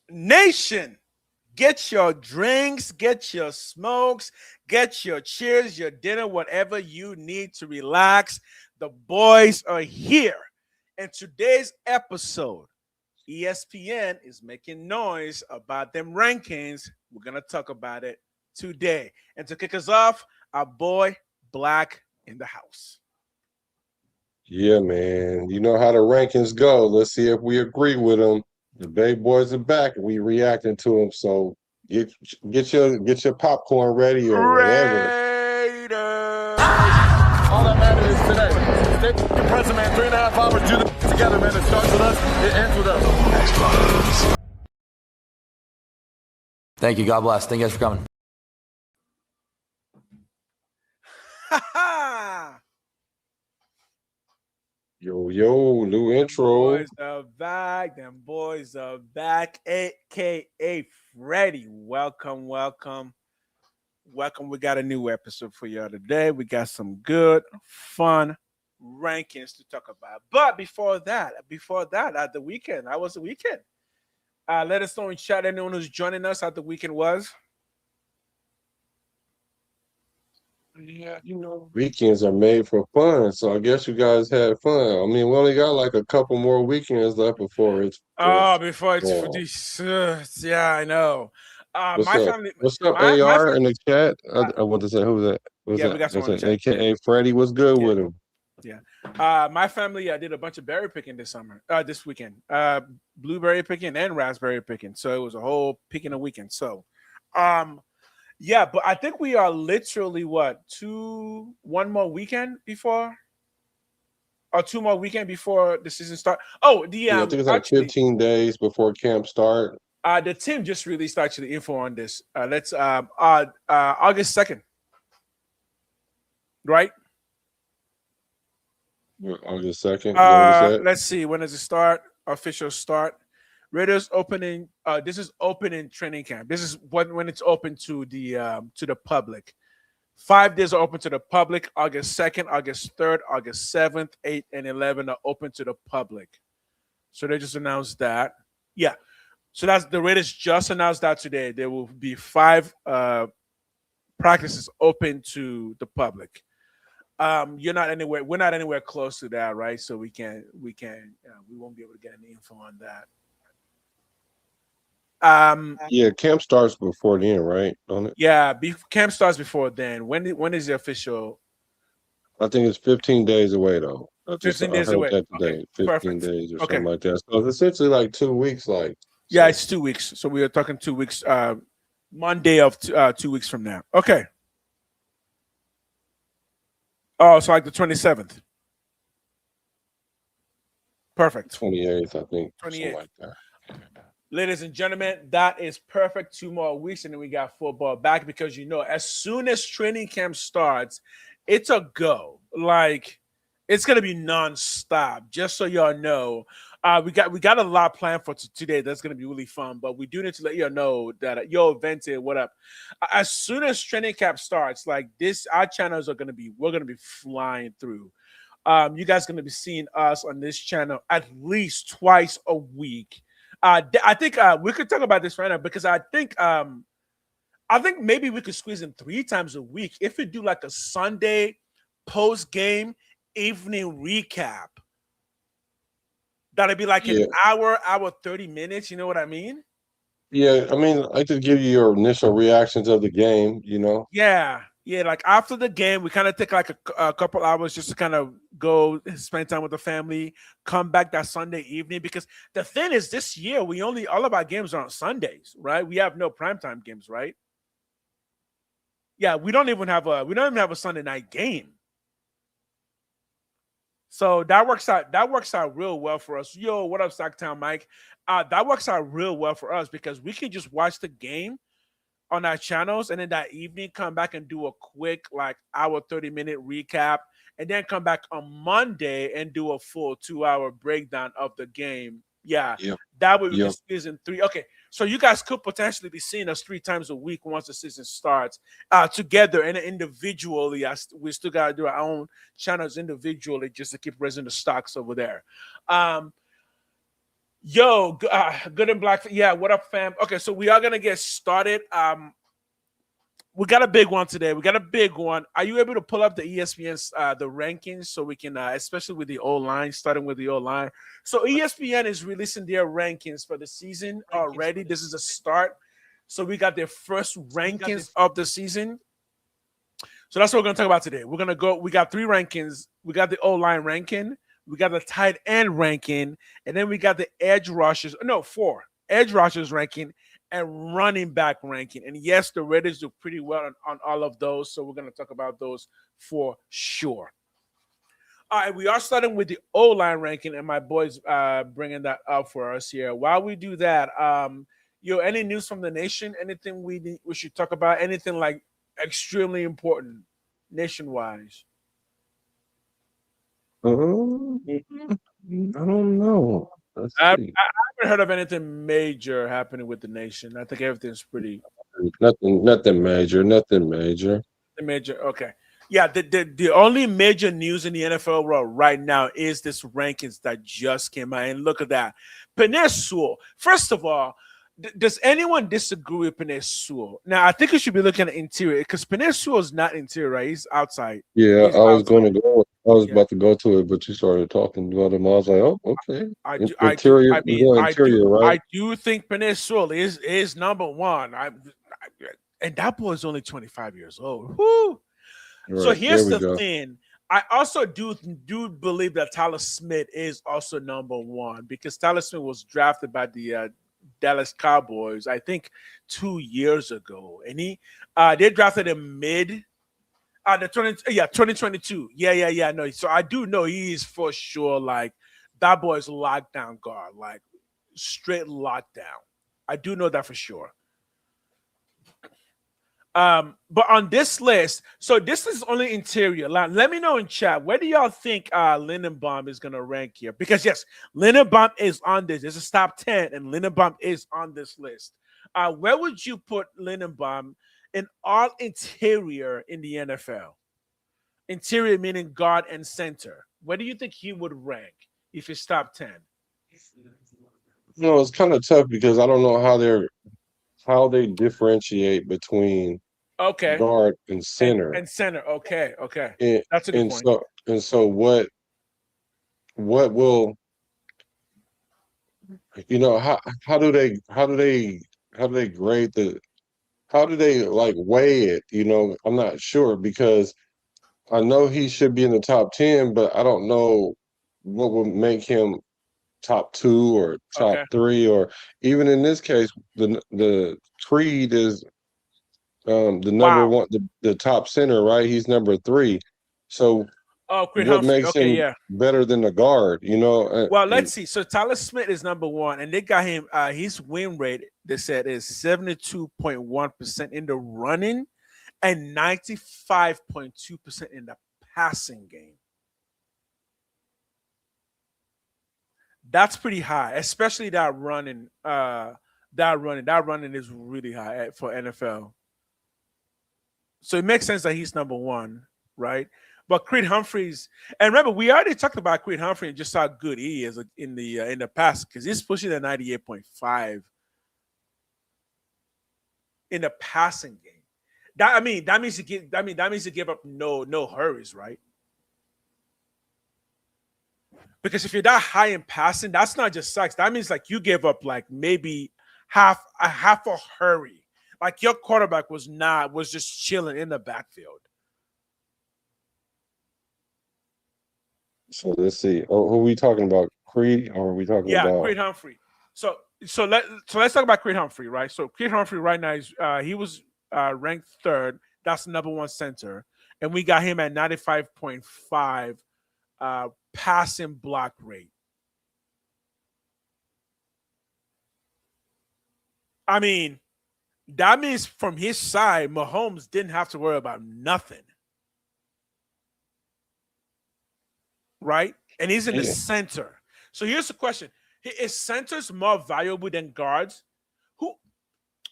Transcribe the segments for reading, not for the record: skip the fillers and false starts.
Nation, get your drinks, get your smokes, get your cheers, your dinner, whatever you need to relax. The boys are here. In today's episode, ESPN is making noise about them rankings. We're going to talk about it today. And to kick us off, our boy Black in the house. Yeah, man. You know how the rankings go. Let's see if we agree with them. The Bay Boys are back, and we reacting to them. So get get your popcorn ready or whatever. Raiders. All that matters is today. Stay present, man. 3.5 hours. Do this together, man. It starts with us. It ends with us. Thank you. God bless. Thank you guys for coming. Yo, new intro. Boys are back. Them boys are back. AKA Freddy. Welcome, welcome, welcome. We got a new episode for y'all today. We got some good, fun rankings to talk about. But before that, at the weekend, how was the weekend? Let us know in chat anyone who's joining us how the weekend was. Yeah, weekends are made for fun. So I guess you guys had fun. I mean, we only got like a couple more weekends left before it's Oh, before it's for fall. this, yeah, I know. What's My up? family, What's up, my AR family. in the chat? I want to say who's that? Who's Yeah, we that? got That's someone in the chat. AKA Freddie. What's good Yeah. with him? Yeah. My family did a bunch of berry picking this weekend. Blueberry picking and raspberry picking. So it was a whole picking a weekend. So yeah, but I think we are literally one more weekend before or two more weekend before the season start. Oh, Yeah, I think it's like actually 15 days before camp start. the team just released actually info on this. Let's August 2nd, right? August 2nd. Is that what it said? Let's see. When does it start? Official start. Raiders opening. This is opening training camp. This is when it's open to the public. 5 days are open to the public. August 2nd, August 3rd, August 7th, 8th, and 11th are open to the public. So they just announced that. Yeah. So that's the Raiders just announced that today. There will be 5 practices open to the public. You're not anywhere. We're not anywhere close to that, right? So we won't be able to get any info on that. Yeah, camp starts before then, right? Don't it? Yeah, camp starts before then. When is the official? I think it's 15 days away though. I 15 days heard away. that Okay, today. 15 perfect. days or Okay, something like that. So it's essentially like 2 weeks, like yeah, so. it's 2 weeks. So we are talking 2 weeks. Monday of 2 weeks from now. Okay. Oh, so like the 27th. Perfect. 28th, I think. 28th. Something like that. Ladies and gentlemen, that is perfect. 2 more weeks, and then we got football back because as soon as training camp starts, it's a go. Like it's gonna be nonstop. Just so y'all know, we got a lot planned for today. That's gonna be really fun. But we do need to let you know that Vente, what up? As soon as training camp starts, like this, our channels we're gonna be flying through. You guys gonna be seeing us on this channel at least twice a week. I think we could talk about this right now because I think maybe we could squeeze in 3 times a week if we do like a Sunday post game evening recap. That'd be like an Yeah. hour 30 minutes. You know what I mean? Yeah, I mean, I just give you your initial reactions of the game, Yeah. Yeah, like after the game, we kind of take like a couple hours just to kind of go spend time with the family, come back that Sunday evening. Because the thing is, this year all of our games are on Sundays, right? We have no primetime games, right? Yeah, we don't even have a Sunday night game. So that works out real well for us. Yo, what up, Sacktown Mike? That works out real well for us because we can just watch the game on our channels and then that evening come back and do a quick like hour 30-minute recap and then come back on Monday and do a full 2-hour breakdown of the game. Yeah, Yep. that way we Yep. can squeeze in 3. Okay, so you guys could potentially be seeing us 3 times a week once the season starts together and individually. We still got to do our own channels individually just to keep raising the stocks over there. Yo, good and black. Yeah, what up, fam? Okay, so we are gonna get started. We got a big one today. We got a big one. Are you able to pull up the ESPN's the rankings so we can, especially with the O line, starting with the O line? So ESPN is releasing their rankings for the season already. This is a start. So we got their first rankings of the season. So that's what we're gonna talk about today. We're gonna go. We got three rankings. We got the O line ranking. We got the tight end ranking, and then we got the edge rushers. No, four edge rushers ranking and running back ranking. And yes, the Raiders do pretty well on all of those. So we're going to talk about those for sure. All right, we are starting with the O-line ranking, and my boys bringing that up for us here. While we do that, any news from the nation? Anything we should talk about? Anything like extremely important nation-wise? I don't know. Let's I see. haven't heard of anything major happening with the nation. I think everything's pretty Nothing major. Nothing major. major. Okay. Yeah, the only major news in the NFL world right now is this rankings that just came out. And look at that. Penei Sewell. First of all, does anyone disagree with Penei Sewell? Now, I think you should be looking at interior because Penei Sewell is not interior, right? He's outside. Yeah, He's I was outside. going to go. I was Yeah. about to go to it, but you started talking about him. I was like, oh, okay. I Interior, right? I do think Penei Sewell is number one. And that boy is only 25 years old. Woo! Right, So here's there we the go. thing. I also do believe that Tyler Smith is also number one because Tyler Smith was drafted by the Dallas Cowboys, I think 2 years ago, and they drafted him mid 2022. Yeah. No, so I do know he is for sure like that boy's lockdown guard, like straight lockdown. I do know that for sure. But on this list, so this is only interior. Let me know in chat. Where do y'all think Lindenbaum is gonna rank here? Because yes, Lindenbaum is on this. This is top 10, and Lindenbaum is on this list. Where would you put Lindenbaum in all interior in the NFL? Interior meaning guard and center. Where do you think he would rank if he's top 10? No, it's kind of tough because I don't know how they differentiate between guard and center. And center. Okay. And, That's a good point. So what will how do they grade how do they like weigh it? I'm not sure because I know he should be in the top 10, but I don't know what would make him top 2 or top 3, or even in this case, the Creed is the number one, the top center, right? He's number 3. So Creed what Humphrey. makes him better than the guard? Well, let's see. So Tyler Smith is number one, and they got him. His win rate, they said, is 72.1% in the running and 95.2% in the passing game. That's pretty high, especially that running. That running is really high for NFL. So it makes sense that he's number one, right? But Creed Humphreys, and remember, we already talked about Creed Humphrey and just how good he is in the past because he's pushing a 98.5 in the passing game. That means he gave up no hurries, right? Because if you're that high in passing, that's not just sacks. That means like you gave up like maybe half a hurry. Like your quarterback was just chilling in the backfield. So let's see. Oh, who are we talking about? Creed, or are we talking about? Yeah, Creed Humphrey. So let's talk about Creed Humphrey, right? So Creed Humphrey right now is he was ranked 3rd. That's the number 1 center, and we got him at 95.5 passing block rate. I mean, that means from his side, Mahomes didn't have to worry about nothing. Right? And he's in the center. So here's the question. Is centers more valuable than guards?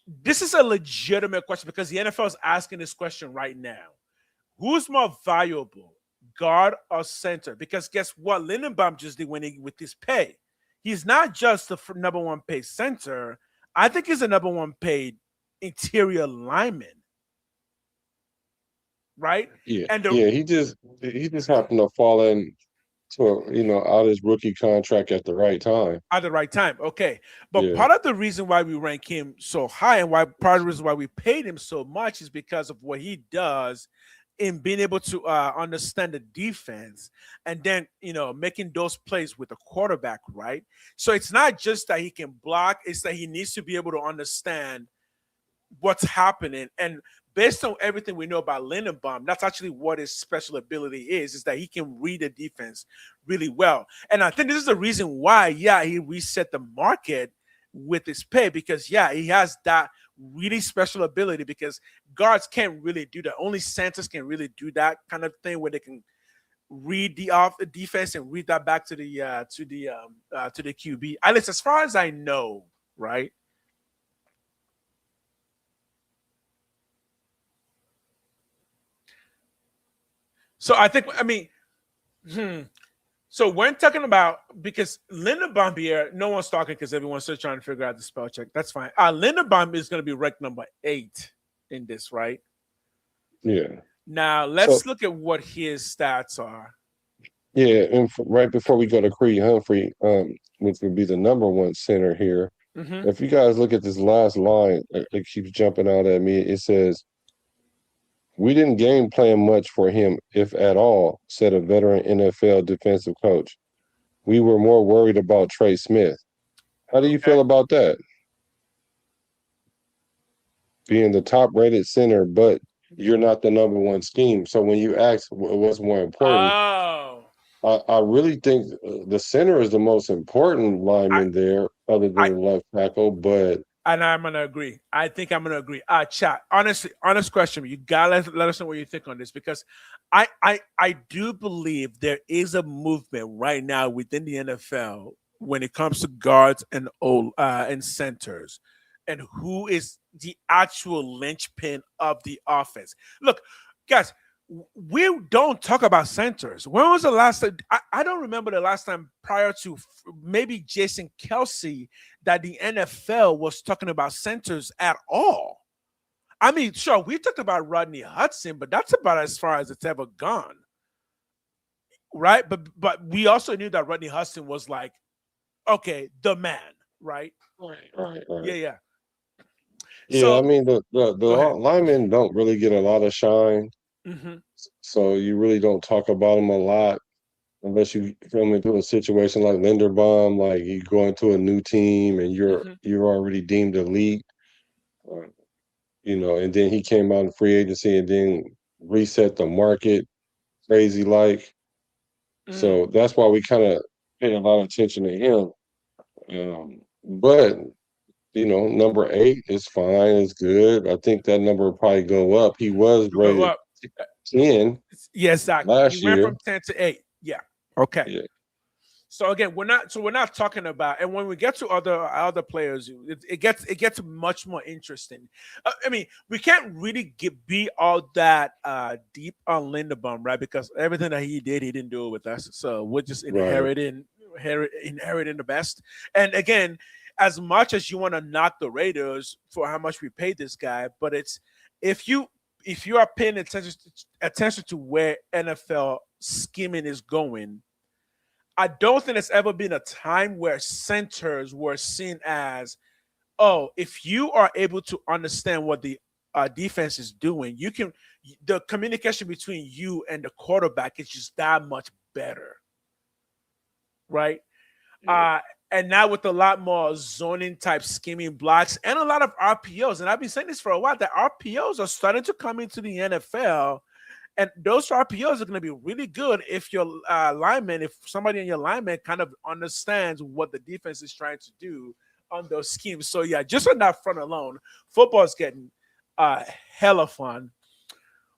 This is a legitimate question because the NFL is asking this question right now. Who's more valuable, guard or center? Because guess what Lindenbaum just did with his pay? he's not just the number one paid center. I think he's the number one paid interior lineman. Right? Yeah, And yeah. He just happened to fall in to out his rookie contract at the right time. at the right time. Okay. But Yeah, part of the reason why we rank him so high and why part of the reason why we paid him so much is because of what he does in being able to understand the defense and then making those plays with the quarterback, right? So it's not just that he can block, it's that he needs to be able to understand what's happening. And based on everything we know about Lindenbaum, that's actually what his special ability is that he can read the defense really well. And I think this is the reason why, he reset the market with his pay because, he has that really special ability because guards can't really do that. Only centers can really do that kind of thing where they can read the defense and read that back to the QB. At least as far as I know, right? So So we're talking about because Linderbaum here, no one's talking because everyone's still trying to figure out the spell check. That's fine. Linderbaum is going to be ranked number 8 in this, right? yeah. Now let's look at what his stats are. Yeah, and right before we go to Creed Humphrey, which would be the number one center here. Mm-hmm. If you guys look at this last line, it keeps jumping out at me. It says, "We didn't game plan much for him, if at all," said a veteran NFL defensive coach. "We were more worried about Trey Smith." How do you feel about that? Being the top-rated center, but you're not the number one scheme. So when you ask what's more important, I really think the center is the most important lineman there, other than the left tackle. But I'm gonna agree. I think I'm gonna agree. Chat. Honest question. You gotta let us know what you think on this because I do believe there is a movement right now within the NFL when it comes to guards and centers, and who is the actual linchpin of the offense. Look, guys. We don't talk about centers. When was the last time? I don't remember the last time prior to maybe Jason Kelsey that the NFL was talking about centers at all. I mean, sure, we talked about Rodney Hudson, but that's about as far as it's ever gone. Right? But we also knew that Rodney Hudson was like, okay, the man, right? Right. Yeah. Yeah, So, I mean the linemen don't really get a lot of shine. mm-hmm. So you really don't talk about them a lot unless you come into a situation like Linderbaum, like you go into a new team and you're already deemed elite, and then he came out in free agency and then reset the market crazy like. So that's why we kind of pay a lot of attention to him. But number 8 is fine, it's good. I think that number will probably go up. He was rated 10. Yes, exactly. Last He went year from 10 to 8. Yeah. Okay. Yeah. So again, we're not talking about, and when we get to other players, it gets much more interesting. I mean, we can't really be all that deep on Linderbaum, right? Because everything that he didn't do it with us. So we're just inheriting the best. And again, as much as you want to knock the Raiders for how much we paid this guy, but it's if you are paying attention to where NFL scheming is going, I don't think there's ever been a time where centers were seen as, oh, if you are able to understand what the defense is doing, the communication between you and the quarterback is just that much better, right? Yeah. And now with a lot more zoning type scheming blocks and a lot of RPOs, and I've been saying this for a while, that RPOs are starting to come into the NFL. And those RPOs are going to be really good if your if somebody in your lineman kind of understands what the defense is trying to do on those schemes. So, yeah, just on that front alone, football's getting hella fun.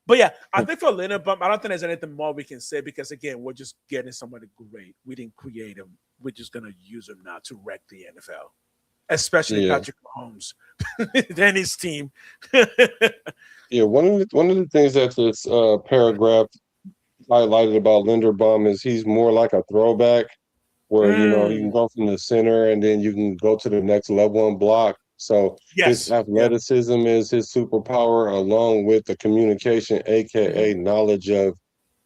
But, yeah, I think for Linderbaum, I don't think there's anything more we can say because, again, we're just getting somebody great. We didn't create him. We're just going to use him now to wreck the NFL, especially Patrick Mahomes and his team. Yeah, one of the things that this paragraph highlighted about Linderbaum is he's more like a throwback. where you can go from the center and then you can go to the next level and block. So his Yes. Yeah. athleticism is his superpower, along with the communication, aka knowledge of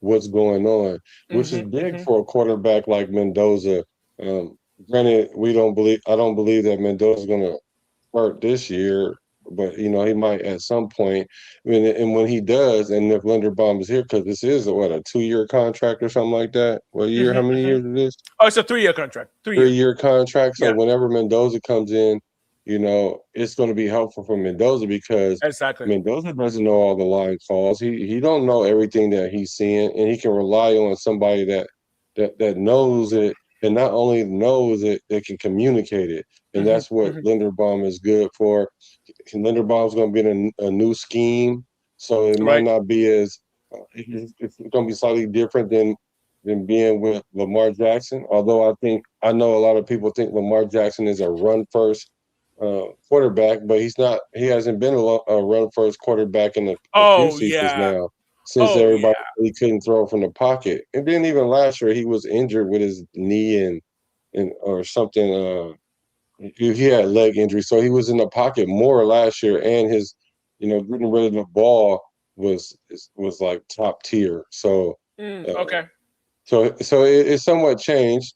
what's going on, which is big for a quarterback like Mendoza. Um, Granted, I don't believe that Mendoza's going to start this year, but he might at some point. And when he does, and if Linderbaum is here, because this is a 2-year contract or something like that. What year? How many years is this? Oh, it's a 3-year contract. 3 years. 3-year contract. So Yeah. whenever Mendoza comes in, it's going to be helpful for Mendoza because Exactly. Mendoza doesn't know all the line calls. He don't know everything that he's seeing, and he can rely on somebody that knows it, and not only knows it, they can communicate it. And that's what Linderbaum is good for. Linderbaum's going to be in a new scheme, so it might Right. not be as it's going to be slightly different than being with Lamar Jackson. Although I know a lot of people think Lamar Jackson is a run first quarterback, but he's not. He hasn't been a run first quarterback in a few Oh seasons yeah. now, since Oh yeah. everybody he couldn't throw from the pocket. And then even last year he was injured with his knee and or something. He had leg injury, so he was in the pocket more last year, and his getting rid of the ball was like top tier. So. Uh, Okay. it's somewhat changed,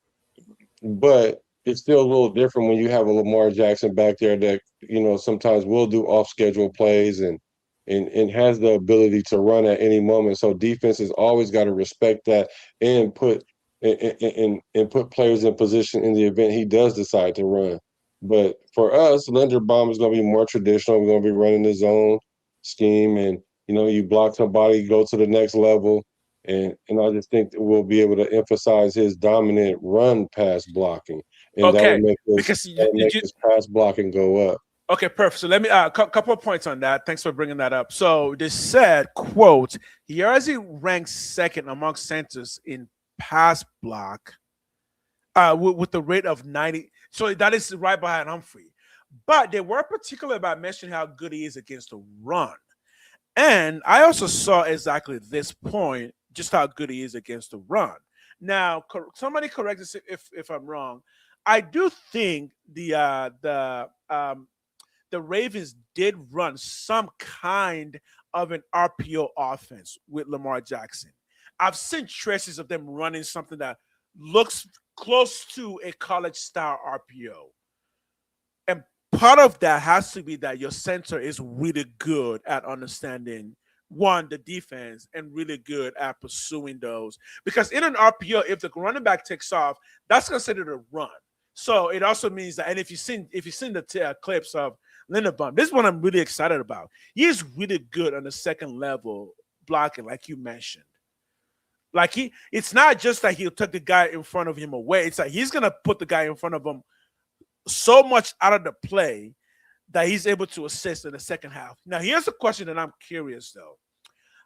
but it's still a little different when you have a Lamar Jackson back there that sometimes will do off schedule plays and has the ability to run at any moment. So defenses always got to respect that and put players in position in the event he does decide to run. But for us, Linderbaum is going to be more traditional. We're going to be running the zone scheme, and you block somebody, go to the next level. And I just think that we'll be able to emphasize his dominant run pass blocking, and that will Okay. make Because his pass blocking go up. okay, perfect. So let me couple of points on that. Thanks for bringing that up. So this said, quote, he already ranks second among centers in pass block with the rate of 90. So that is right behind Humphrey. But they were particular about mentioning how good he is against the run. And I also saw exactly this point, just how good he is against the run. Now, somebody correct us if I'm wrong. I do think the Ravens did run some kind of an RPO offense with Lamar Jackson. I've seen traces of them running something that looks close to a college style RPO. And part of that has to be that your center is really good at understanding one, the defense, and really good at pursuing those. Because in an RPO, if the running back takes off, that's considered a run. So it also means that, and if you've seen the clips of Linderbaum, this is what I'm really excited about. He is really good on the second level blocking, like you mentioned. Like it's not just that he'll take the guy in front of him away. It's like he's gonna put the guy in front of him so much out of the play that he's able to assist in the second half. Now, here's a question that I'm curious though: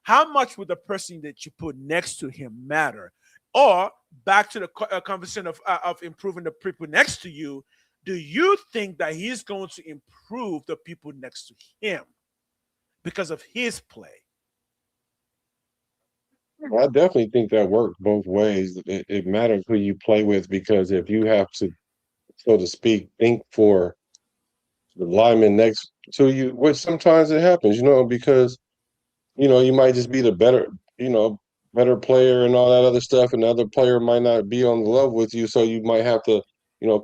how much would the person that you put next to him matter? Or back to the conversation of improving the people next to you, do you think that he's going to improve the people next to him because of his play? I definitely think that works both ways. It matters who you play with, because if you have to, so to speak, think for the lineman next to you, which sometimes it happens, because you might just be the better player and all that other stuff, and the other player might not be on the level with you, so you might have to,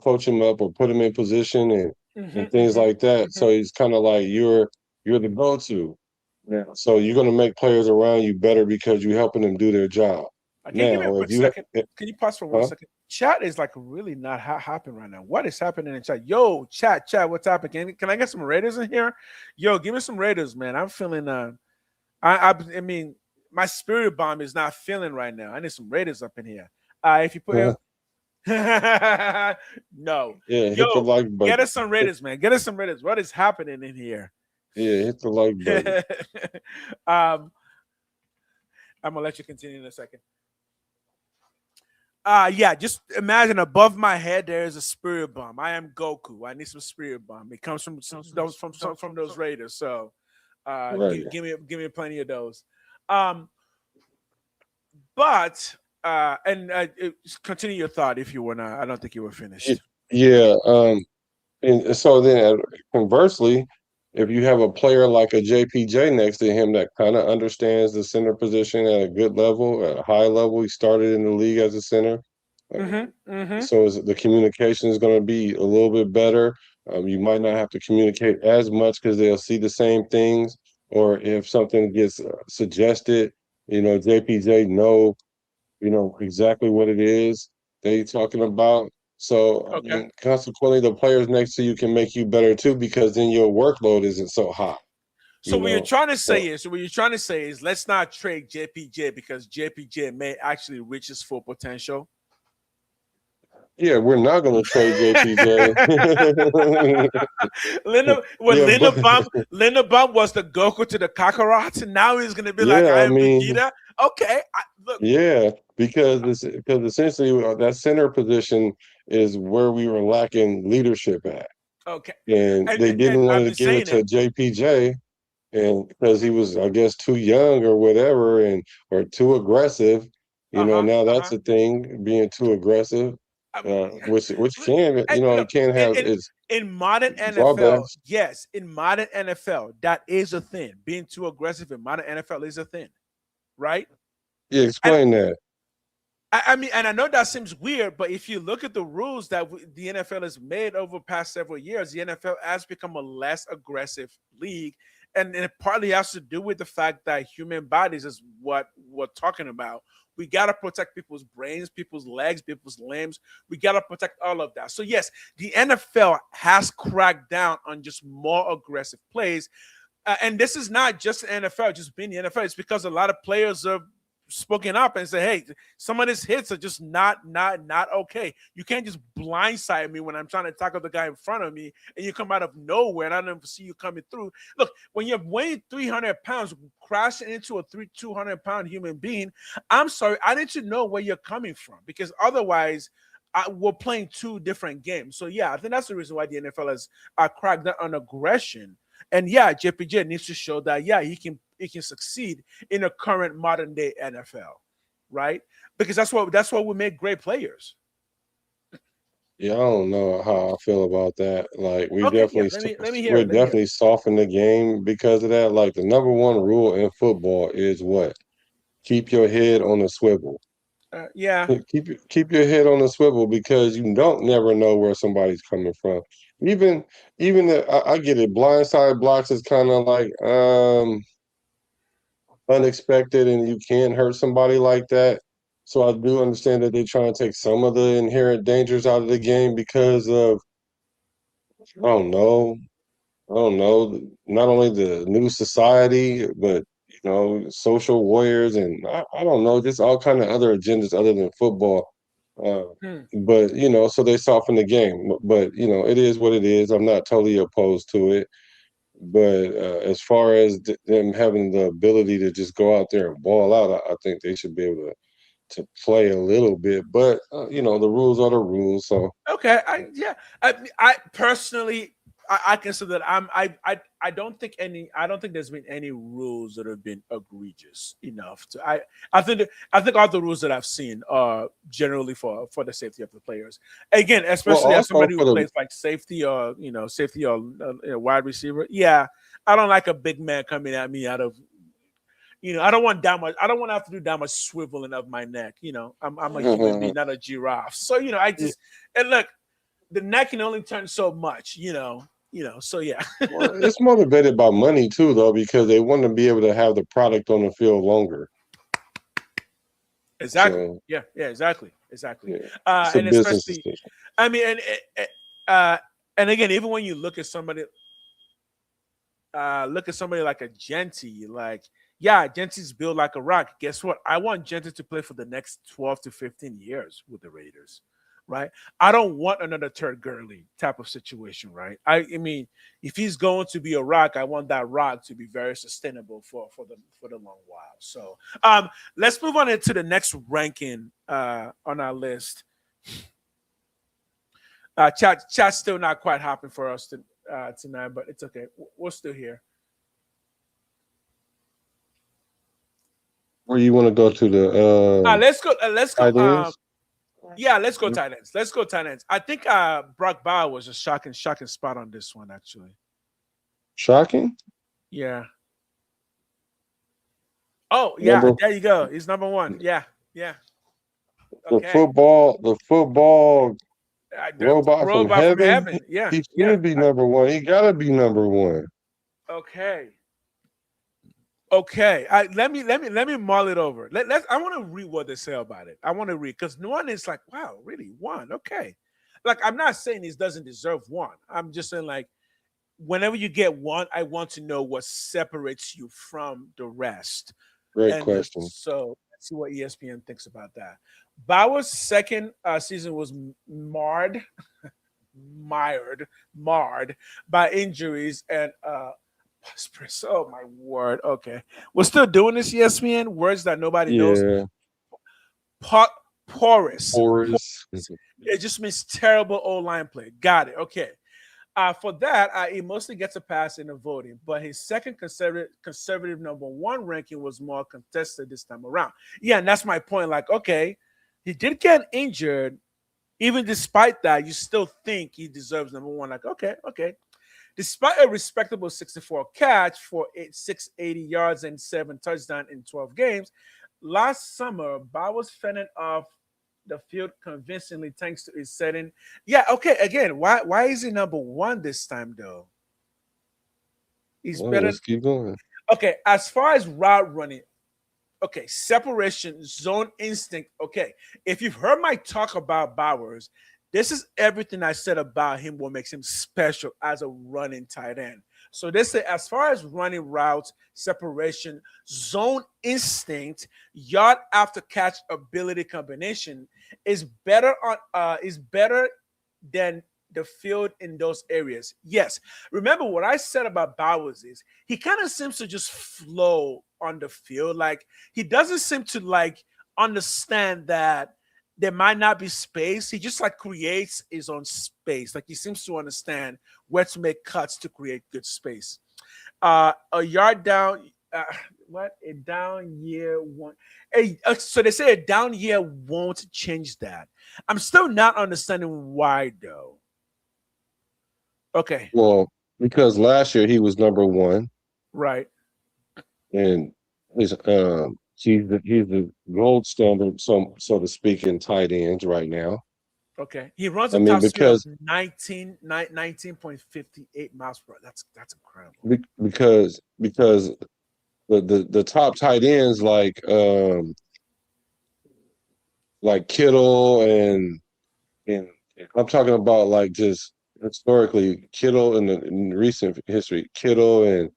coach him up or put him in position and things like that. So it's kind of like you're the go-to. Yeah. So you're gonna make players around you better because you're helping them do their job. Can you give me a Now, if quick you second? Can you pause for one huh? second? Chat is like really not happening right now. What is happening in chat? Yo, chat, what's happening? Can I get some Raiders in here? Yo, give me some Raiders, man. I'm feeling I mean, my spirit bomb is not feeling right now. I need some Raiders up in here. If you put no, Yeah, hit the yo, like get button. us some Raiders, man. Get us some Raiders. What is happening in here? Yeah, hit the like button. I'm gonna let you continue in a second. Yeah, just imagine above my head there is a spirit bomb. I am Goku. I need some spirit bomb. It comes from from those Raiders. So Right. give me plenty of those. Um, but Continue your thought if you were not. I don't think you were Y- finished. Yeah. And so then conversely, if you have a player like a JPJ next to him that kind of understands the center position at a good level, at a high level, he started in the league as a center. Uh, Mm-hmm. Mm-hmm. so the communication is going to be a little bit better. You might not have to communicate as much because they'll see the same things. Or if something gets suggested, JPJ know exactly what it is they talking about. So I Okay. mean, consequently, the players next to you can make you better too because then your workload isn't so high. So what you're trying to say So is let's not trade JPJ because JPJ may actually reach his full potential. yeah, we're not going to trade JPJ. Yeah, but Linderbaum was the Goku to the Kakarot, and now he's gonna be like, yeah, I I am mean, Vegeta. Okay, look. yeah, because essentially that center position is where we were lacking leadership at, Okay, and they and didn't I've want to been give it saying to it. JPJ, and because he was, I guess, too young or whatever, and or too aggressive. Uh huh. Now Uh that's huh. the thing, being too aggressive, which can, Look, it can have in, its in modern NFL, drawbacks. yes, in modern NFL, that is a thing. Being too aggressive in modern NFL is a thing, right? Yeah, And explain that. I mean, and I know that seems weird, but if you look at the rules that the NFL has made over the past several years, the NFL has become a less aggressive league, and it partly has to do with the fact that human bodies is what we're talking about. We gotta protect people's brains, people's legs, people's limbs. We gotta protect all of that. So yes, the NFL has cracked down on just more aggressive plays, and this is not just the NFL, just being the NFL. It's because a lot of players are spoken up and say, "Hey, some of these hits are just not okay. You can't just blindside me when I'm trying to tackle the guy in front of me, and you come out of nowhere and I don't even see you coming through." Look, when you're weighing 300 pounds, crashing into a 200-pound human being, I'm sorry, I need to know where you're coming from because otherwise. We're playing two different games. So, yeah, I think that's the reason why the NFL has cracked down on aggression. And yeah, JPJ needs to show that yeah he can succeed in a current modern day NFL, right? Because that's what we make great players. Yeah, I don't know how I feel about that. Like Okay, yeah. Let me hear we're it. Let me hear definitely softened the game because of that. Like the number one rule in football is what? Keep your head on a swivel. it. Yeah. Keep your head on a swivel because you don't never know where somebody's coming from. Even I get it. Blindside blocks is kind of like unexpected, and you can hurt somebody like that. So I do understand that they're trying to take some of the inherent dangers out of the game because of I don't know. I don't know. Not only the new society, but social warriors, and I don't know, just all kind of other agendas other than football. Uh, Hmm. but so they soften the game. But it is what it is. I'm not totally opposed to it. But as far as them having the ability to just go out there and ball out, I think they should be able to play a little bit. But the rules are the rules. So Okay. I personally I consider that I don't think there's been any rules that have been egregious enough to I think all the rules that I've seen are generally for the safety of the players. Again, well, especially as also somebody who for the plays like safety or wide receiver. Yeah, I don't like a big man coming at me out of I don't want that much. I don't want to have to do that much swiveling of my neck. I'm a human being, not a giraffe. So I just and look, the neck can only turn so much. So yeah. Well, it's motivated by money too, though, because they want to be able to have the product on the field longer. Exactly. So Yeah. Yeah. Exactly. yeah, it's a And business especially, decision. I mean, uh, and again, even when you look at somebody like a Genty, like yeah, Genty's built like a rock. Guess what? I want Genty to play for the next 12 to 15 years with the Raiders, right? I don't want another Turd Gurley type of situation, right? I mean, if he's going to be a rock, I want that rock to be very sustainable for the long while. So let's move on into the next ranking on our list. Chat's still not quite hopping for us tonight, but it's okay. We're still here. Where you want to go to the Let's go. Let's go. tight ends? Yeah, let's go tight ends. Let's go tight ends. I think Brock Bauer was a shocking spot on this one, actually. Shocking. Yeah. Oh, yeah. Number There you go. He's number one. Yeah. Yeah. the Okay. football The robot from robot from heaven. heaven. Yeah. He Yeah. should be number one. He gotta be number one. Okay. Okay. Let me mull it over. I want to read what they say about it. I want to read because one is like, wow, really one. Okay. Like I'm not saying he doesn't deserve one. I'm just saying like whenever you get one, I want to know what separates you from the rest. Great And question. so let's see what ESPN thinks about that. Bauer's second season was marred by injuries and oh my word. Okay. We're still doing this, ESPN. Words that nobody knows. Yeah. Porous. Horace. It just means terrible old line play. Got it. Okay. For that, he mostly gets a pass in the voting, but his second conservative number one ranking was more contested this time around. Yeah, and that's my point. Like, okay, he did get injured. Even despite that, you still think he deserves number one. Like, okay. Despite a respectable 64 catch for 680 yards and 7 touchdowns in 12 games, last summer, Bauer's fending off the field convincingly thanks to his setting. Yeah, okay. Again, why is he number one this time though? He's better. Let's keep going. Okay, as far as route running, okay, separation, zone instinct. Okay, if you've heard my talk about Bowers, this is everything I said about him, what makes him special as a running tight end. So they say as far as running routes, separation, zone instinct, yard after catch ability combination is better than the field in those areas. Yes. Remember what I said about Bowers is he kind of seems to just flow on the field. Like he doesn't seem to like understand that there might not be space. He just like creates his own space. Like he seems to understand where to make cuts to create good space. A yard down, a down year won't. So they say a down year won't change that. I'm still not understanding why though. Okay, Well, because last year he was number one, right. and he's the gold standard, so to speak, in tight ends right now. Okay, he runs I a mean, top speed of because 19.58 miles per hour. That's incredible. because the top tight ends like Kittle and I'm talking about like just historically Kittle in recent history, Kittle and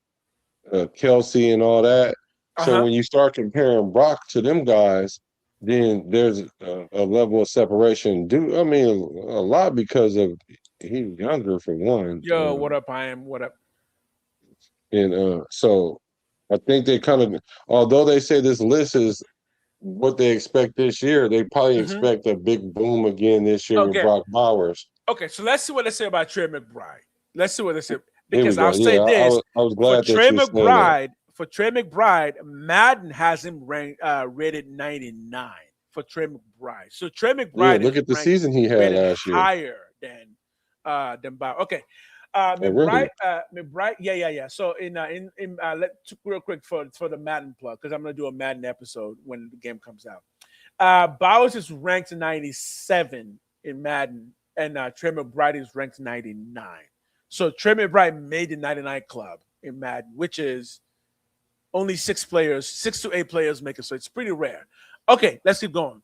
Kelsey and all that. So Uh-huh. when you start comparing Brock to them guys, then there's a level of separation. I mean a lot because of he's younger for one, Yo, what up? I am. What up? and so I think they kind of, although they say this list is what they expect this year, they probably Mhm. expect a big boom again this year with Okay. Brock Bowers. Okay. So let's see what they say about Trey McBride. Let's see what they say Here we because go. I'll say Yeah, this I was for glad that Trey you said that. McBride. For Trey McBride, Madden has him ranked rated 99 for Trey McBride. So Trey Yeah, McBride is look at the ranked season he had rated last year. higher than Bauer. Okay. Oh, really? McBride, yeah. So real quick for the Madden plug because I'm gonna do a Madden episode when the game comes out. Bowers is ranked 97 in Madden, and Trey McBride is ranked 99. So Trey McBride made the 99 club in Madden, which is only 6 to 8 players make it. So it's pretty rare. Okay, let's keep going.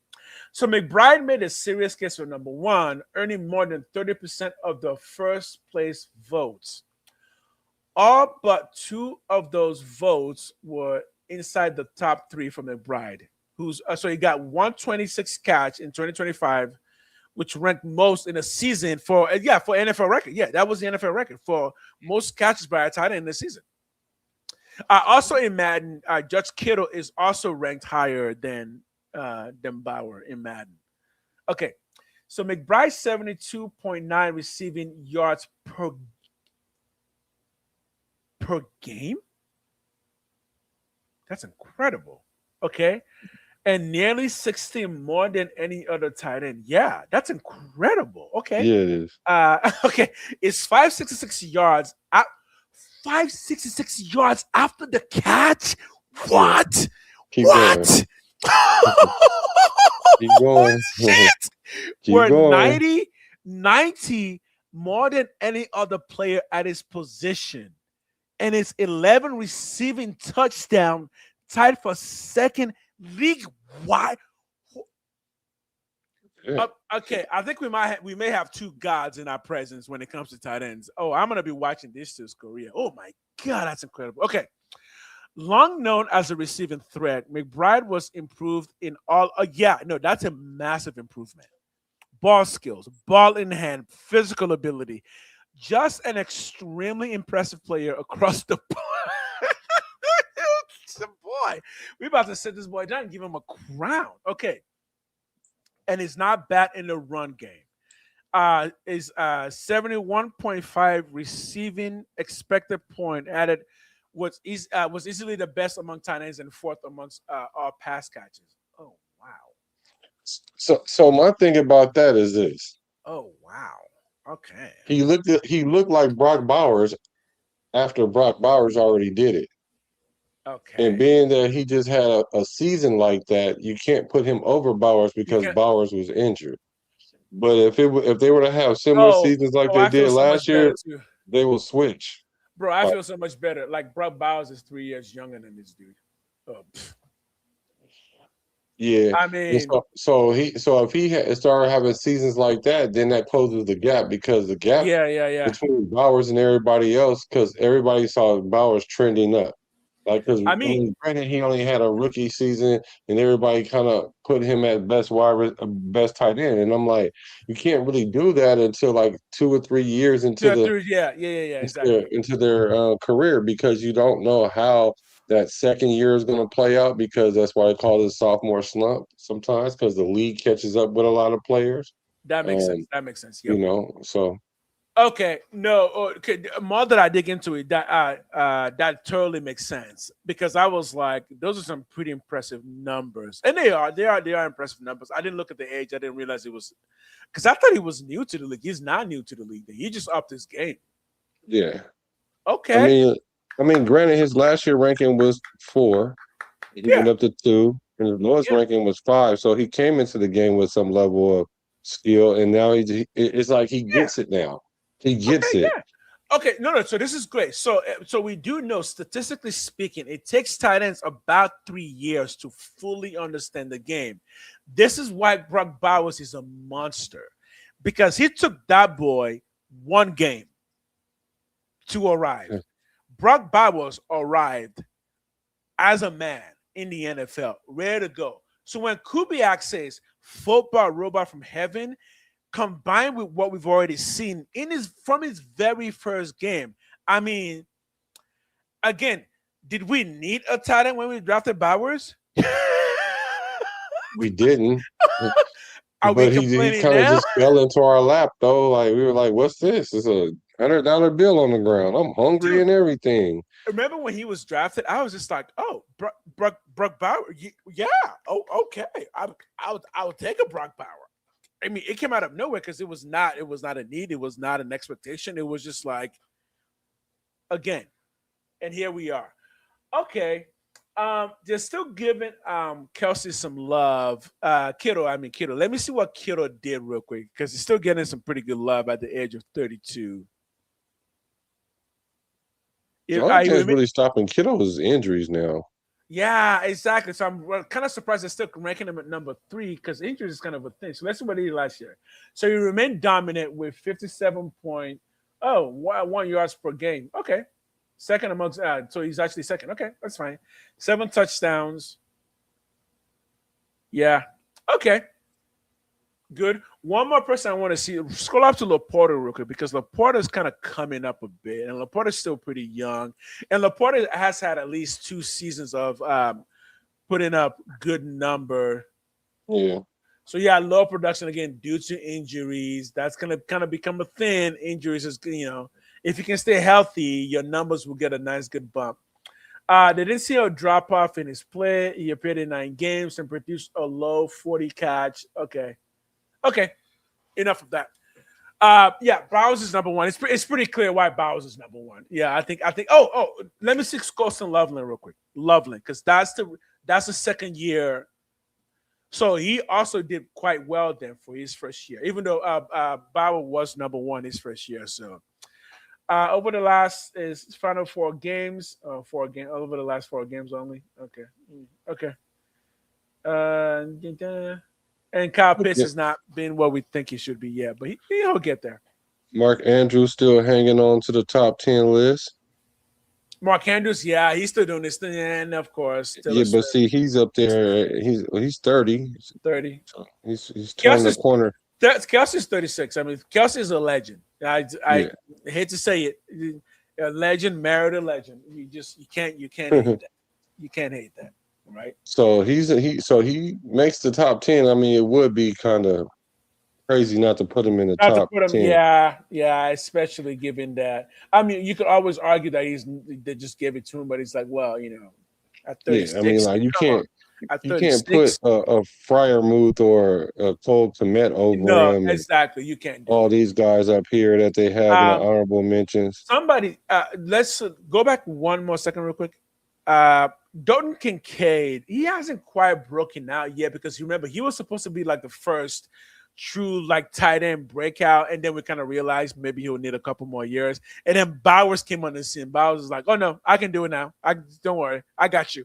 So McBride made a serious case for number one, earning more than 30% of the first place votes. All but 2 of those votes were inside the top 3 for McBride, so he got 126 catch in 2025, which ranked most in a season for NFL record. Yeah, that was the NFL record for most catches by a tight end in the season. Also in Madden, Judge Kittle is also ranked higher than Bauer in Madden. Okay, so McBride 72.9 receiving yards per game. That's incredible. Okay. And nearly 16 more than any other tight end. Yeah, that's incredible. Okay. Yeah, it is. Okay. It's 566 yards. 566 yards after the catch. Yeah. What? Keep going. What? Keep Holy going. shit. Keep We're going. 90 more than any other player at his position. And it's 11 receiving touchdown, tied for second league wide. Yeah. Okay, I think we may have two gods in our presence when it comes to tight ends. Oh, I'm gonna be watching this to his career. Oh my god, that's incredible. Okay, long known as a receiving threat, McBride was improved in all. Yeah, no, that's a massive improvement. Ball skills, ball in hand, physical ability. Just an extremely impressive player across the board. Boy, we about to sit this boy down and give him a crown. Okay, and he's not bad in the run game. Is 71.5 receiving expected point added was easily the best among tight ends and fourth amongst all pass catches. Oh wow. So my thing about that is this. Oh wow. Okay. He looked like Brock Bowers after Brock Bowers already did it. And Okay. being that he just had a season like that, you can't put him over Bowers You because can't. Bowers was injured. But if they were to have similar Oh, seasons like oh, they I feel did so much last better year, too, they will switch. bro. I Like, feel so much better. Like Brock Bowers is 3 years younger than this dude. Oh, yeah. I And mean, so if he started having seasons like that, then that closes the gap because the gap yeah. between Bowers and everybody else, because everybody saw Bowers trending up. Like, because I I mean, mean, granted, he only had a rookie season, and everybody kind of put him at best tight end, and I'm like, you can't really do that until like 2 or 3 years yeah, through, yeah, exactly. into their career because you don't know how that second year is going to play out because that's why they call it a sophomore slump sometimes because the league catches up with a lot of players. That makes sense. Um, That makes sense. you Yep. know, so Okay, no, okay. The more that I dig into it, that totally makes sense because I was like, those are some pretty impressive numbers, and they are impressive numbers. I didn't look at the age; I didn't realize it was because I thought he was new to the league. He's not new to the league; he just upped his game. yeah. I Okay, mean, granted, his last year ranking was 4. He yeah, went up to 2, and his lowest yeah, ranking was 5. So he came into the game with some level of skill, and now it's like he yeah. gets it now. He Okay, gets it. yeah. Okay, no. So this is great. So we do know, statistically speaking, it takes tight ends about 3 years to fully understand the game. This is why Brock Bowers is a monster because he took that boy one game to arrive. Brock Bowers arrived as a man in the NFL, ready to go. So when Kubiak says football robot from heaven, combined with what we've already seen from his very first game. I mean, again, did we need a tight end when we drafted Bowers? We didn't. Are we But he complaining kind of now? just fell into our lap though. Like we were like, "What's this? It's a $100 bill on the ground. I'm hungry Dude, and everything." remember when he was drafted? I was just like, "Oh, Brock Bowers, yeah, oh, okay, I would take a Brock Bowers." I mean, it came out of nowhere because it was not a need, it was not an expectation. It was just like, again, and here we are. Okay. They're still giving Kelsey some love. Kittle. Let me see what Kittle did real quick because he's still getting some pretty good love at the age of 32. The If only I thing that's remember, really stopping Kittle is injuries now. yeah, exactly. So I'm kind of surprised they're still ranking him at number 3 because injuries is kind of a thing. So let's see what he did last year. So he remained dominant with 57.1 yards per game. Okay. Second amongst, so he's actually second. Okay, that's fine. 7 touchdowns. Yeah. Okay. Good. One more person I want to see. Scroll up to Laporta real quick because Laporta is kind of coming up a bit, and Laporta is still pretty young. And Laporta has had at least 2 seasons of putting up good number. Yeah. So yeah, low production again due to injuries. That's gonna kind of become a thing. Injuries is, if you can stay healthy, your numbers will get a nice good bump. They didn't see a drop off in his play. He appeared in 9 games and produced a low 40 catch. Okay. Enough of that. Yeah, Bowers is number one. It's pretty clear why Bowers is number one. Yeah, I think. Let me see Colson Loveland real quick. Loveland, because that's the second year. So he also did quite well then for his first year, even though Bauer was number one his first year. So over the last final 4 games, over the last 4 games only. Okay. And Kyle Pitts has not been what we think he should be yet, but he'll get there. Mark Andrews still hanging on to the top 10 list. Mark Andrews, yeah, he's still doing this thing, and of course, but see, he's up there. He's 30. 30. So he's turning the corner. Kelsey's 36. I mean, Kelsey's a legend. I hate to say it, a legend married a legend. You can't hate that. You can't hate that, right? So he makes the top 10. I mean, it would be kind of crazy not to put him in the top 10. Yeah, especially given that. I mean, you could always argue that they just gave it to him, but it's like, well, at 36. Yeah, I mean, like you can't put a Fryermuth or a Cole Kmet over him. Exactly. You can't do all these guys up here that they have in the honorable mentions. Somebody, let's go back 1 more second real quick. Dalton Kincaid, he hasn't quite broken out yet because you remember he was supposed to be like the first true like tight end breakout, and then we kind of realized maybe he'll need a couple more years. And then Bowers came on the scene. Bowers was like, "Oh no, I can do it now. Don't worry, I got you."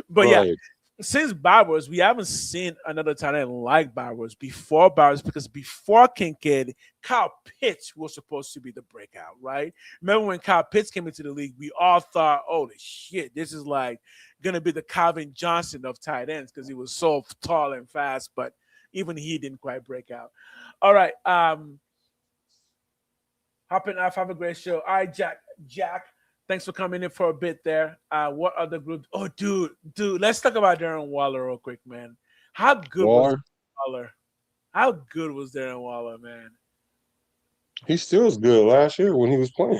But yeah, since Bowers, we haven't seen another tight end like Bowers because before Kincaid, Kyle Pitts was supposed to be the breakout, right? Remember when Kyle Pitts came into the league, we all thought, "Holy shit, this is like gonna be the Calvin Johnson of tight ends," because he was so tall and fast, but even he didn't quite break out. All right, hopping off, have a great show. All right, Jack, thanks for coming in for a bit there. What other groups? Oh, dude, let's talk about Darren Waller real quick, man. How good was Waller? How good was Darren Waller, man? He still was good last year when he was playing.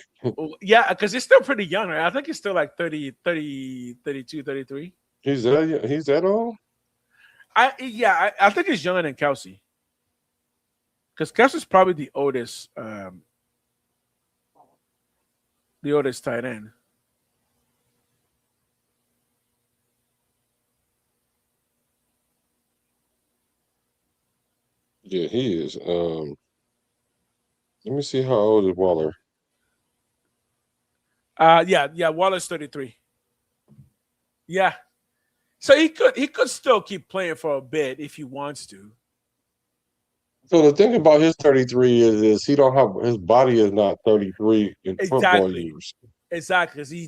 Yeah, because he's still pretty young, right? I think he's still like 30, 32, 33. He's that old? I think he's younger than Kelsey. Because Kelsey's probably the oldest tight end. Yeah, he is. Let me see how old is Waller. Waller's 33. Yeah. So he could still keep playing for a bit if he wants to. So the thing about his 33 is he don't have his body is not 33 in football years. Exactly, because he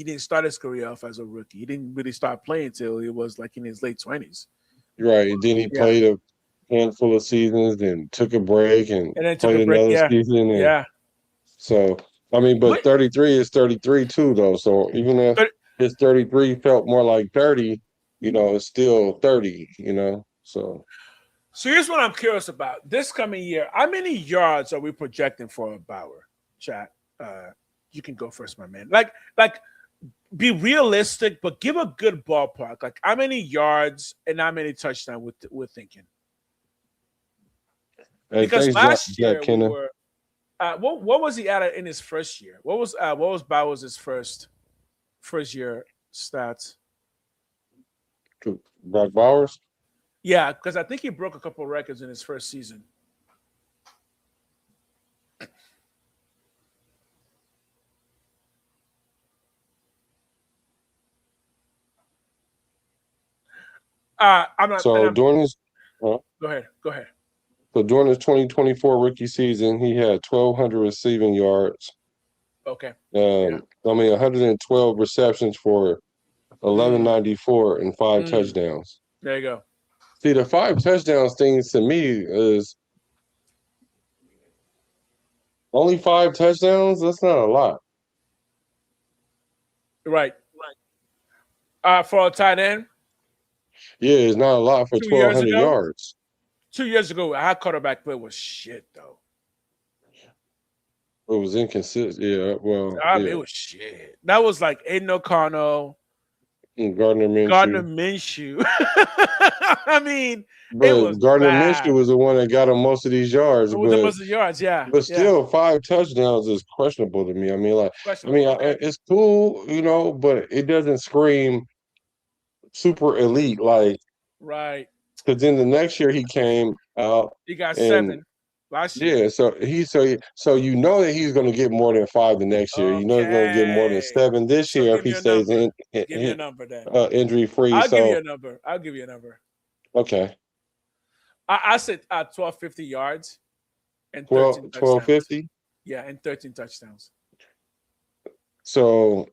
didn't start his career off as a rookie. He didn't really start playing until he was like in his late 20s. Right. Then he played a handful of seasons, then took a break and then played another season. So I mean, but 33 is 33 too, though. So even if his 33 felt more like 30, it's still 30. So here's what I'm curious about this coming year. How many yards are we projecting for Bauer? Chat. You can go first, my man. Like, be realistic, but give a good ballpark. Like, how many yards and how many touchdowns we're thinking? Because last year we were. What was he at in his first year? What was Bowers' first year stats? Brock Bowers? Yeah, because I think he broke a couple of records in his first season. I'm not. So during his, Go ahead. So during his 2024 rookie season, he had 1,200 receiving yards. Okay. 112 receptions for 1,194 and 5 touchdowns. There you go. See, the 5 touchdowns things to me is only 5 touchdowns. That's not a lot. Right. For a tight end. Yeah, it's not a lot for 1,200 yards. 2 years ago, our quarterback play was shit, though. It was inconsistent. Yeah, well, I mean, yeah. it was shit. That was like Aiden O'Connell, And Gardner Gardner Minshew. Minshew. I mean, it But was Gardner Minshew bad. was the one that got him most of these yards. With the most of yards, yeah, But yeah. still, 5 touchdowns is questionable to me. I mean, like, Questionable. Okay, it's cool, but it doesn't scream super elite. Like, right. because then the next year he came out He got and 7 last year. yeah, so you know that he's going to get more than 5 the next year. You know he's going to get more than Okay. 7 this So year if give he me a stays number. Give me a number then. injury free. I'll give you So a number. I'll give you a number. okay, I said 1,250 yards and 13 touchdowns. 1250. Yeah, and 13 touchdowns. So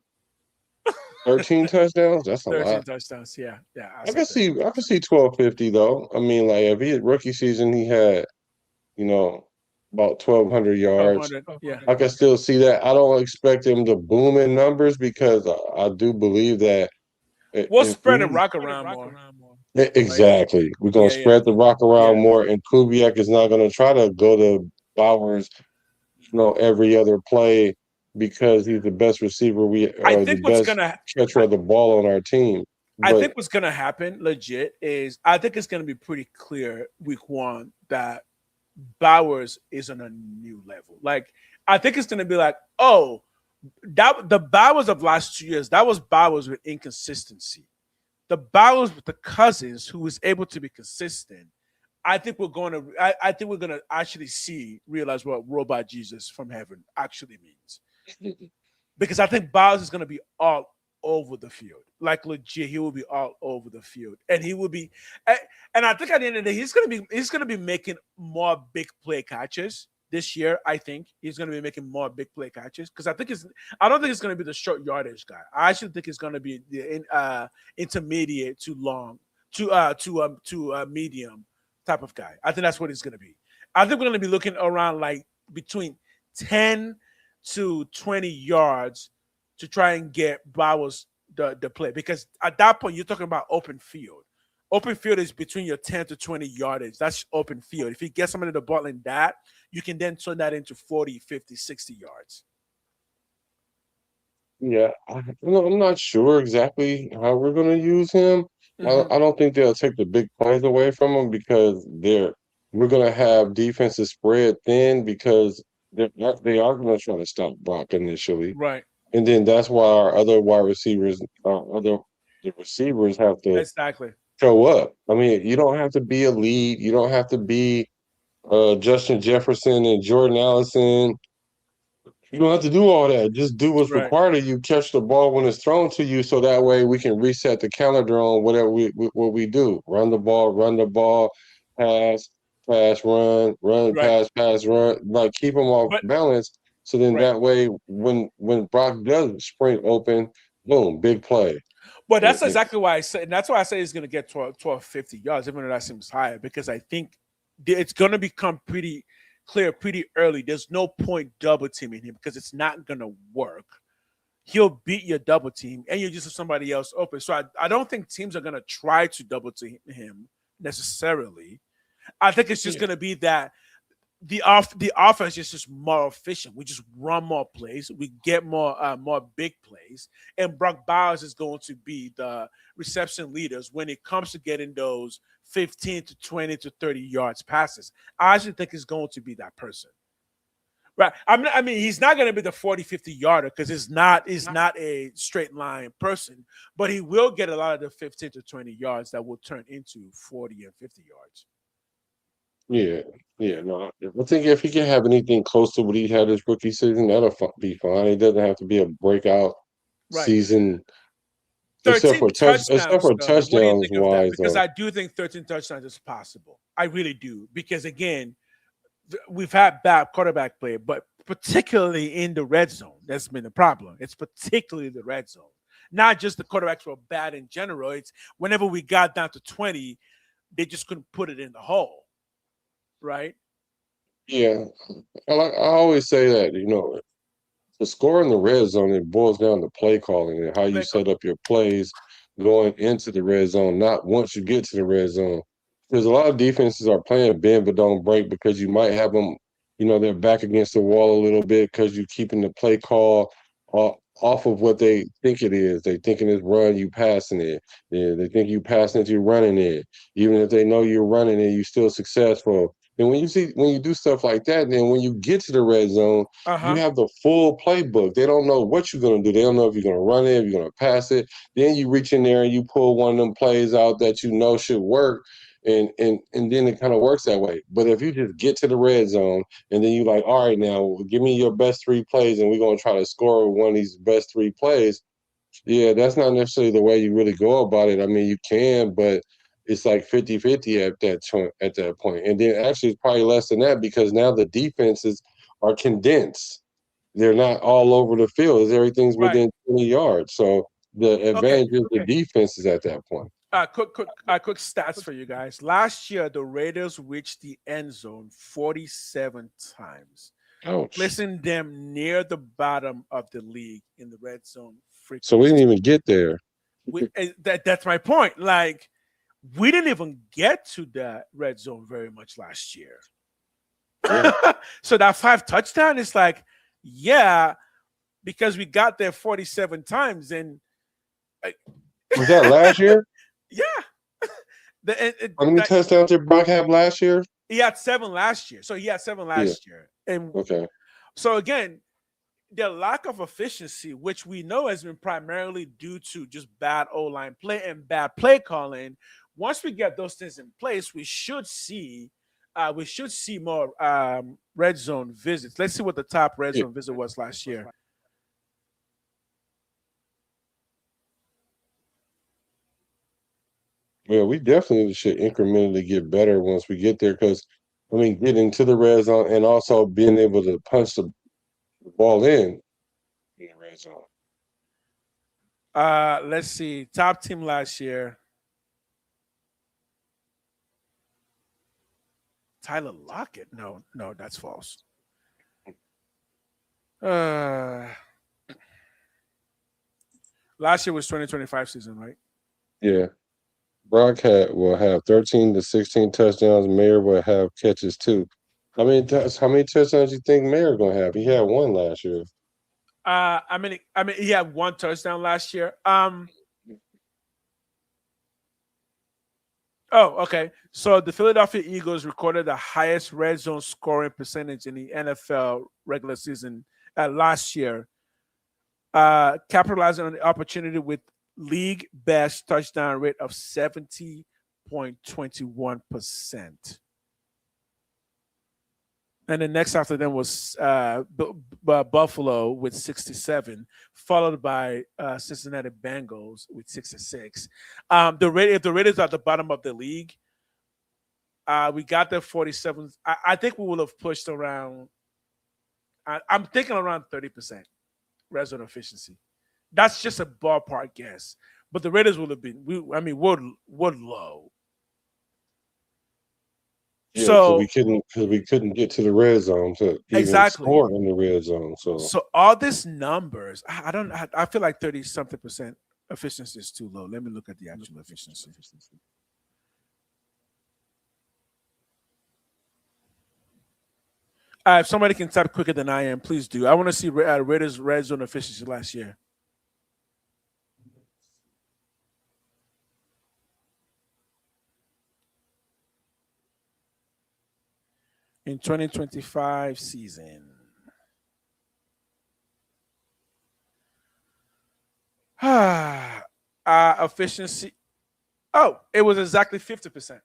13 touchdowns. That's a 13 lot. touchdowns. Yeah, yeah. I I said can 13 see I can touchdowns. see 1250 though. I mean, like if he had rookie season, he had you know about 1,200 yards. 1,200. Yeah. I can still see that. I don't expect him to boom in numbers because I do believe that We'll if spread the we rock around more. Right? exactly, we're gonna Yeah, yeah, spread the rock around yeah. more, and Kubiak is not gonna try to go to Bowers, every other play because he's the best receiver we I or the think what's best gonna catcher of the ball on our team. I But think what's gonna happen, legit, is I think it's gonna be pretty clear week 1 that Bowers is on a new level. Like I think it's gonna be like, oh, that the Bowers of last 2 years, that was Bowers with inconsistency. The Bowers with the Cousins, who was able to be consistent. I think we're gonna actually realize what robot Jesus from heaven actually means. Because I think Bowers is gonna be all over the field. Like legit, he will be all over the field. And he will be and I think at the end of the day, he's gonna be making more big play catches this year. I think he's gonna be making more big play catches because I don't think it's gonna be the short yardage guy. I actually think it's gonna be the intermediate to long to medium type of guy. I think that's what it's gonna be. I think we're gonna be looking around like between 10 to 20 yards to try and get Bowers the play because at that point you're talking about open field. Open field is between your 10 to 20 yardage. That's open field. If you get somebody the ball in that, you can then turn that into 40, 50, 60 yards. yeah, I'm not sure exactly how we're going to use him. Mm-hmm. I don't think they'll take the big plays away from him because we're going to have defenses spread thin because they are going to try to stop Brock initially, Right. and then that's why our other wide receivers, the receivers have to Exactly. show up. I mean, you don't have to be a lead. You don't have to be Justin Jefferson and Jordan Allison. You don't have to do all that. Just do what's Right. required of you. Catch the ball when it's thrown to you, so that way we can reset the calendar on whatever what we do. Run the ball, pass, pass, run, Right. pass, run. Like keep them off But balance. So then right. that way, when Brock does sprint open, boom, big play. But that's It- exactly why I say, and that's why I say he's going to get 12, 50 yards, even though that seems higher, because I think it's going to become pretty clear pretty early. There's no point double teaming him because it's not going to work. He'll beat your double team and you just have somebody else open. So I don't think teams are going to try to double team him necessarily. I think it's just going to be that the offense is just more efficient. We just run more plays. We get more big plays, and Brock Bowers is going to be the reception leaders when it comes to getting those 15 to 20 to 30 yards passes. I actually think he's going to be that person. Right. I mean, he's not going to be the 40, 50 yarder because he's not a straight line person, but he will get a lot of the 15 to 20 yards that will turn into 40 and 50 yards. Yeah, no. I think if he can have anything close to what he had his rookie season, that'll be fine. It doesn't have to be a breakout Right. season, 13 except touchdowns, for though. What do you touchdowns think of that? wise, Because though. I do think 13 touchdowns is possible. I really do. Because again, we've had bad quarterback play, but particularly in the red zone, that's been the problem. It's particularly the red zone. Not just the quarterbacks were bad in general. It's whenever we got down to 20, they just couldn't put it in the hole. Right? Yeah, I always say that the score in the red zone, it boils down to play calling and how you Play call. set up your plays going into the red zone, not once you get to the red zone. Because a lot of defenses are playing bend but don't break because you might have them they're back against the wall a little bit because you're keeping the play call off of what they think it is. They thinking it's run, you passing it. Yeah, they think you passing it, you running it. Even if they know you're running it, you're still successful. And when you do stuff like that, then when you get to the red zone, you have the full playbook. They don't know what you're gonna do. They don't know if you're gonna run it, if you're gonna pass it. Then you reach in there and you pull one of them plays out that you know should work. And then it kind of works that way. But if you just get to the red zone and then you like, all right, now give me your best 3 plays and we're gonna try to score one of these best 3 plays. Yeah, that's not necessarily the way you really go about it. I mean, you can, but it's like 50-50 at that point. And then actually it's probably less than that because now the defenses are condensed. They're not all over the field. Everything's Right. within 20 yards. So the advantage is the Okay. defenses at that point. Quick stats for you guys. Last year, the Raiders reached the end zone 47 times, Ouch. placing them near the bottom of the league in the red zone frequency. So we didn't even get there. That's my point. Like, we didn't even get to that red zone very much last year. So that 5 touchdown is like, yeah, because we got there 47 times. And was that last year? Yeah. How many touchdowns did Brock have last year? He had 7 last year. So he had 7 last year. And okay. So again, the lack of efficiency, which we know has been primarily due to just bad O-line play and bad play calling. Once we get those things in place, we should see more red zone visits. Let's see what the top red zone visit was last year. Well, we definitely should incrementally get better once we get there because, I mean, getting to the red zone and also being able to punch the ball in the red zone. Let's see. Top team last year. Tyler Lockett. No, that's false. Last year was 2025 season, right? Yeah. Brock will have 13 to 16 touchdowns. Mayer will have catches too. How many touchdowns do you think Mayer gonna have? He had 1 last year. I mean, he had 1 touchdown last year. Oh, okay. So the Philadelphia Eagles recorded the highest red zone scoring percentage in the NFL regular season last year, capitalizing on the opportunity with league best touchdown rate of 70.21%. And the next after them was Buffalo with 67, followed by Cincinnati Bengals with 66. If the Raiders are at the bottom of the league, we got there 47. I think we will have pushed around. I'm thinking around 30% red zone efficiency. That's just a ballpark guess, but the Raiders would have been. We're low. Yeah, so we couldn't get to the red zone to even score in the red zone. So all these numbers, I feel like 30-something% efficiency is too low. Let me look at the actual efficiency. If somebody can type quicker than I am, please do. I want to see Raiders red zone efficiency last year. In 2025 season. Efficiency. Oh, it was exactly 50%.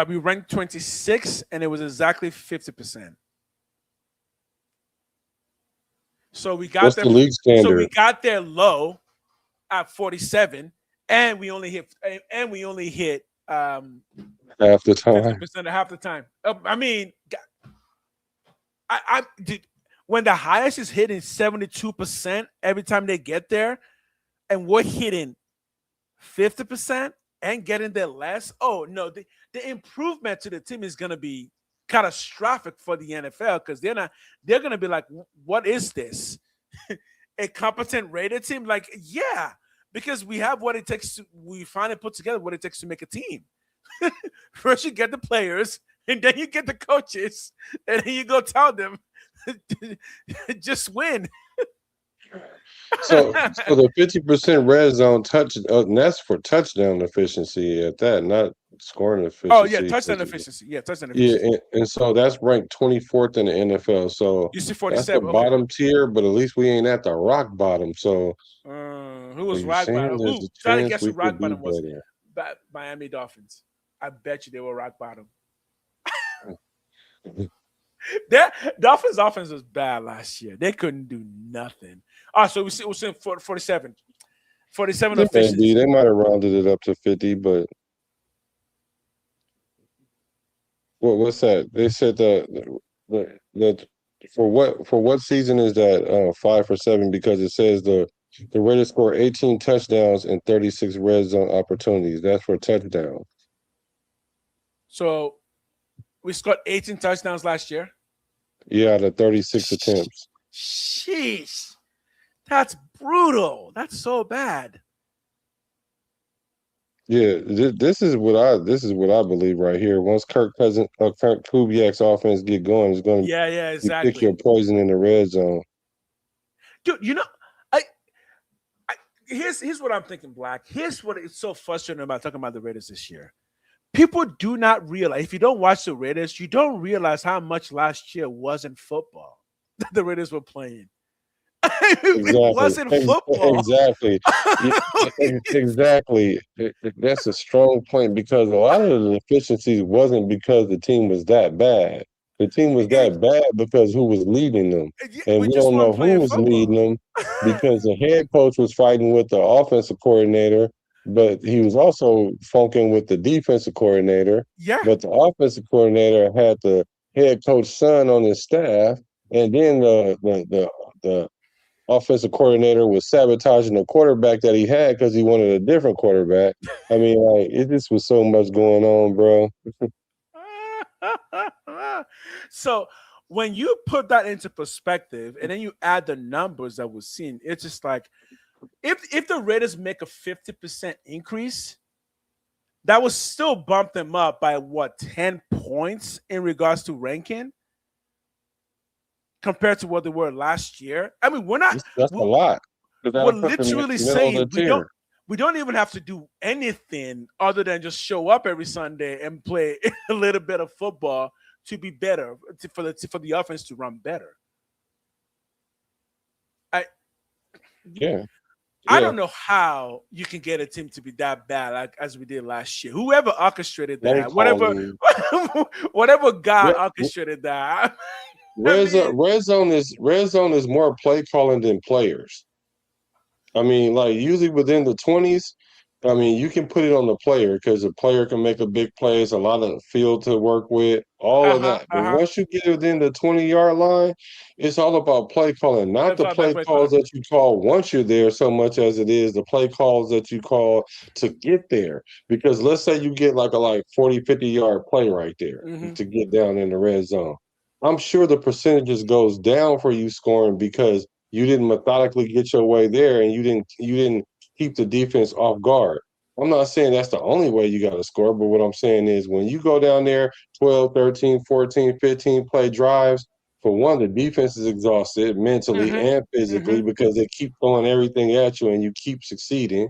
We ranked 26, and it was exactly 50%. So we got there. The league standard? So we got there low at 47, and we only hit half the time. 50% of half the time. I mean, I did when the highest is hitting 72% every time they get there, and we're hitting 50% and getting there less. Oh no, the improvement to the team is going to be catastrophic for the NFL because they're going to be like, what is this? A competent rated team? Like, yeah, because we have what it takes we finally put together what it takes to make a team. First you get the players, and then you get the coaches, and then you go tell them, just win. So the 50% red zone touch, and that's for touchdown efficiency at that, not scoring Oh yeah, efficiency. touchdown efficiency. Yeah, touchdown Yeah, efficiency. and so that's ranked 24th in the NFL. So You see that's the 47. Okay. bottom tier, but at least we ain't at the rock bottom. So Who are was you rock saying bottom? there's Who? a Try to chance guess who we rock could do bottom was. better? Miami Dolphins. I bet you they were rock bottom. Their Dolphins offense was bad last year. They couldn't do nothing. So we're seeing 47. 47 It may be. efficiency. They might have rounded it up to 50, but what's that? They said the for what season is that 5 for 7? Because it says the Raiders scored 18 touchdowns and 36 red zone opportunities. That's for touchdowns. So we scored 18 touchdowns last year. Yeah, out of 36 attempts. Sheesh. That's brutal. That's so bad. Yeah, this is what I believe right here. Once Kirk Kubiak's offense get going, it's going to Yeah, you pick your exactly. poison in the red zone. Dude, I here's what I'm thinking, Black. Here's what is so frustrating about talking about the Raiders this year. People do not realize, if you don't watch the Raiders, you don't realize how much last year wasn't football that the Raiders were playing. It Exactly. wasn't football. Exactly. Exactly. That's a strong point because a lot of the deficiencies wasn't because the team was that bad. The team was that bad because who was leading them. And We we just don't know weren't who playing was leading football. them because the head coach was fighting with the offensive coordinator, but he was also funking with the defensive coordinator. Yeah. But the offensive coordinator had the head coach's son on his staff, and then the offensive coordinator was sabotaging the quarterback that he had because he wanted a different quarterback. I mean, like it just was so much going on, bro. So when you put that into perspective and then you add the numbers that we're seeing, it's just like if the Raiders make a 50% increase, that would still bump them up by what, 10 points in regards to ranking compared to what they were last year. I mean, That's a lot. Because we're that'll put them in literally the middle of the saying tier. we don't even have to do anything other than just show up every Sunday and play a little bit of football to be better, for the offense to run better. Yeah. I don't know how you can get a team to be that bad, like as we did last year. Whoever orchestrated that, whatever guy orchestrated that. Red zone is more play calling than players. I mean, like usually within the 20s, I mean, you can put it on the player because the player can make a big play. It's a lot of field to work with, all of that. But once you get within the 20-yard line, it's all about play calling, not the play calls that you call once you're there so much as it is the play calls that you call to get there. Because let's say you get like a 40, 50-yard play right there to get down in the red zone. I'm sure the percentages goes down for you scoring because you didn't methodically get your way there and you didn't keep the defense off guard. I'm not saying that's the only way you got to score, but what I'm saying is when you go down there 12, 13, 14, 15 play drives, for one, the defense is exhausted mentally and physically because they keep throwing everything at you and you keep succeeding.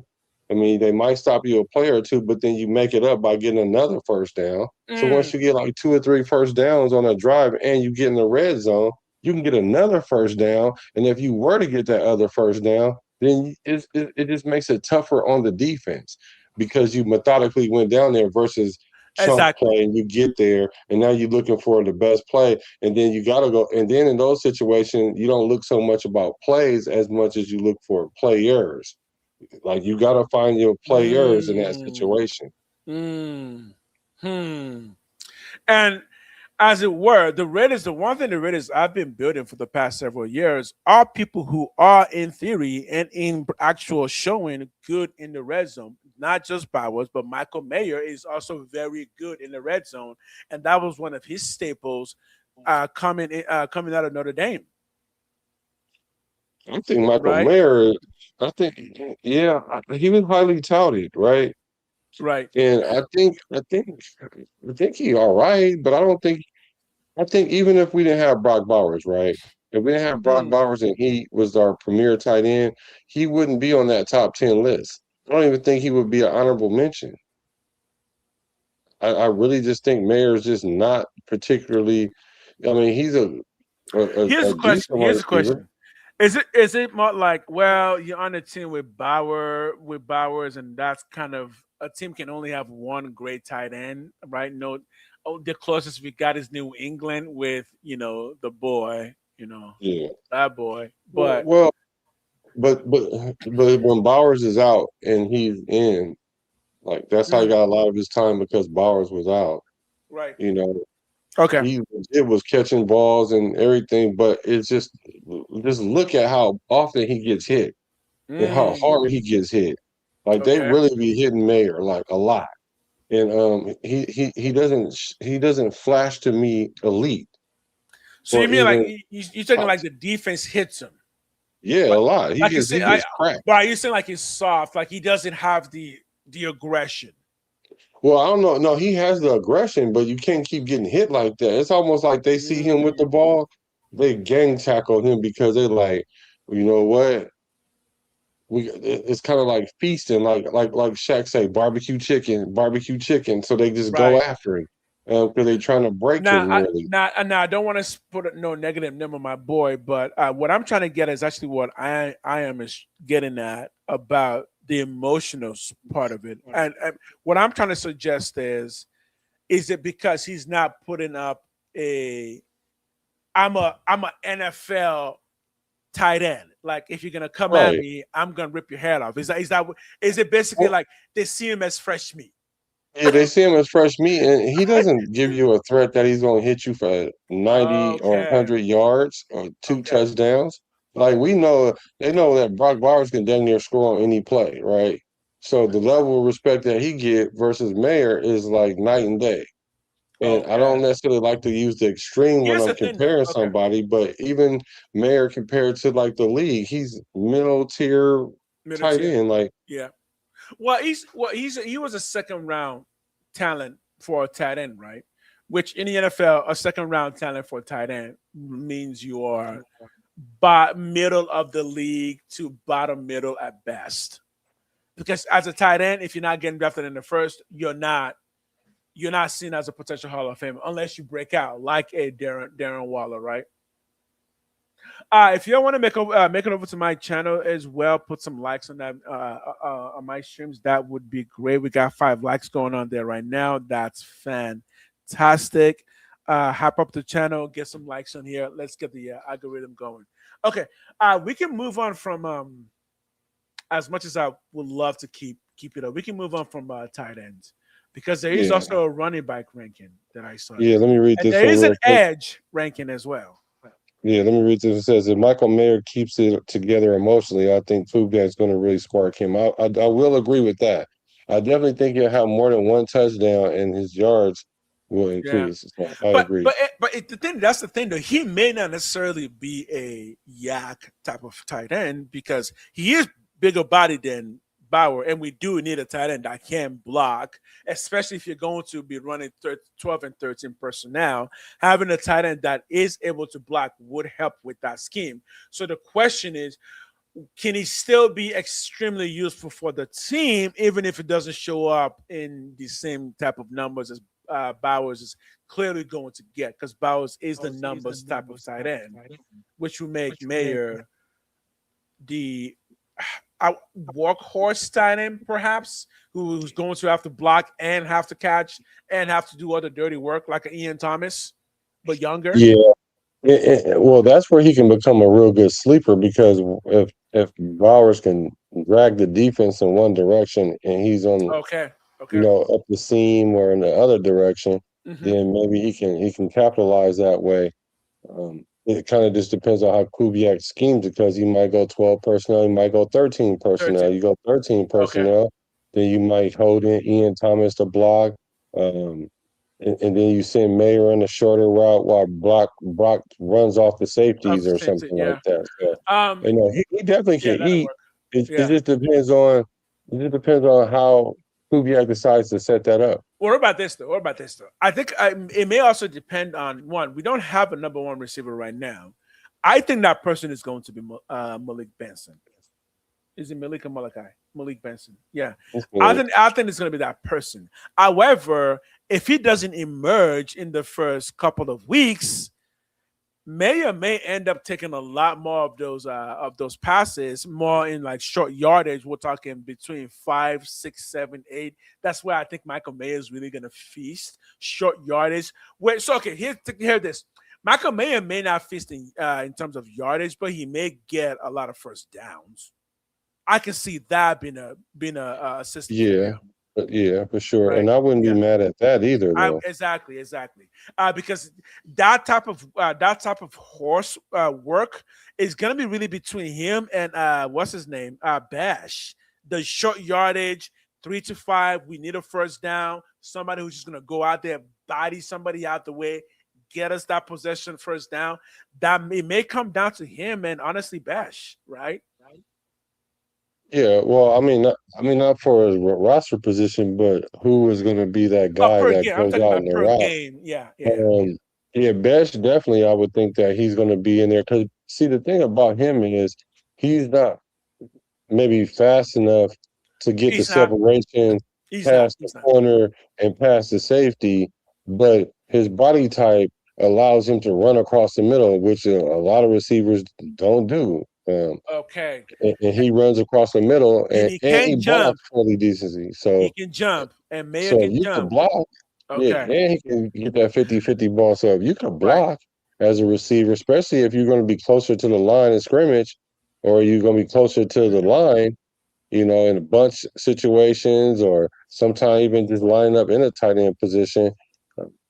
I mean, they might stop you a play or two, but then you make it up by getting another first down. So once you get like 2 or 3 first downs on a drive and you get in the red zone, you can get another first down. And if you were to get that other first down, then it just makes it tougher on the defense because you methodically went down there versus chunk play and you get there and now you're looking for the best play and then you got to go. And then in those situations, you don't look so much about plays as much as you look for players. Like you got to find your players in that situation. And as it were, the one thing the Raiders I've been building for the past several years are people who are in theory and in actual showing good in the red zone. Not just Bowers, but Michael Mayer is also very good in the red zone. And that was one of his staples coming out of Notre Dame. I think Michael Mayer, he was highly touted, right? Right. And I think he all right, but I think even if we didn't have Brock Bowers, right? If we didn't have Brock Hmm. Bowers and he was our premier tight end, he wouldn't be on that top 10 list. I don't even think he would be an honorable mention. I really just think Mayer's just not particularly. I mean, he's Here's a a question. decent wide Here's a receiver. question. Is it more like, well, you're on a team with Bowers, and that's kind of a team can only have one great tight end, right? No, oh, the closest we got is New England with the boy, Yeah. that boy. Well, But well, but when Bowers is out and he's in, like that's how he mm, got a lot of his time because Bowers was out. right, You know, okay, he it was catching balls and everything, but it's just look at how often he gets hit and how mm, hard he gets hit. Like they okay. really be hitting Mayer like a lot. And he doesn't flash to me elite So you or mean like even you're talking top. like the defense hits him, Yeah, a but lot. He like you gets say, he gets cracked. but are you saying like he's soft, like he doesn't have the aggression? Well, I don't know. No, he has the aggression, but you can't keep getting hit like that. It's almost like they see him with the Mm, ball, they gang tackle him because they like, you know what? It's kind of like feasting, like Shaq say, barbecue chicken, barbecue chicken. So they just go right. after him because they're trying to break him really. Now I don't want to put no negative name on my boy, but what I'm trying to get is actually what I am is getting at about the emotional part of it, and what I'm trying to suggest is it because he's not putting up a I'm a NFL tight end. Like if you're gonna come at Right. me, I'm gonna rip your head off. Is it basically Well, like they see him as fresh meat? yeah, they see him as fresh meat, and he doesn't give you a threat that he's going to hit you for 90 or Okay, 100 yards or two okay, touchdowns. Like okay, they know that Brock Bowers can dang near score on any play, right? So the level of respect that he get versus Mayer is like night and day. And I okay. don't necessarily like to use the extreme when Here's I'm the thing, though. comparing Okay, somebody, but even Mayer compared to like the league, he's middle tier middle tight tier. end. Like, Yeah. He was a second round talent for a tight end, right? Which in the NFL, a second round talent for a tight end means you are middle of the league to bottom middle at best. Because as a tight end, if you're not getting drafted in the first, you're not seen as a potential Hall of Famer unless you break out like a Darren Waller, right? If you want to make it over to my channel as well, put some likes on that on my streams. That would be great. We got 5 likes going on there right now. That's fantastic. Hop up the channel, get some likes on here. Let's get the algorithm going. Okay, we can move on from as much as I would love to keep it up. We can move on from tight ends because there is yeah, also a running back ranking that I saw yeah. there, Let me read and this there one is an real quick. edge ranking as well. Yeah, let me read this. It says if Michael Mayer keeps it together emotionally, I think Kubiak's going to really spark him. I will agree with that. I definitely think he'll have more than one touchdown, and his yards will Yeah. increase. So I But agree. but the thing that's the thing though, he may not necessarily be a yak type of tight end because he is bigger body than Bauer, and we do need a tight end that can block, especially if you're going to be running 12 and 13 personnel. Having a tight end that is able to block would help with that scheme. So the question is, can he still be extremely useful for the team, even if it doesn't show up in the same type of numbers as Bowers is clearly going to get? Because Bowers is the numbers type of tight end, which will make Mayer the workhorse tight end, perhaps, who's going to have to block and have to catch and have to do other dirty work like an Ian Thomas, but younger. Yeah, well, that's where he can become a real good sleeper because if Bowers can drag the defense in one direction and he's on, Okay. Okay. up the seam or in the other direction, Hmm. then maybe he can capitalize that way. It kind of just depends on how Kubiak schemes it because he might go 12 personnel, he might go 13 personnel. 13. You go 13 Okay. personnel, then you might hold in Ian Thomas to block. Um, and then you send Mayer in a shorter route while Brock runs off the Of safeties the or same something thing. like Yeah. that. So, Um. he definitely Yeah, can that'll eat. work. It Yeah. just depends on how Kubiak decides to set that up. What about this though? I think it may also depend on one. We don't have a number one receiver right now. I think that person is going to be Malik Benson. Is it Malik or Malachi? Malik Benson. Yeah. I think it's going to be that person. However, if he doesn't emerge in the first couple of weeks, may end up taking a lot more of those passes, more in like short yardage. We're talking between 5, 6, 7, 8. That's where I think Michael Mayer is really going to feast short yardage. Hear this. Michael Mayer may not feast in terms of yardage, but he may get a lot of first downs. I can see that being a system. Yeah, for sure. Right? And I wouldn't be mad at that either, though. Exactly. Because that type of horse work is gonna be really between him and what's his name, Bash. The short yardage, 3 to 5. We need a first down. Somebody who's just gonna go out there, body somebody out the way, get us that possession first down. That it may come down to him and honestly Bash, right? Yeah, well, I mean, not for a roster position, but who is going to be that guy that goes out in the route? Game. Yeah, Bash definitely. I would think that he's going to be in there because see, the thing about him is he's not maybe fast enough to get the separation past the corner and past the safety, but his body type allows him to run across the middle, which a lot of receivers don't do. Okay. And he runs across the middle, and he blocks fairly decently. So he can jump, and Mayer so can you jump. Can block. Okay. Yeah, and he can get that 50-50 ball. So if you can block as a receiver, especially if you're going to be closer to the line of scrimmage, or you're going to be closer to the line, in a bunch situations, or sometimes even just line up in a tight end position,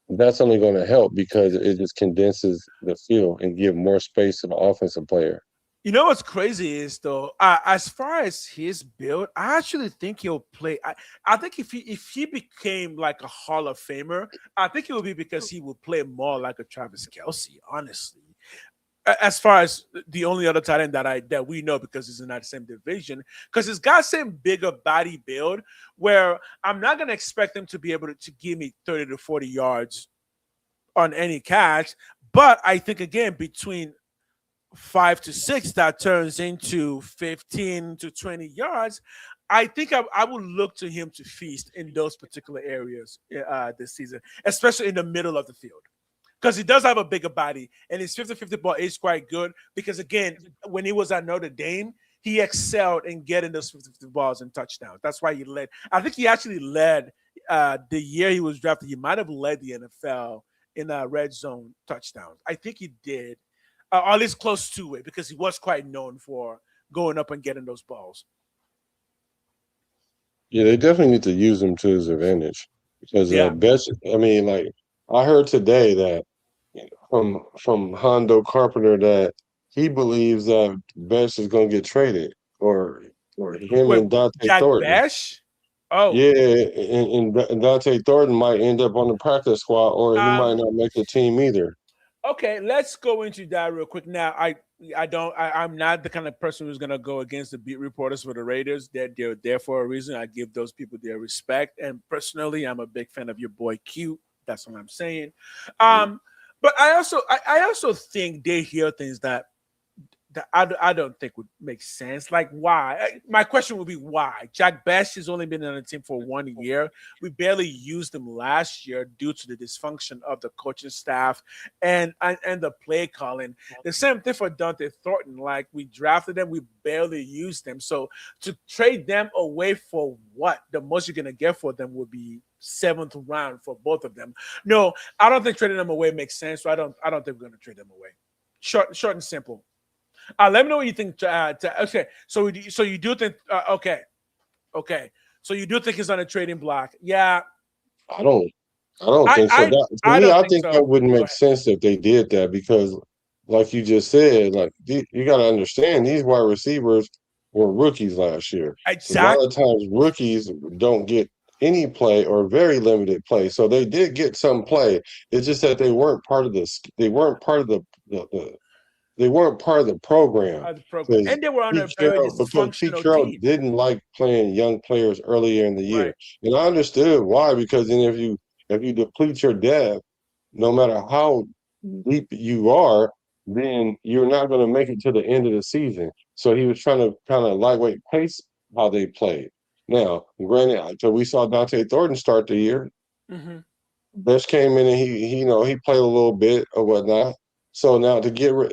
that's only going to help because it just condenses the field and give more space to the offensive player. You know what's crazy is though, as far as his build, I actually think he'll play. I think if he became like a Hall of Famer, I think it would be because he would play more like a Travis Kelce. Honestly, as far as the only other tight end that we know because he's in that same division, because he's got same bigger body build where I'm not gonna expect him to be able to give me 30 to 40 yards on any catch, but I think again between 5 to 6 that turns into 15 to 20 yards. I think I would look to him to feast in those particular areas this season, especially in the middle of the field, because he does have a bigger body and his 50-50 ball is quite good because again, when he was at Notre Dame, he excelled in getting those 50-50 balls and touchdowns. That's why he led. I think he actually led the year he was drafted. He might have led the NFL in red zone touchdowns. I think he did. Or at least close to it, because he was quite known for going up and getting those balls. Yeah, they definitely need to use him to his advantage because Best. I mean, like I heard today that from Hondo Carpenter that he believes that Best is going to get traded, or him and Dante Jack Thornton. Bash? Oh, yeah, and Dante Thornton might end up on the practice squad, or he might not make the team either. Okay, let's go into that real quick. Now, I'm not the kind of person who's gonna go against the beat reporters for the Raiders. They're there for a reason. I give those people their respect. And personally, I'm a big fan of your boy Q. That's what I'm saying. But I also think they hear things that I don't think would make sense. Like why? My question would be why? Jack Bash has only been on the team for 1 year. We barely used him last year due to the dysfunction of the coaching staff and the play calling. The same thing for Dante Thornton. Like we drafted them, we barely used them. So to trade them away for what? The most you're gonna get for them would be 7th round for both of them. No, I don't think trading them away makes sense. So I don't think we're gonna trade them away. Short and simple. Let me know what you think. Okay, so you do think? Okay. So you do think he's on a trading block? Yeah. I don't think so. I think that wouldn't make sense if they did that because, like you just said, like you got to understand these wide receivers were rookies last year. Exactly. A lot of times rookies don't get any play or very limited play, so they did get some play. It's just that they weren't part of this. They weren't part of the they weren't part of the program. The program, and they were on a very Because Pete dysfunctional Carroll team. didn't like playing young players earlier in the year, Right. and I understood why. Because then if you deplete your depth, no matter how deep you are, then you're not going to make it to the end of the season. So he was trying to kind of lightweight pace how they played. Now, granted, so we saw Dante Thornton start the year. Mm-hmm. Bush came in and he played a little bit or whatnot. So now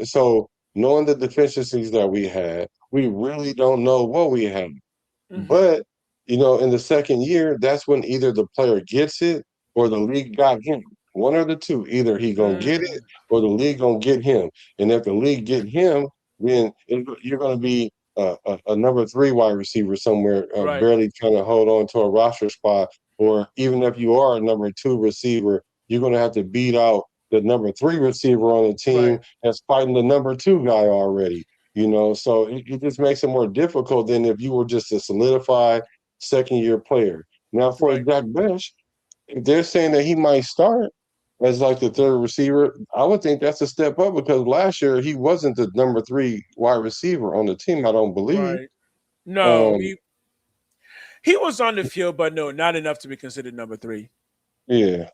so knowing the deficiencies that we had, we really don't know what we had. Mm-hmm. But in the second year, that's when either the player gets it or the league got him. One or the two. Either he gonna get it or the league gonna get him. And if the league get him, then you're gonna be a number 3 wide receiver somewhere, Right. barely trying to hold on to a roster spot. Or even if you are a number 2 receiver, you're gonna have to beat out the number 3 receiver on the team Right. that's fighting the number 2 guy already. So it just makes it more difficult than if you were just a solidified second-year player. Now, for Right. Jack Bush, if they're saying that he might start as like the third receiver, I would think that's a step up because last year he wasn't the number 3 wide receiver on the team, I don't believe. Right. No, he was on the field, but no, not enough to be considered number 3. Yeah.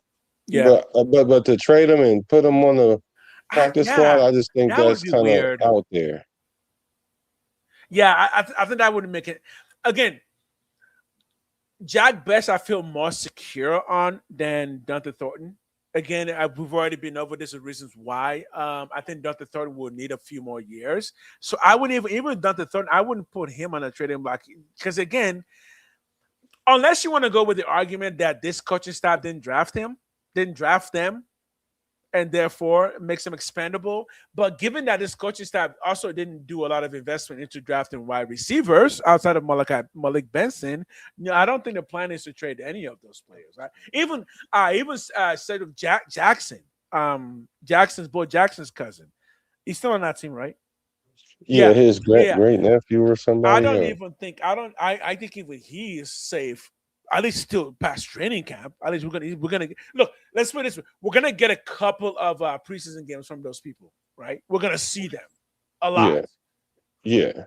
Yeah. But to trade him and put him on the practice squad, I just think that would that's be kind of weird. out there. Yeah, I think that wouldn't make it. Again, Jack Best, I feel more secure on than Dante Thornton. Again, we've already been over this reasons why. I think Dante Thornton will need a few more years. So I wouldn't even Dante Thornton, I wouldn't put him on a trading block because again, unless you want to go with the argument that this coaching staff didn't draft them, and therefore makes them expendable. But given that this coaching staff also didn't do a lot of investment into drafting wide receivers outside of Malik Benson, I don't think the plan is to trade any of those players. Right? Even said of Jackson, Jackson's cousin. He's still on that team, right? Yeah, his great nephew or somebody. I don't even think I think even he is safe. At least still past training camp. At least we're gonna look. Let's put it this way: we're gonna get a couple of preseason games from those people, right? We're gonna see them a lot. Yeah.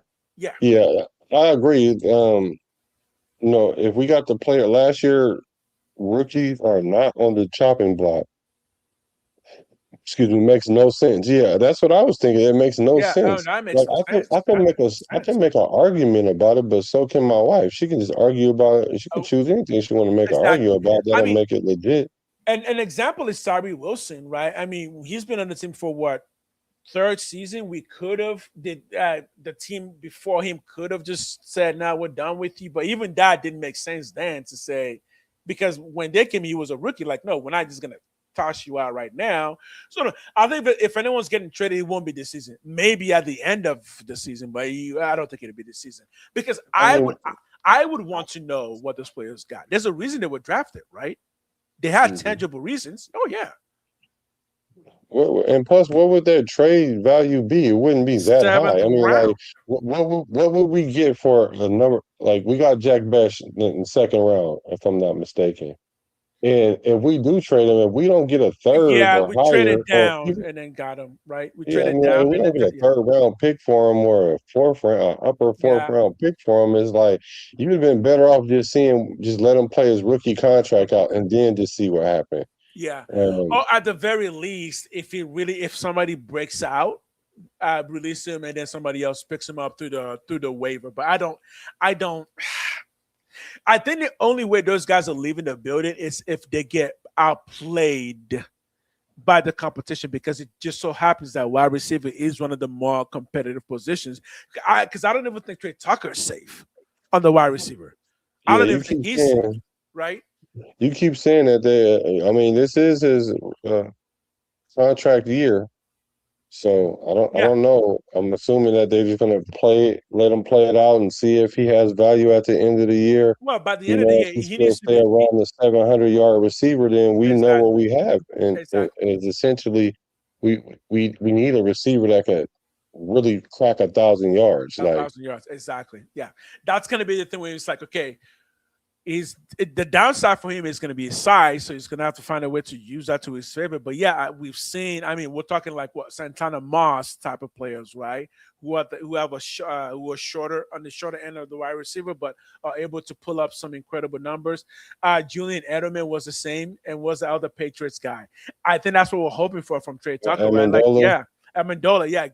I agree. If we got the player last year, rookies are not on the chopping block. Excuse me, makes no sense. Yeah, that's what I was thinking. It makes no sense. That makes sense. I can make an argument about it, but so can my wife. She can just argue about it. She can choose anything she want to make an argue about. That'll make it legit. And an example is Tyree Wilson, right? I mean, he's been on the team for what, third season? We could have the team before him could have just said, "No, we're done with you." But even that didn't make sense then to say, because when they came, he was a rookie. Like, no, we're not just gonna toss you out right now. So I think that if anyone's getting traded, it won't be this season. Maybe at the end of the season, but I don't think it'll be this season because I would want to know what those players got. There's a reason they were drafted, right? They had tangible reasons. Oh yeah. Well, and plus, what would their trade value be? It wouldn't be that high. I mean, round. like, what would we get for a number? Like, we got Jack Best in the second round, if I'm not mistaken. And if we do trade him, if we don't get a third or we higher, traded down and then got him, right? We traded if down. we don't get a third round pick for him or a upper fourth round pick for him, it's like you'd have been better off just let him play his rookie contract out and then just see what happened. Yeah. Or at the very least, if somebody breaks out, release him and then somebody else picks him up through the waiver. But I think the only way those guys are leaving the building is if they get outplayed by the competition, because it just so happens that wide receiver is one of the more competitive positions. Because I don't even think Trey Tucker is safe on the wide receiver. I don't even think he's safe, right? You keep saying that this is his contract year. So I don't know. I'm assuming that they're just gonna let him play it out and see if he has value at the end of the year. Well, by the end of the year, he needs to stay around the 700-yard receiver. Then we know what we have, and it's essentially we need a receiver that can really crack 1,000 yards. 1,000 yards, exactly. Yeah, that's gonna be the thing where it's like, okay, The downside for him is going to be his size, so he's going to have to find a way to use that to his favor. But yeah, we've seen. I mean, we're talking like what Santana Moss type of players, right? Who are who are shorter on the shorter end of the wide receiver, but are able to pull up some incredible numbers. Julian Edelman was the same, and was the other Patriots guy. I think that's what we're hoping for from Trey Tucker, right? Like, yeah. Amendola, yeah,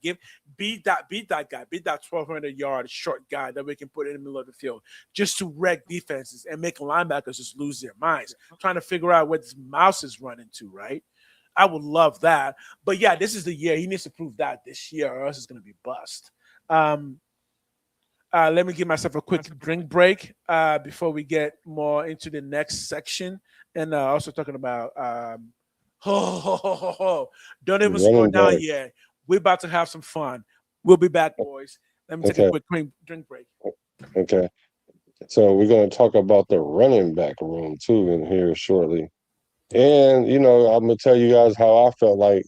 beat that guy, beat that 1,200-yard short guy that we can put in the middle of the field just to wreck defenses and make linebackers just lose their minds, trying to figure out what this mouse is running to, right? I would love that. But yeah, this is the year. He needs to prove that this year, or else it's going to be bust. Let me give myself a quick drink break before we get more into the next section. And also talking about don't even slow down yet. We're about to have some fun. We'll be back, boys. Let me take a quick drink break. Okay. So we're going to talk about the running back room, too, in here shortly. And, I'm going to tell you guys how I felt like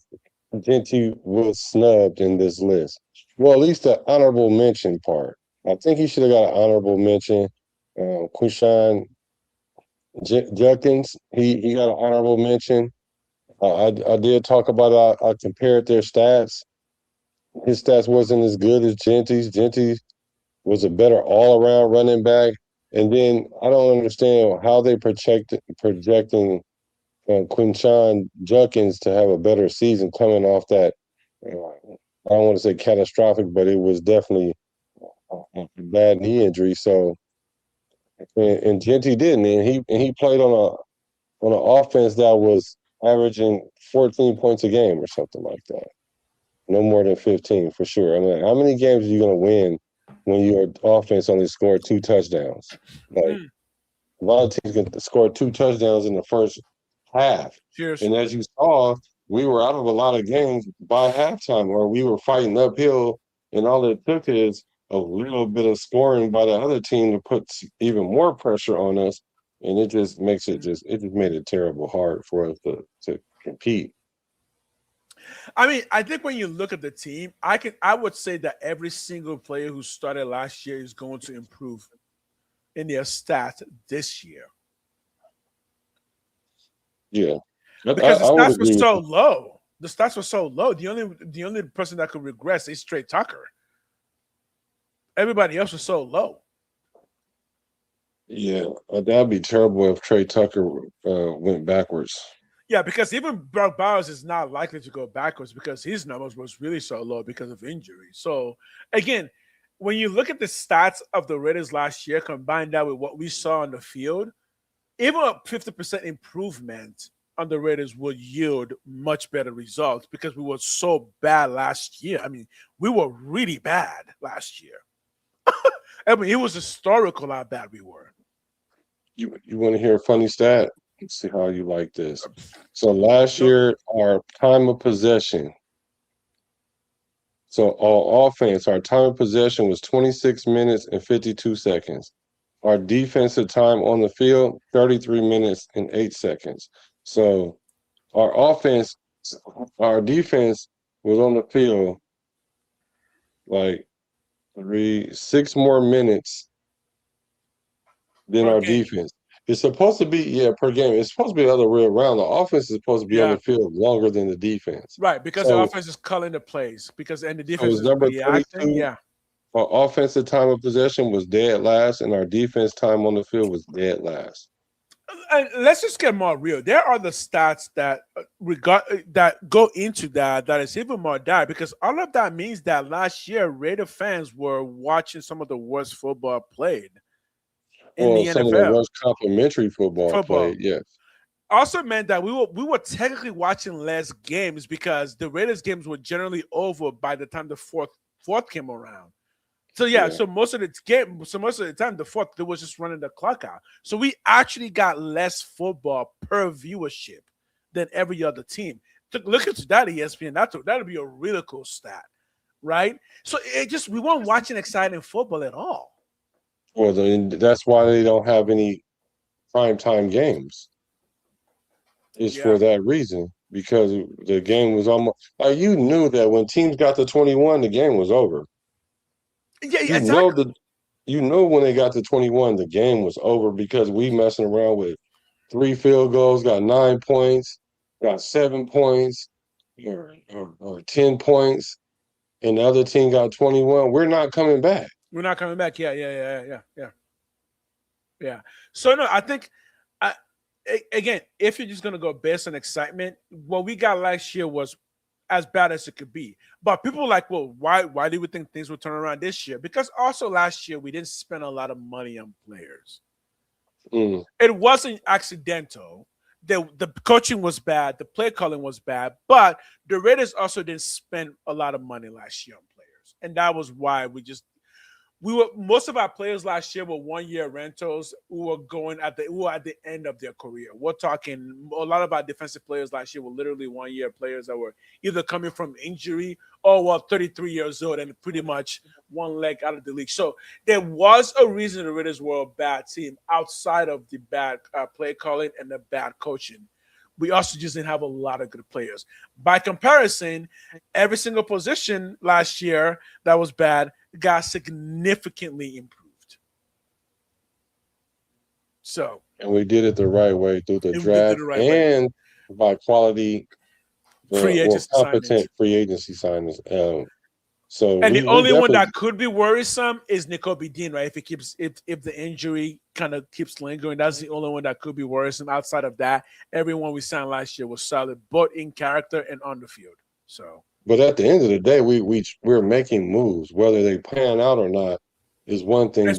Genty was snubbed in this list. Well, at least the honorable mention part. I think he should have got an honorable mention. Quinshon Judkins, he got an honorable mention. I did talk about I compared their stats. His stats wasn't as good as Genty's. Genty was a better all-around running back. And then I don't understand how they projecting Quinshon Judkins to have a better season coming off that. I don't want to say catastrophic, but it was definitely a bad knee injury. So, and Genty didn't, and he played on an offense that was averaging 14 points a game or something like that. No more than 15 for sure. I mean, how many games are you going to win when your offense only scored 2 touchdowns? Like, a lot of teams can score 2 touchdowns in the first half. Cheers. And as you saw, we were out of a lot of games by halftime, or we were fighting uphill, and all it took is a little bit of scoring by the other team to put even more pressure on us, and it just makes it just made it terrible hard for us to compete. I mean, I think when you look at the team, I would say that every single player who started last year is going to improve in their stats this year. Yeah, because the stats were so low. The stats were so low. The only person that could regress is Trey Tucker. Everybody else was so low. Yeah, that'd be terrible if Trey Tucker went backwards. Yeah, because even Brock Bowers is not likely to go backwards because his numbers was really so low because of injury. So again, when you look at the stats of the Raiders last year, combine that with what we saw on the field, even a 50% improvement on the Raiders would yield much better results because we were so bad last year. I mean, we were really bad last year. I mean, it was historical how bad we were. You want to hear a funny stat? Let's see how you like this. So last year, our time of possession. So on offense, our time of possession was 26 minutes and 52 seconds. Our defensive time on the field, 33 minutes and 8 seconds. So our defense was on the field like 6 more minutes than our defense. It's supposed to be, per game. It's supposed to be the other way around. The offense is supposed to be on the field longer than the defense. Right, because the offense is calling the plays. And the defense is number reacting. 32, yeah. Our offensive time of possession was dead last, and our defense time on the field was dead last. And let's just get more real. There are the stats that go into that is even more dire because all of that means that last year Raider fans were watching some of the worst football played in the some NFL. Of the worst complimentary football played, yes. Also meant that we were technically watching less games because the Raiders games were generally over by the time the fourth came around. So so most of the time the fourth, they was just running the clock out. So we actually got less football per viewership than every other team. Look at that, ESPN. That'll be a really cool stat, right? So we weren't watching exciting football at all. Well, that's why they don't have any primetime games. It's for that reason, because the game was almost like you knew that when teams got to 21, the game was over. Yeah, exactly. you know when they got to 21, the game was over because we messing around with 3 field goals, got 9 points, got 7 points, or 10 points, and the other team got 21. We're not coming back. We're not coming back. Yeah. So no, I think, again, if you're just gonna go based on excitement, what we got last year was as bad as it could be. But people were like, well, why do we think things will turn around this year? Because also last year we didn't spend a lot of money on players. It wasn't accidental. The coaching was bad, the play calling was bad, but the Raiders also didn't spend a lot of money last year on players, and that was why most of our players last year were 1 year rentals who were at the end of their career. We're talking a lot of our defensive players last year were literally 1 year players that were either coming from injury or were 33 years old and pretty much one leg out of the league. So there was a reason the Raiders were a bad team outside of the bad play calling and the bad coaching. We also just didn't have a lot of good players. By comparison, every single position last year that was bad got significantly improved. So, And we did it the right way through the draft and by quality, competent free agency signings. And the only one that could be worrisome is Nakobe Dean, right? If the injury kind of keeps lingering, that's the only one that could be worrisome. Outside of that, everyone we signed last year was solid, both in character and on the field. So, but at the end of the day, we're making moves. Whether they pan out or not is one thing,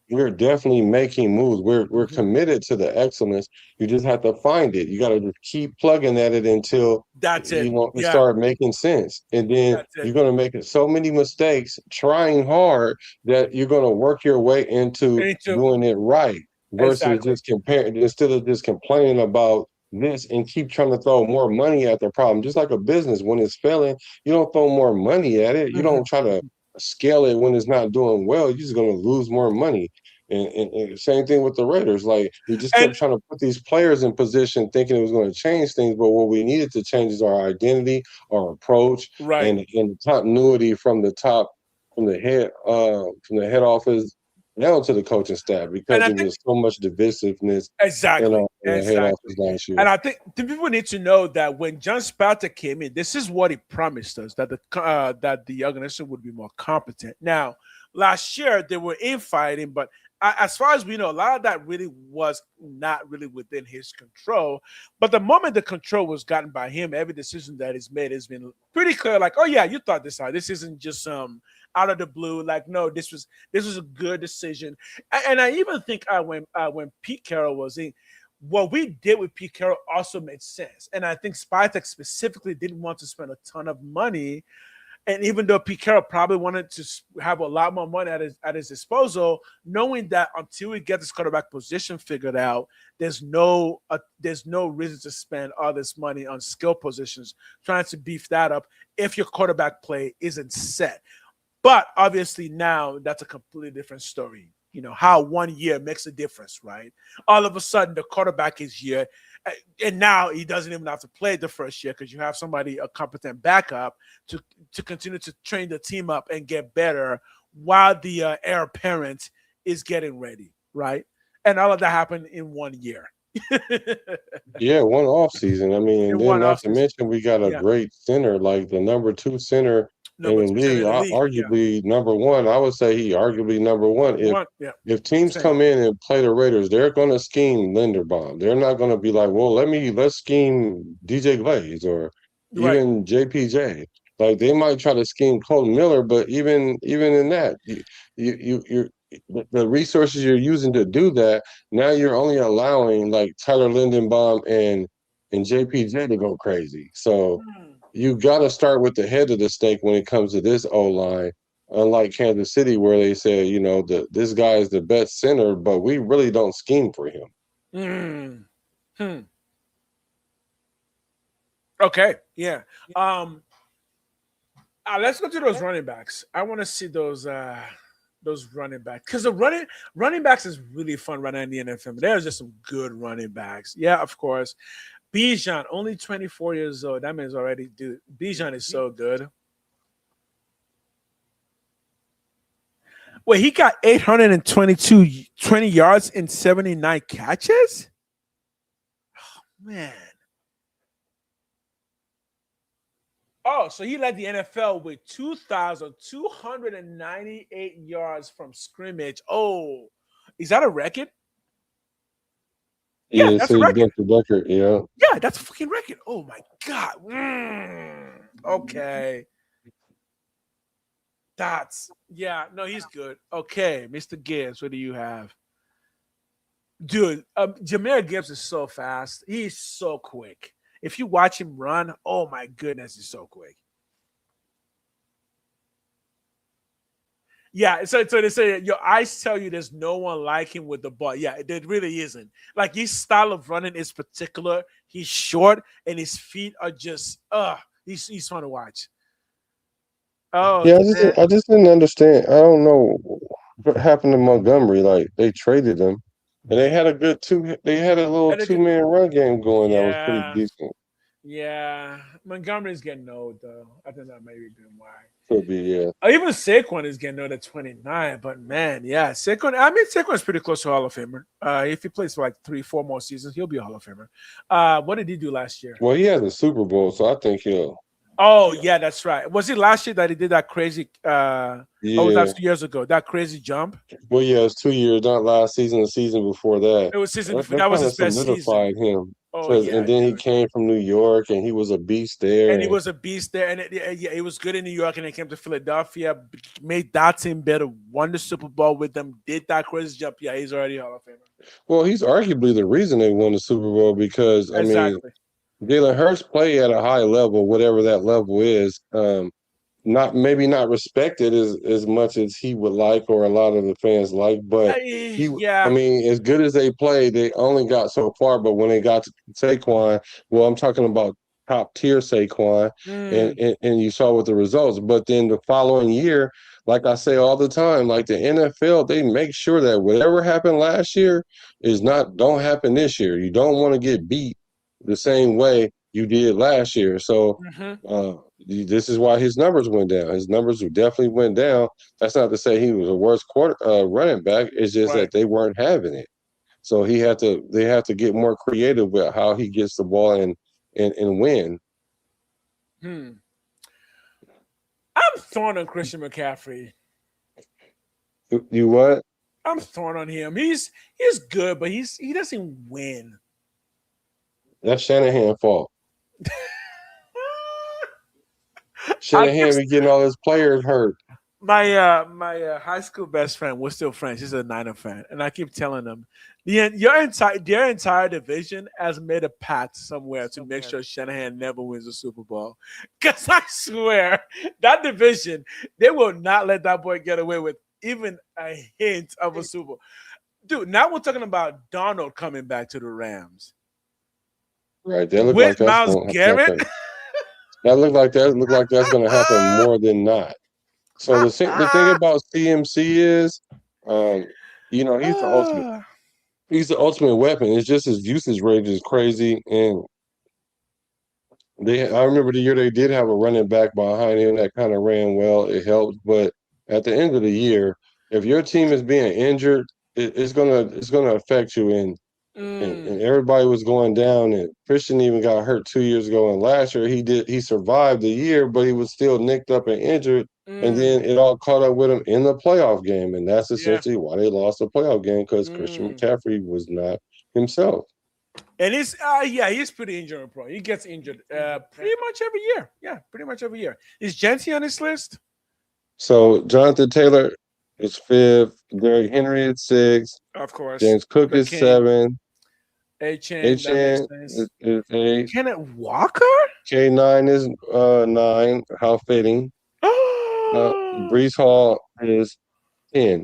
we're definitely making moves. We're committed to the excellence. You just have to find it. You got to keep plugging at it until it start making sense. And then you're going to make so many mistakes trying hard that you're going to work your way into doing it right versus just comparing, instead of just complaining about this and keep trying to throw more money at the problem. Just like a business, when it's failing, you don't throw more money at it. You don't try to scale it when it's not doing well. You're just going to lose more money. And same thing with the Raiders. Like, we just kept trying to put these players in position thinking it was going to change things, but what we needed to change is our identity, our approach, and the continuity from the top, from the head office down to the coaching staff, because there was so much divisiveness in our head office last year. And I think the people need to know that when John Sparta came in, this is what he promised us, that the organization would be more competent. Now, last year they were infighting, but as far as we know, a lot of that really was not really within his control. But the moment the control was gotten by him, every decision that is made has been pretty clear. Like, oh yeah, you thought this out. This isn't just out of the blue. Like, no, this was a good decision. And I even think when Pete Carroll was in, what we did with Pete Carroll also made sense. And I think Spytek specifically didn't want to spend a ton of money. And even though Pete Carroll probably wanted to have a lot more money at his disposal, knowing that until we get this quarterback position figured out, there's no reason to spend all this money on skill positions, trying to beef that up if your quarterback play isn't set. But obviously now that's a completely different story. You know, how 1 year makes a difference, right? All of a sudden the quarterback is here, and now he doesn't even have to play the first year because you have somebody, a competent backup, to continue to train the team up and get better while the heir apparent is getting ready, right? And all of that happened in 1 year. Yeah, one off season. I mean, and then not to mention we got a great center, like the number 2 center in the league, arguably number 1. I would say he arguably number 1. If teams come in and play the Raiders, they're going to scheme Linderbaum. They're not going to be like, well, let's scheme DJ Glaze or even JPJ. Like, they might try to scheme Colton Miller, but even in that, you're the resources you're using to do that, now you're only allowing like Tyler Linderbaum and JPJ to go crazy. So you got to start with the head of the snake when it comes to this O-line. Unlike Kansas City, where they said, you know, this guy is the best center, but we really don't scheme for him. Okay, yeah. Let's go to those running backs. I want to see those running backs, because the running backs is really fun right now in the NFL. There's just some good running backs. Yeah, of course. Bijan, only 24 years old. That means already, dude. Bijan is so good. Wait, he got 20 yards and 79 catches? Oh, man. Oh, so he led the NFL with 2,298 yards from scrimmage. Oh, is that a record? Yeah, Yeah, that's so a he record. broke the record. Yeah. Yeah, that's a fucking record. Oh my God. Okay. No, he's good. Okay, Mr. Gibbs, what do you have? Dude, Jameer Gibbs is so fast. He's so quick. If you watch him run, oh my goodness, he's so quick. Yeah, so they say your eyes tell you there's no one like him with the ball. Yeah, there really isn't. Like his style of running is particular. He's short and his feet are just he's fun to watch. Oh Yeah, man. I just didn't understand. I don't know what happened to Montgomery. Like they traded him, and they had a good two. They had a little And it- 2-man run game going that was pretty yeah, decent. yeah. Montgomery's getting old though. I think that may be why. Could be, yeah. Even Saquon is getting old at 29, but man, yeah, Saquon. I mean, Saquon's pretty close to Hall of Famer. If he plays for like 3-4 more seasons, he'll be a Hall of Famer. What did he do last year? Well, he had the Super Bowl, so I think he'll. Oh yeah, that's right. Was it last year that he did that crazy? Oh, Yeah. that's 2 years ago. That crazy jump. Well, yeah, it's 2 years, not last season, the season before that. It was season That, before. that That was kind of his best season. solidified him. Oh And yeah, then he dude. came from New York, and he was a beast there. And he was a beast there, and yeah, he was good in New York, and then came to Philadelphia, made that team better, won the Super Bowl with them, did that crazy jump. Yeah, he's already a Hall of Famer. Well, he's arguably the reason they won the Super Bowl because, I mean, Exactly. Jalen Hurts play at a high level, whatever that level is. Not respected as much as he would like or a lot of the fans like, but I Yeah. mean, as good as they played, they only got so far. But when they got to Saquon, well, I'm talking about top tier Saquon, Mm, and you saw what the results. But then the following year, like I say all the time, like the NFL, they make sure that whatever happened last year don't happen this year. You don't want to get beat the same way you did last year. So mhm. this is why his numbers went down. His numbers definitely went down. That's not to say he was a worse running back. It's just Right. that they weren't having it. So they have to get more creative with how he gets the ball and win. I'm torn on Christian McCaffrey. You what? I'm torn on him. He's good, but he doesn't win. That's Shanahan's fault. I Shanahan kept be getting all his players hurt. my high school best friend, we're still friends. He's a Niner fan, and I keep telling him, their entire division has made a pact somewhere to make sure Shanahan never wins a Super Bowl. Because I swear that division, they will not let that boy get away with even a hint of a Super Bowl. Dude, now we're talking about Donald coming back to the Rams Right. That look like with that's Miles going to Garrett. happen. That look like that's going to happen more than not. So the thing about CMC is, he's the ultimate. He's the ultimate weapon. It's just his usage rate is crazy, and I remember the year they did have a running back behind him that kind of ran well. It helped, but at the end of the year, if your team is being injured, it's gonna affect you. And everybody was going down, and Christian even got hurt 2 years ago, and last year he survived the year, but he was still nicked up and injured. And then it all caught up with him in the playoff game, and that's Yeah. essentially why they lost the playoff game because Christian McCaffrey was not himself. And he's pretty injury prone. He gets injured pretty much every year. Yeah, pretty much every year. Is Genty on this list? So Jonathan Taylor is fifth, Derrick Henry is sixth, Of course. James Cook The is king. seventh, H-N, that H.N. makes sense. is eighth, Kenneth Walker? K9 is 9. How fitting. Brees Hall is 10.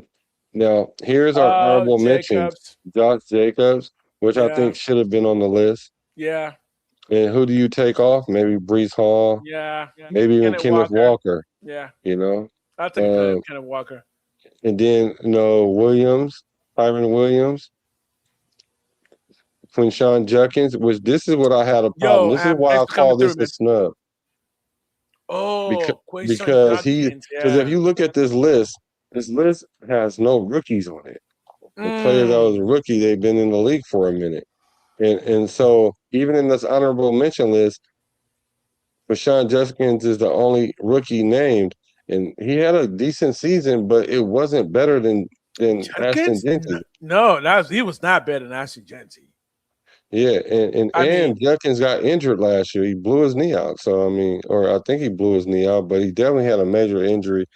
Now, here's our honorable mentions. Jacobs. Josh Jacobs, which I Yeah. think should have been on the list. Yeah. And who do you take off? Maybe Brees Hall, Yeah. maybe even Kenneth Walker. Yeah. I think Kenneth Walker. And then, Williams, Tyron Williams, Quinshawn Judkins, which this is what I had a problem. This is why I call this a snub. Oh, Because if you look at this list, This list has no rookies on it. The player that was a Mm. rookie, they've been in the league for a minute. And so even in this honorable mention list, Rashawn Judkins is the only rookie named, and he had a decent season, but it wasn't better than Ashton Judkins? Jenkins. No, he was not better than Ashton Genty. Yeah, and I mean, Judkins got injured last year. He blew his knee out. So I mean, or I think he blew his knee out, but he definitely had a major injury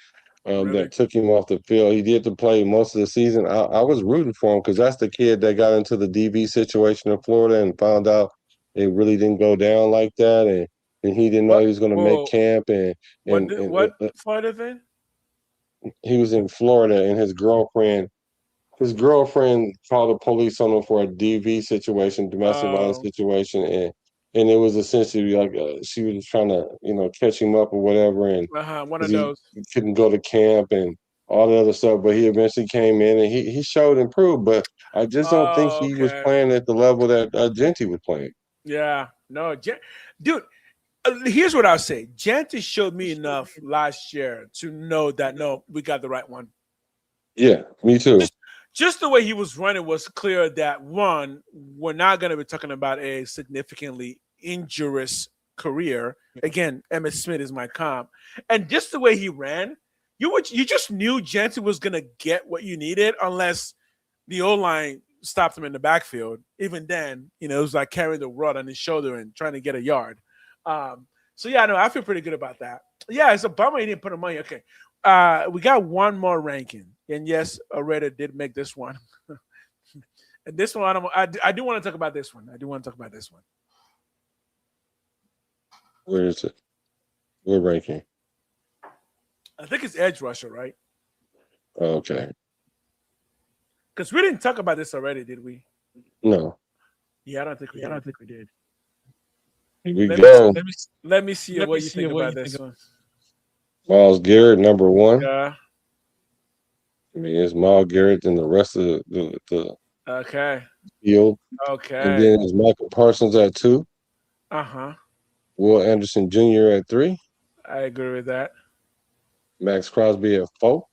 really? that took him off the field. He did to play most of the season. I was rooting for him because that's the kid that got into the DB situation in Florida and found out it really didn't go down like that, and he didn't know What? he was going to make Whoa, camp, and what Florida thing? he was in Florida, and his girlfriend called the police on him for a DV situation, domestic violence Oh, situation, and it was essentially like she was trying to catch him up or whatever, and one of because he those. couldn't go to camp and all the other stuff, but he eventually came in and he showed improved, but I just don't think Oh, he was okay. playing at the level that Genty was playing. Yeah. No, dude. Here's what I'll say. Genty showed me enough last year to know that no, we got the right one. Yeah, me too. Just the way he was running was clear that one, we're not going to be talking about a significantly injurious career. Again, Emmitt Smith is my comp, and just the way he ran, you just knew Genty was going to get what you needed, unless the O line stopped him in the backfield. Even then, it was like carrying the rod on his shoulder and trying to get a yard. So yeah, no, I feel pretty good about that. Yeah, it's a bummer he didn't put him on. Okay, we got one more ranking, and yes, Reddit did make this one. And this one, I do want to talk about this one. Where is it? What ranking? I think it's edge rusher, right? Okay. Because we didn't talk about this already, did we? No. Yeah, I don't think we did. Here we go. Let me see what you think about this one. Myles Garrett, number one. Yeah. I mean, it's Myles Garrett and the rest of the Okay. field. Okay. And then it's Michael Parsons at 2. Uh-huh. Will Anderson Jr. at 3. I agree with that. Max Crosby at 4.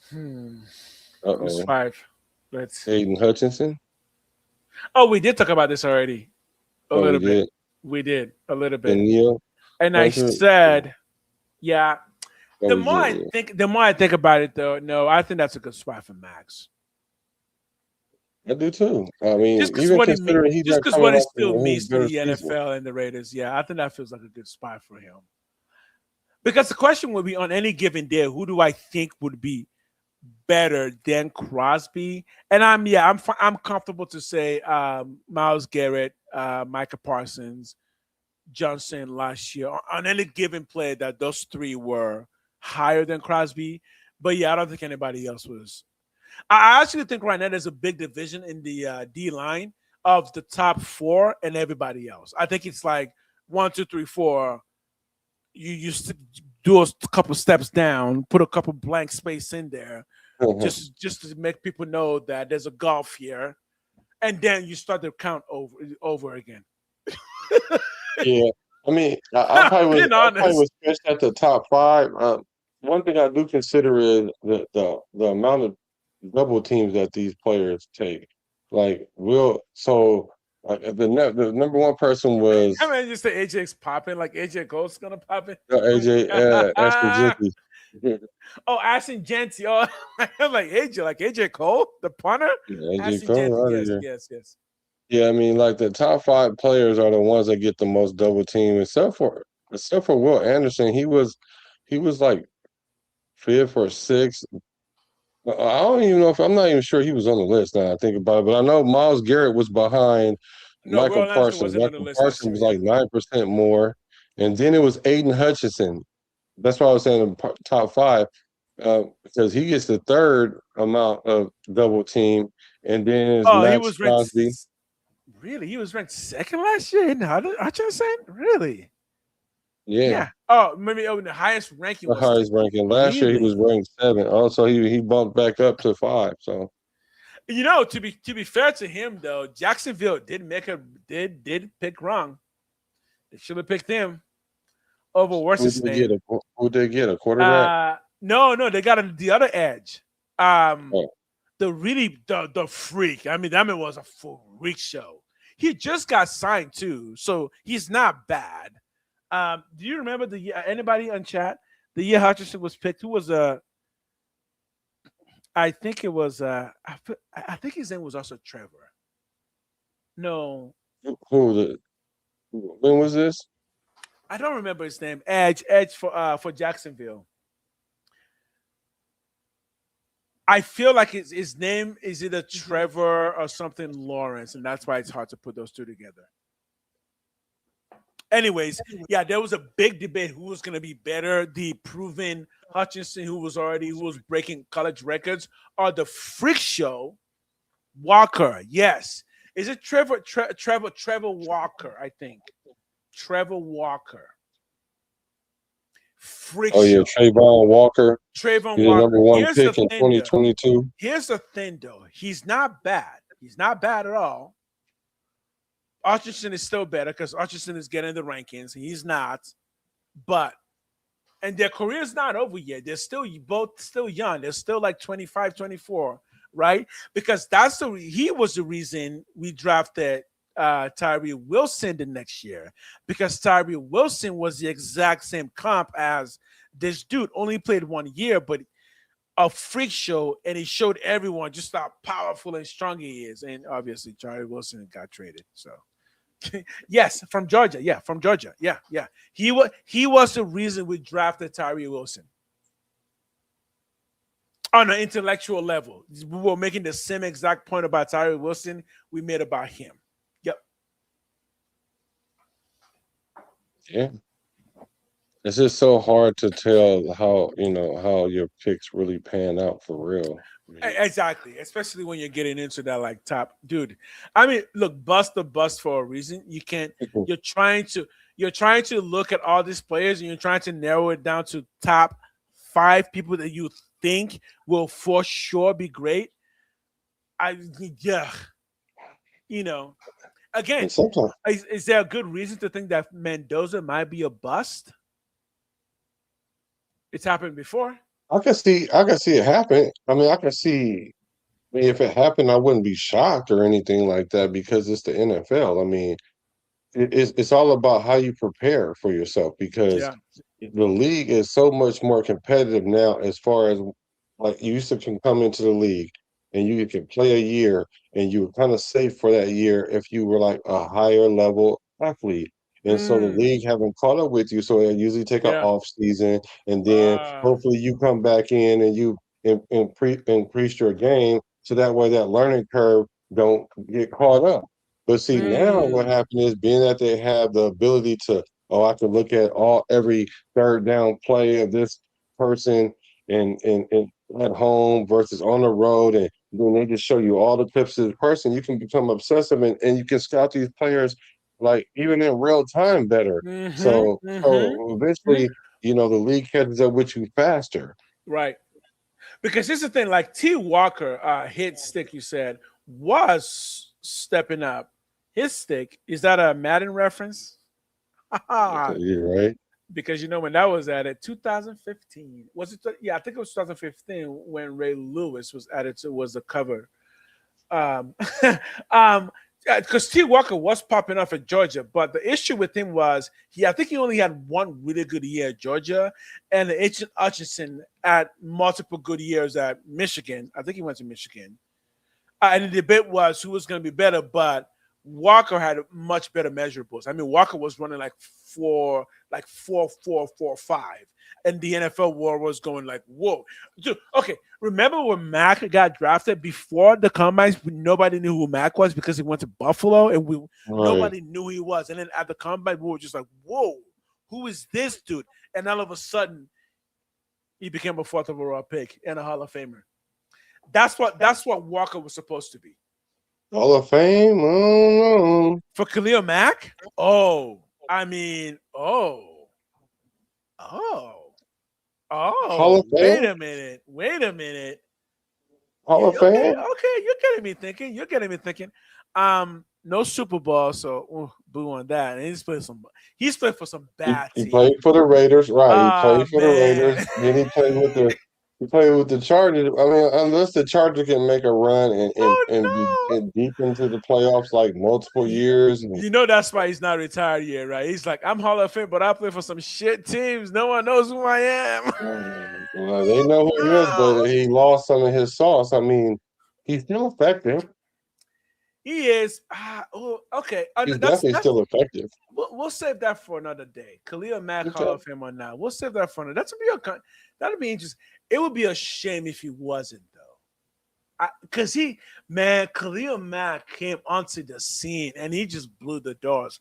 Who's 5? Let's Aiden Hutchinson. Oh, we did talk about this already. A little bit. Did. We did a little bit. And I said, yeah. The more I think about it, though, no, I think that's a good spot for Max. I do too. I mean, just because what it still means to the NFL and the Raiders, yeah, I think that feels like a good spot for him. Because the question would be, on any given day, who do I think would be better than Crosby? And I'm comfortable to say Myles Garrett, Micah Parsons, Johnson last year on any given play that those three were higher than Crosby. But yeah, I don't think anybody else was. I actually think right now there's a big division in the D line of the top 4 and everybody else. I think it's like 1, 2, 3, 4. You do a couple steps down, put a couple blank space in there, just to make people know that there's a gulf here, and then you start the count over again. Yeah, I mean, I probably was stretched at the top 5. One thing I do consider is the amount of double teams that these players take. Like, the number one person was. I mean, just say AJ's popping, like AJ Cole's gonna pop it. AJ Ashton Jenkins. Oh, Ashton Jenkins. Oh, I'm like AJ Cole, the punter. Yeah, AJ Cole. Yes. Yeah, I mean, like the top 5 players are the ones that get the most double team, except for Will Anderson. He was like 5th or 6th. I don't even know I'm not even sure he was on the list now I think about it, but I know Myles Garrett was behind Michael Parsons. Michael Parsons was like 9% more. And then it was Aiden Hutchinson. That's why I was saying the top 5, because he gets the 3rd amount of double team. And then it's Max Crosby. Really? He was ranked 2nd last year in Hutchinson? Really? Yeah. Oh, maybe the highest ranking. The highest ranking. Last year he was ranked 7. Also, he bumped back up to 5. So, to be fair to him though, Jacksonville did pick wrong. They should have picked him over what's his name. Who did they get? A quarterback? No, they got the other edge. Oh, The freak. I mean, that man was a freak show. He just got signed too, so he's not bad. Do you remember the year? Anybody on chat? The year Hutchinson was picked. Who was I think it was I think his name was also Trevor. No, who the? When was this? I don't remember his name. Edge for Jacksonville. I feel like his name is either Trevor or something Lawrence, and that's why it's hard to put those two together. Anyways, yeah, there was a big debate who was going to be better, the proven Hutchinson who was breaking college records, or the freak show Walker. Yes, is it Trevor Walker? I think Trevor Walker. Freak Oh yeah, show. Trayvon Walker. Trayvon He's the Walker. number one Here's the pick in thing, 2022. Here's the thing, though. He's not bad. He's not bad at all. Hutchinson is still better because Hutchinson is getting the rankings. He's not. But, and their career's not over yet. They're still both still young. They're still like 25, 24, right? Because he was the reason we drafted Tyree Wilson the next year. Because Tyree Wilson was the exact same comp as this dude. Only played 1 year, but a freak show, and he showed everyone just how powerful and strong he is. And obviously, Tyree Wilson got traded. So. Yes, from Georgia. Yeah, from Georgia. Yeah. He was the reason we drafted Tyree Wilson. On an intellectual level, we were making the same exact point about Tyree Wilson we made about him. Yep. Yeah. It's just so hard to tell how your picks really pan out for real. Exactly, especially when you're getting into that like top dude. I mean, look, bust the bust for a reason. You can't. You're trying to look at all these players and you're trying to narrow it down to top 5 people that you think will for sure be great. Again, is there a good reason to think that Mendoza might be a bust? It's happened before. I can see it happen. I mean, if it happened, I wouldn't be shocked or anything like that because it's the NFL. I mean, it's all about how you prepare for yourself because the league is so much more competitive now as far as like you used to can come into the league and you can play a year and you were kind of safe for that year if you were like a higher level athlete. And so the league haven't caught up with you, so they usually take an off season, and then hopefully you come back in and you increase your game, so that way that learning curve don't get caught up. But see, now what happened is being that they have the ability to, I can look at every third down play of this person and at home versus on the road, and then they just show you all the clips of the person. You can become obsessive and you can scout these players like even in real time better. So eventually, the league catches up with you faster. Right. Because here's the thing, like T. Walker, hit stick, you said, was stepping up. His stick, is that a Madden reference? You're right. Because when that was added, 2015. Was it? Yeah, I think it was 2015 when Ray Lewis was added to was the cover. Because T. Walker was popping off at Georgia, but the issue with him was I think he only had one really good year at Georgia, and H. Hutchinson had multiple good years at Michigan. I think he went to Michigan. And the debate was who was going to be better, but Walker had much better measurables. I mean, Walker was running like 4, 4, 4, 5. And the NFL war was going like, whoa. Dude, okay, remember when Mac got drafted before the combines? Nobody knew who Mac was because he went to Buffalo, and nobody knew who he was. And then at the combine, we were just like, whoa, who is this dude? And all of a sudden, he became a 4th overall pick and a Hall of Famer. That's what Walker was supposed to be. Hall of Fame? I don't know. For Khalil Mack? Oh, I mean, oh. Hall of Wait Fame? a minute. Hall of Fame? Okay, you're getting me thinking. No Super Bowl, so boo on that. And he's played for some bad He teams. played for the Raiders, right? He Oh played for the man. Raiders. Then he played with the Chargers. I mean, unless the Chargers can make a run and be Oh and deep into the playoffs like multiple no. years, and That's why he's not retired yet, right? He's like, I'm Hall of Fame, but I play for some shit teams. No one knows who I am. well, they know who he is, but he lost some of his sauce. I mean, he's still effective. He is. Okay. He's That's definitely still effective. we'll save that for another day. Khalil Mack Hall Okay. of Fame or not. We'll save that for another. That'll be interesting. It would be a shame if he wasn't though, because Khalil Mack came onto the scene and he just blew the doors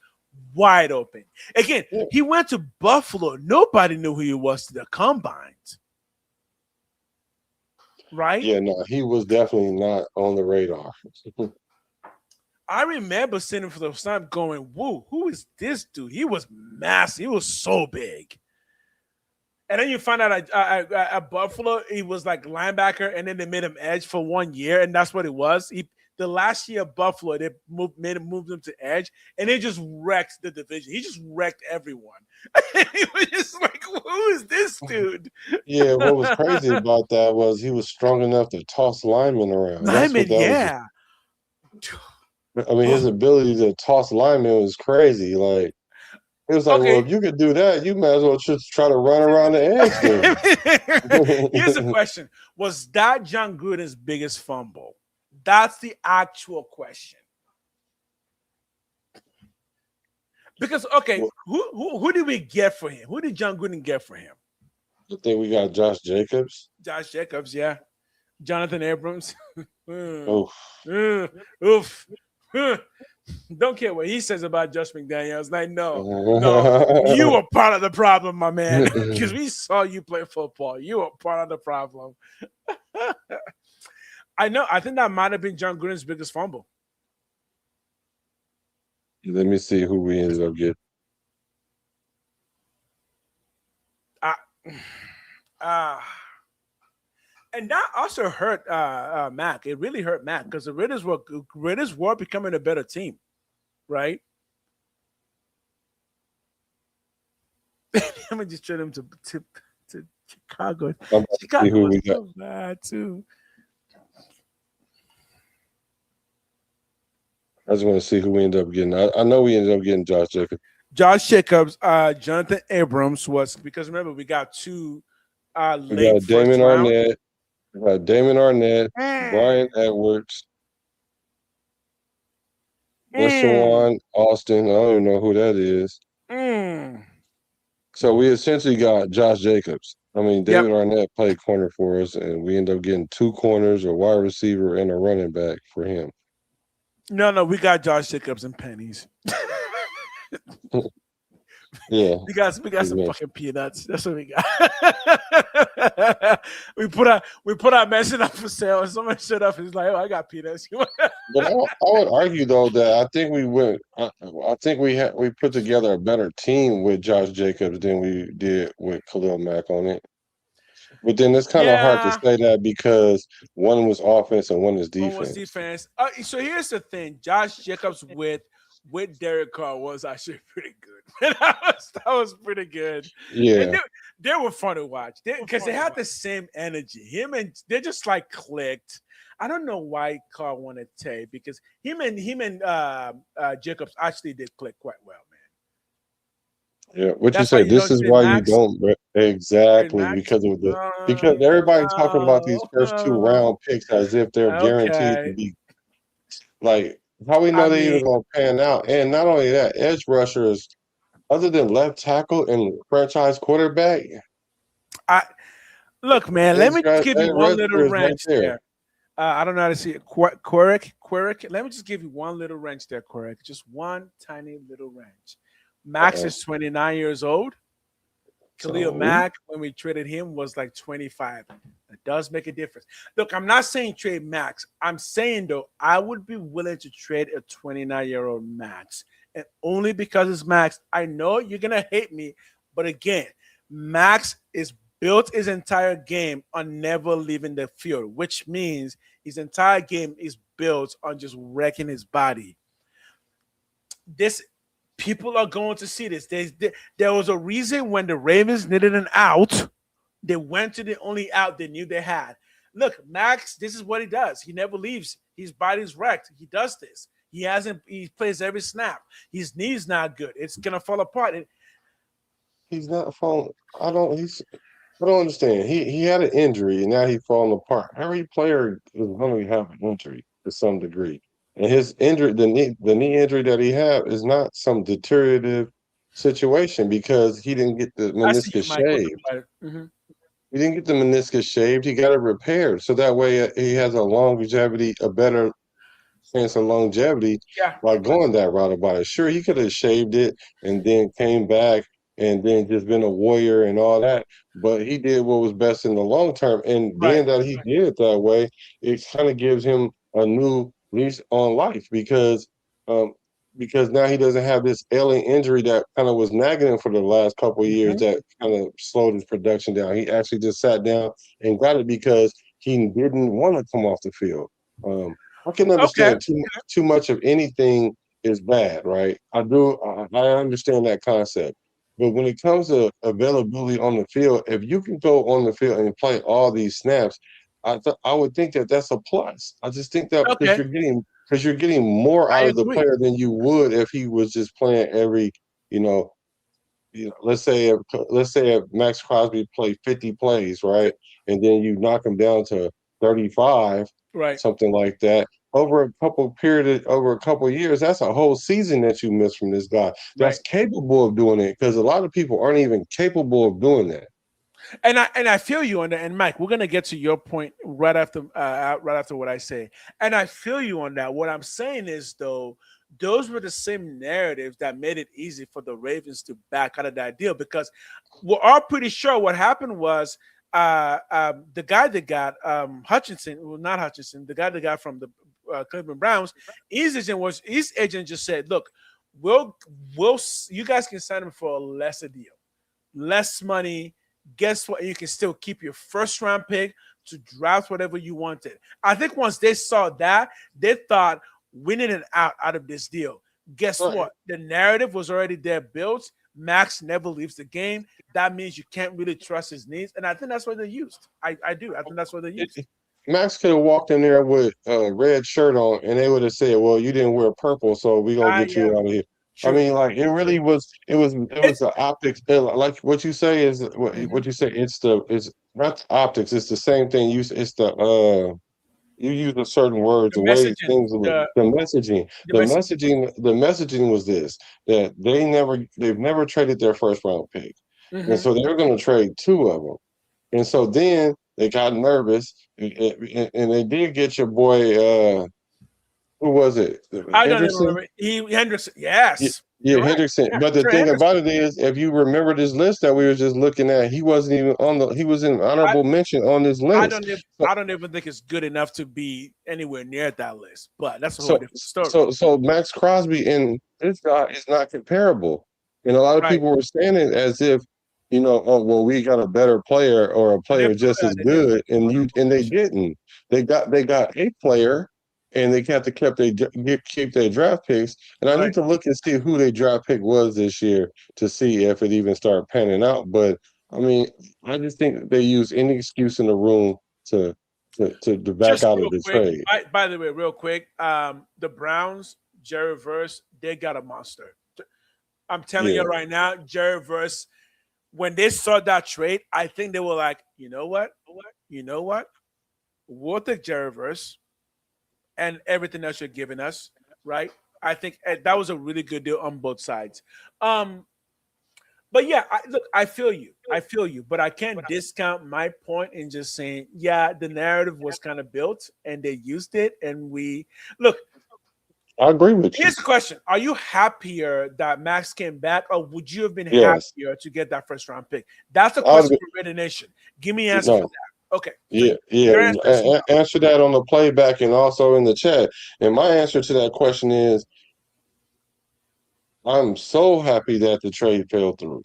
wide open. Again, Yeah. he went to Buffalo. Nobody knew who he was to the combines, right? Yeah, no, he was definitely not on the radar. I remember sitting for the first time going, whoa, who is this dude? He was massive. He was so big. And then you find out at Buffalo, he was like linebacker, and then they made him edge for 1 year, and that's what it was. The last year of Buffalo, they moved him to edge, and they just wrecked the division. He just wrecked everyone. He was just like, who is this dude? Yeah, what was crazy about that was he was strong enough to toss linemen around. That's what Lineman, that was. yeah. I mean, his ability to toss linemen was crazy. Like, it was like, Okay. well, if you could do that, you might as well just try to run around the edge then. Here's the question. Was that John Gruden's biggest fumble? That's the actual question. Because, okay, who did we get for him? Who did John Gruden get for him? I think we got Josh Jacobs. Josh Jacobs, yeah. Jonathan Abrams. Oof. Oof. Don't care what he says about Josh McDaniels. Like, no, you were part of the problem, my man. Because we saw you play football. You were part of the problem. I know. I think that might have been John Gruden's biggest fumble. Let me see who we ended up getting. And that also hurt Mac. It really hurt Mac because the Raiders were becoming a better team, right? Let me just trade him to Chicago. Chicago was so bad too. I just want to see who we ended up getting. I know we ended up getting Josh Jacobs. Josh Jacobs, Jonathan Abrams was because remember we got two late we got Damon round. Arnett. We got Damon Arnett, Brian Edwards, Deshaun Austin. I don't even know who that is. So we essentially got Josh Jacobs. I mean, David Arnett played corner for us, and we ended up getting two corners, a wide receiver, and a running back for him. No, we got Josh Jacobs and pennies. Yeah, we got some fucking peanuts. That's what we got. we put our message up for sale, and someone showed up and he's like, "Oh, I got peanuts." But I would argue though that I think we went. I think we put together a better team with Josh Jacobs than we did with Khalil Mack on it. But then it's kind of hard to say that because one was offense and one is defense. One was defense. So here's the thing: Josh Jacobs with Derek Carr was actually pretty good. that was pretty good. Yeah, and they were fun to watch because they had the same energy. They just like clicked. I don't know why Carr wanted Tay because him and Jacobs actually did click quite well, man. Yeah, what you say? This is why you don't exactly because of because everybody's talking about these first 2 round picks as if they're guaranteed to be like how we know they even gonna pan out. And not only that, edge rushers, other than left tackle and franchise quarterback. Look, man. Let me give you one little wrench there. I don't know how to see it. Quirk. Let me just give you one little wrench there, Quirk. Just one tiny little wrench. Max is 29 years old. Khalil Mack, when we traded him, was like 25. It does make a difference. Look, I'm not saying trade Max. I'm saying, though, I would be willing to trade a 29-year-old Max. And only because it's Max. I know you're going to hate me. But again, Max is built his entire game on never leaving the field, which means his entire game is built on just wrecking his body. this people are going to see this. There was a reason when the Ravens needed an out, they went to the only out they knew they had. Look, Max, this is what he does. He never leaves. His body's wrecked. He does this. He plays every snap. His knee's not good. It's gonna fall apart. He's not falling. I don't understand. He had an injury and now he's falling apart. Every player is going to have an injury to some degree. And his injury, the knee injury that he had is not some deteriorative situation because he didn't get the I see you, meniscus Michael. shaved. He didn't get the meniscus shaved. He got it repaired. So that way he has a better chance of longevity Yeah, by going that route about it. Sure, he could have shaved it and then came back and then just been a warrior and all that, but he did what was best in the long term. And right. being that he did it that way, it kind of gives him a new lease on life um, because now he doesn't have this alien injury that kind of was nagging him for the last couple of years Mhm. that kind of slowed his production down. He actually just sat down and got it because he didn't want to come off the field. I can Okay. understand too much of anything is bad, right? I do. I understand that concept. But when it comes to availability on the field, if you can go on the field and play all these snaps, I would think that that's a plus. I just think that Okay. because you're getting more I out of the agree. player than you would if he was just playing every, you know, let's say if Max Crosby played 50 plays, right, and then you knock him down to 35, Right. something like that. Over a couple of years, that's a whole season that you miss from this guy. That's Right. capable of doing it because a lot of people aren't even capable of doing that. And I feel you on that. And Mike, we're gonna get to your point right after what I say. And I feel you on that. What I'm saying is though, those were the same narratives that made it easy for the Ravens to back out of that deal because we're all pretty sure what happened was the guy that got Hutchinson, well, not Hutchinson, the guy that got from the Cleveland Browns, his agent just said, "Look, we'll you guys can sign him for a lesser deal, less money. Guess what? You can still keep your first round pick to draft whatever you wanted." I think once they saw that, they thought winning an out of this deal. Guess Right. what? The narrative was already there built. Max never leaves the game. That means you can't really trust his knees. And I think that's what they used. I do. I think that's what they used. Max could have walked in there with a red shirt on, and they would have said, "Well, you didn't wear purple, so we're gonna get Yeah, you out of here." I true. mean, like it really True. was. It was It's the optics. Like what you say is mhm. what you say. It's not the optics. It's the same thing. It's the you use a certain words, The the way messaging. things look, the messaging. The message. The messaging was this that they've never traded their first round pick, and Mhm. so they were going to trade two of them. And so then they got nervous, and they did get your boy. Who was it? I don't even Henderson. remember. Henderson. Yeah, Yes. yeah, You're right. Henderson. Yeah. But the Trey thing Henderson. about it is, if you remember this list that we were just looking at, he wasn't even on the. He was in I, honorable mention on this list. So, I don't even think it's good enough to be anywhere near that list. But that's a whole so, different story. so Max Crosby and this guy is not comparable, and a lot of Right. people were saying it as if, oh well, we got a better player or a They player didn't prove just that. as They didn't good, and they didn't. They got a player, and they have to keep their draft picks. And I right. need to look and see who their draft pick was this year to see if it even started panning out. But I mean, I just think they use any excuse in the room to to back Just out of real the quick. trade. By the way, real quick. The Browns, Jerry Verse, they got a monster. I'm telling you Yeah, right now, Jerry Verse, when they saw that trade, I think they were like, you know what? You know what? We'll take Jerry Verse and everything else you're giving us, right? I think that was a really good deal on both sides. Um, but yeah, look, I feel you, but I can't discount my point in just saying, yeah, the narrative was kind of built and they used it, and we look. I agree with you. Here's the question: are you happier that Max came back, or would you have been Yes, happier to get that first round pick? That's a I would. question for Raider Nation. Give me an answer for No, that. Okay, so yeah, yeah. your answer is no. Answer that on the playback and also in the chat. And my answer to that question is, I'm so happy that the trade fell through.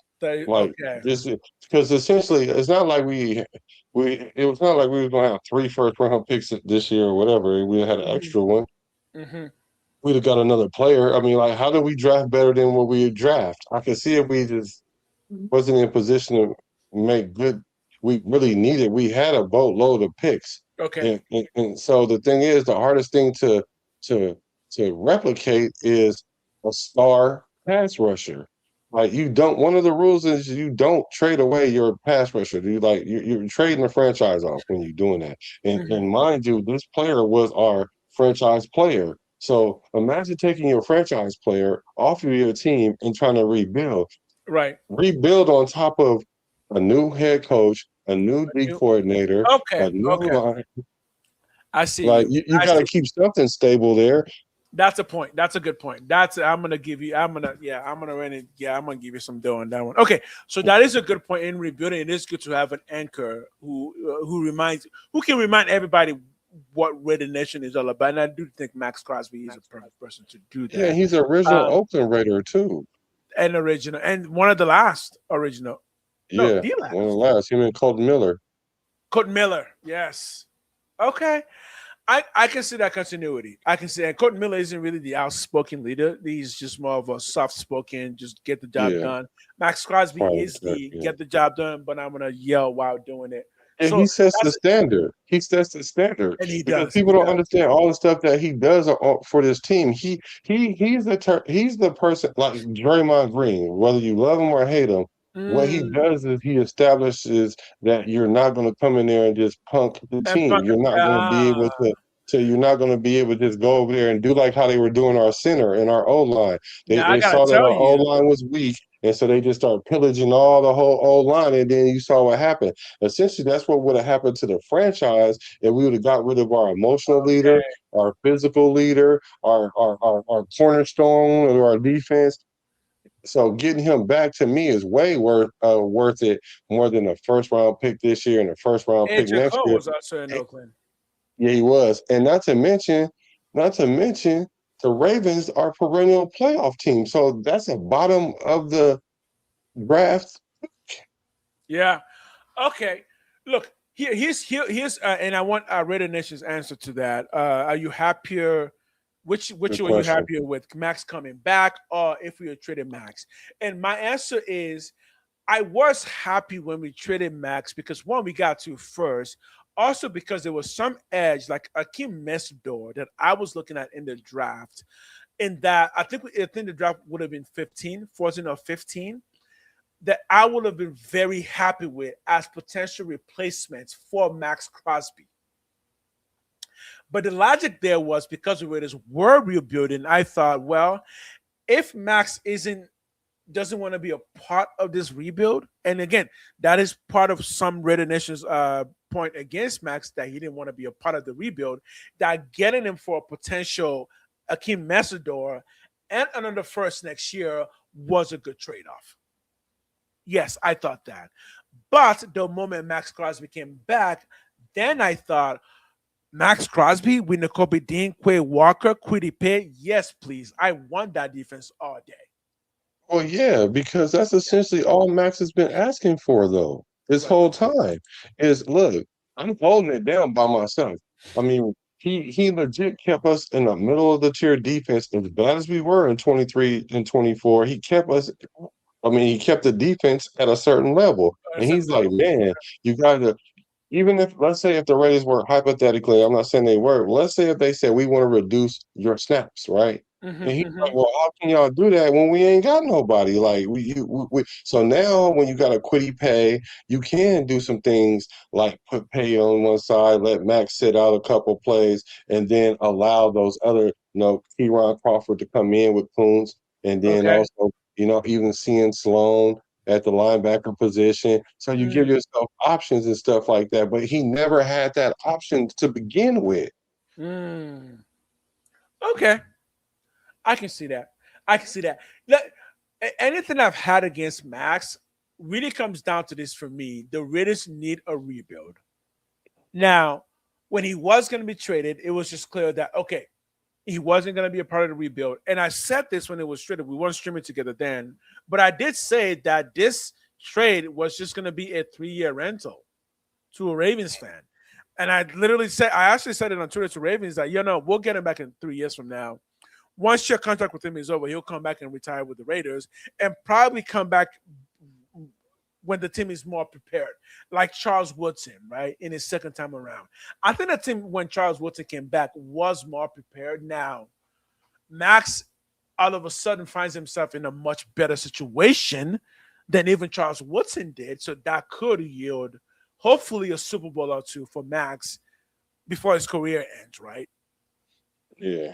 Like Okay. this, because essentially, it's not like it was not like we were going to have three first round picks this year or whatever. We had an hmm extra one. hmm we'd have got another player. I mean, like, how do we draft better than what we draft? I can see if we just wasn't in position to make good. We really needed. We had a boatload of picks, Okay. and so the thing is, the hardest thing to to replicate is a star pass rusher. Like you don't. One of the rules is you don't trade away your pass rusher. You're trading the franchise off when you're doing that. And mind you, this player was our franchise player. So imagine taking your franchise player off of your team and trying to rebuild Right. rebuild on top of a new head coach, a new D coordinator, Okay. a new Okay. line. I see Like you. you I got to see. keep something stable there. That's a point. That's a good point. I'm gonna give you. I'm gonna run it. Yeah, I'm gonna give you some dough on that one. Okay, so that is a good point in rebuilding. It is good to have an anchor who can remind everybody what Raider Nation is all about. And I do think Max Crosby is a perfect person to do Yeah, that. he's an original Um, Oakland Raider too. and original, and one of the last original. No, Yeah, the one of the last. last. Him and Colton Miller. Colt Miller. Yes. Okay. I can see that continuity. I can see, and Colton Miller isn't really the outspoken leader. He's just more of a soft-spoken, just get the job Yeah, done. Max Crosby probably is that. the Yeah. get the job done, but I'm gonna yell while doing it. And he So sets the that's standard. He sets the standard and he because does. people He don't does. understand all the stuff that he does for this team. He's the person like Draymond Green. Whether you love him or hate him, what he Mm, does is he establishes that you're not going to come in there and just punk the and team. punk, You're not going to be able to. So you're not going to be able to just go over there and do like how they were doing our center and our O line. They now I they gotta saw that tell our O you, line was weak, and so they just started pillaging all the whole O line. And then you saw what happened. Essentially, that's what would have happened to the franchise if we would have got rid of our emotional leader, okay, our physical leader, our cornerstone of our defense. So getting him back to me is way worth it more than a first round pick this year and a first round pick AJ next Cole year. was also in Oakland. Yeah, he was. And not to mention the Ravens are perennial playoff team. So that's a bottom of the draft. Yeah. Okay. Look, here's and I want Raider Nation's answer to that. Are you happier? Which Good are you question. happier with, Max coming back or if we had traded Max? And my answer is I was happy when we traded Max because one, we got to first. Also because there was some edge like Akeem Mesdor that I was looking at in the draft. In that I think the draft would have been 15, 14 or 15 that I would have been very happy with as potential replacements for Max Crosby. But the logic there was because the Raiders were rebuilding, I thought, well, if Max isn't doesn't want to be a part of this rebuild, and again, that is part of some Raider Nation's point against Max that he didn't want to be a part of the rebuild, that getting him for a potential Akeem Mesdor and another first next year was a good trade-off. Yes, I thought that. But the moment Max Crosby came back, then I thought, Max Crosby, with Nakobe Dean, Quay Walker, Quiddy Pay, yes, please. I want that defense all day. Well, yeah, because that's essentially all Max has been asking for, though, this Right. whole time. Is look, I'm holding it down by myself. I mean, he legit kept us in the middle of the tier defense as bad as we were in 23 and 24. He kept us. I mean, he kept the defense at a certain level, At a and certain he's like, level. man, you got to even if let's say if the Raiders were hypothetically, I'm not saying they were, but let's say if they said we want to reduce your snaps, right? And he's like, Mm-hmm. well, how can y'all do that when we ain't got nobody? Like so now when you got a quitty pay, you can do some things like put pay on one side, let Max sit out a couple plays, and then allow those other, Keyron Crawford to come in with Coons, and then Okay. also, even seeing Sloan at the linebacker position. So you give Mm. yourself options and stuff like that. But he never had that option to begin with. Mm. Okay. I can see that. I can see that. Anything I've had against Max really comes down to this for me. The Raiders need a rebuild. Now, when he was going to be traded, it was just clear that, okay, he wasn't going to be a part of the rebuild. And I said this when it was traded. We weren't streaming together then. But I did say that this trade was just going to be a 3-year rental to a Ravens fan. And I actually said it on Twitter to Ravens that, we'll get him back in 3 years from now. once your contract with him is over, he'll come back and retire with the Raiders and probably come back when the team is more prepared, like Charles Woodson, right, in his second time around. I think the team, when Charles Woodson came back, was more prepared. Now, Max all of a sudden finds himself in a much better situation than even Charles Woodson did, so that could yield, hopefully, a Super Bowl or two for Max before his career ends, right? Yeah.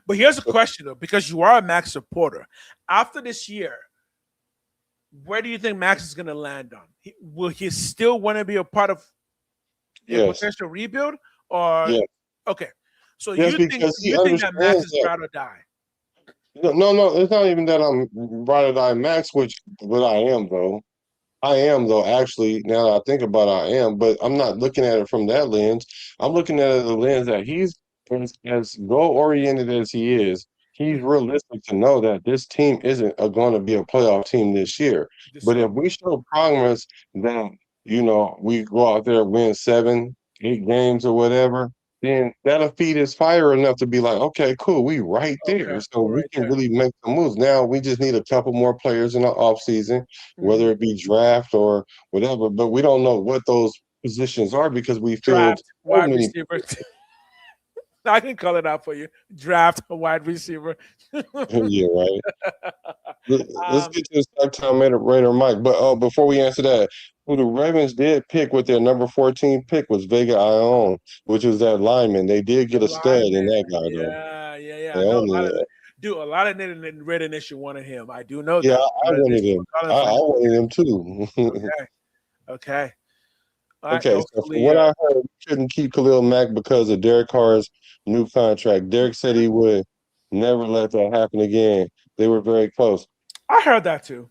But here's a question, though, because you are a Max supporter. After this year, where do you think Max is going to land on? Will he still want to be a part of a potential rebuild? Or okay, so Yes, you because he think that Max understands is that. ride or die? No, it's not even that I'm ride or die Max, but I am though. I am though, actually, now that I think about it, I am, but I'm not looking at it from that lens. I'm looking at it the lens that he's as goal oriented as he is, he's realistic to know that this team isn't going to be a playoff team this year. But if we show progress that, we go out there, win 7, 8 games or whatever, then that'll feed his fire enough to be like, okay, cool, we right there. Okay, So we're we right can there. really make some moves. Now we just need a couple more players in the offseason, whether Mhm. it be draft or whatever, but we don't know what those positions are because we filled Draft so wide many. receiver. I can call it out for you. Draft a wide receiver. Yeah, right. Let's um, get to the start time Raider Mike. But before we answer that, who the Ravens did pick with their number 14 pick was Vega Ione, which was that lineman. They did the get a stud in lineman. that guy though. Yeah. They I know a only, lot of a lot of Raider Nation wanted him. I do know yeah, that. I Raider wanted Nation him. were calling I for him. wanted him too. Okay. Okay. All right. Okay, so from Hopefully, what I heard, we couldn't keep Khalil Mack because of Derek Carr's new contract. Derek said he would never let that happen again. They were very close. I heard that too.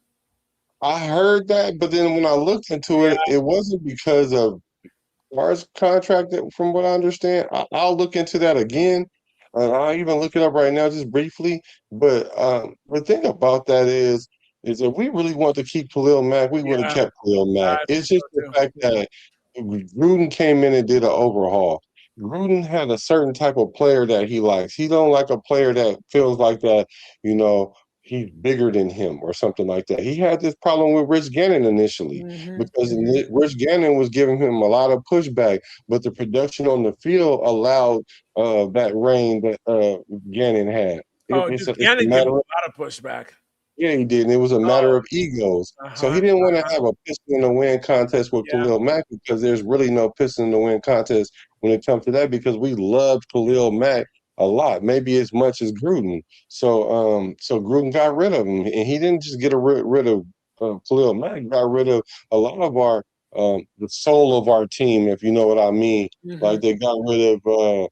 I heard that, but then when I looked into Yeah. it, it wasn't because of Carr's contract, from what I understand. I'll look into that again. I'll even look it up right now, just briefly. But the thing about that is if we really want to keep Khalil Mack, we would have Yeah. kept Khalil Mack. I think It's just so the too. fact that Gruden came in and did an overhaul. Gruden had a certain type of player that he likes. He don't like a player that feels like that, you know, he's bigger than him or something like that. He had this problem with Rich Gannon initially because Rich Gannon was giving him a lot of pushback, but the production on the field allowed that reign that Gannon had. Oh, It's dude, a Gannon gave him matter of, a lot of pushback. yeah, he did. And it was a matter Oh, of egos. So he uh-huh. didn't want to have a piston in the win contest with Yeah. Khalil Mack because there's really no piston in the win contest when it comes to that because we loved Khalil Mack a lot, maybe as much as Gruden. So Gruden got rid of him, and he didn't just get rid of Khalil Mack. Got rid of a lot of our the soul of our team, if you know what I mean. Like they got rid of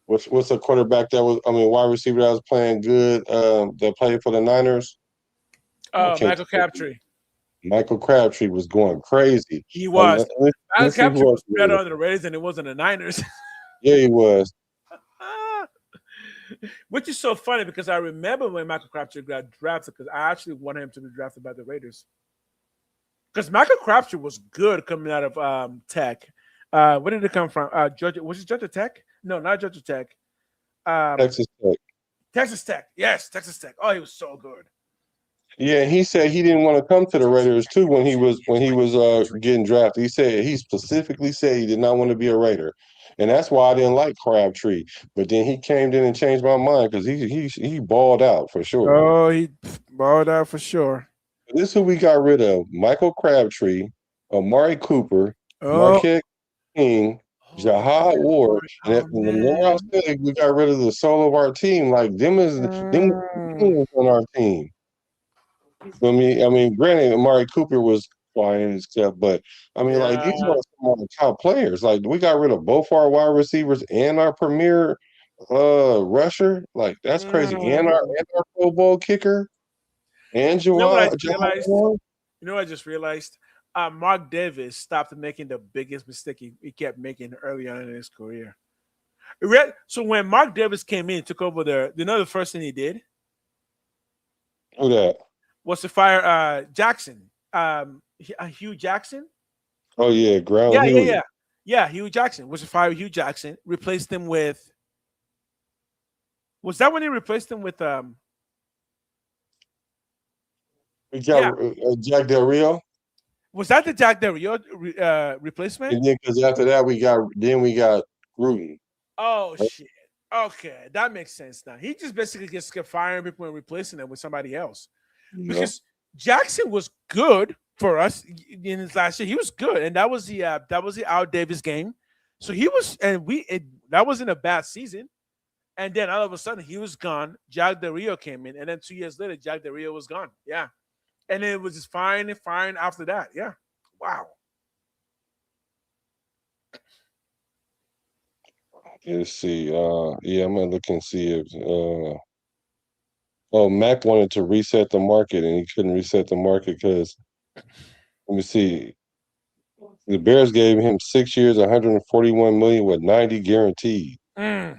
what's the quarterback that was? I mean, wide receiver that was playing good. That played for the Niners. I can't. Michael Crabtree. Michael Crabtree was going crazy. He was. Michael Let's see Crabtree who was else. better on the Raiders than it was in the Niners. Yeah, he was. Which is so funny because I remember when Michael Crabtree got drafted because I actually wanted him to be drafted by the Raiders. Because Michael Crabtree was good coming out of Tech. Where did it come from? Georgia. Was it Georgia Tech? No, not Georgia Tech. Texas Tech. Texas Tech. Yes, Texas Tech. Oh, he was so good. Yeah, he said he didn't want to come to the Raiders too when he was getting drafted. He specifically said he did not want to be a Raider, and that's why I didn't like Crabtree. But then he came in and changed my mind because he balled out for sure. Oh, he balled out for sure. This is who we got rid of: Michael Crabtree, Amari Cooper, Oh, Marquette King, Jahad Ward, and remember I said we got rid of the soul of our team. Like them was on our team. I mean, granted, Amari Cooper was flying and stuff, but I mean, like yeah. these are some of the top players. Like we got rid of both our wide receivers and our premier rusher. Like that's crazy. And our Pro Bowl kicker and You know what I Jahad just realized? Ward. You know what I just realized? Mark Davis stopped making the biggest mistake he kept making early on in his career. So when Mark Davis came in, took over there, you know the first thing he did Who that? was to fire Jackson, Hugh Jackson. Oh yeah, Ground Huey. Yeah. Hugh Jackson was to fire Hugh Jackson, replaced him with Was that when he replaced him with We got Yeah, Jack Del Rio, was that the Jack Del Rio replacement? and then because after that we got Gruden. Oh Right? shit. Okay, that makes sense now. He just basically just kept firing people and replacing them with somebody else. Yeah. Because Jackson was good for us in his last year. He was good, and that was the Al Davis game. So he was, and that wasn't a bad season. And then all of a sudden he was gone. Jack Del Rio came in, and then 2 years later, Jack Del Rio was gone. Yeah, and then it was just fine and fine after that. Yeah, wow. Let's see. Yeah, I'm gonna look and see if oh, Mac wanted to reset the market and he couldn't reset the market because let me see. The Bears gave him 6 years, 141 million with 90 guaranteed. Mm.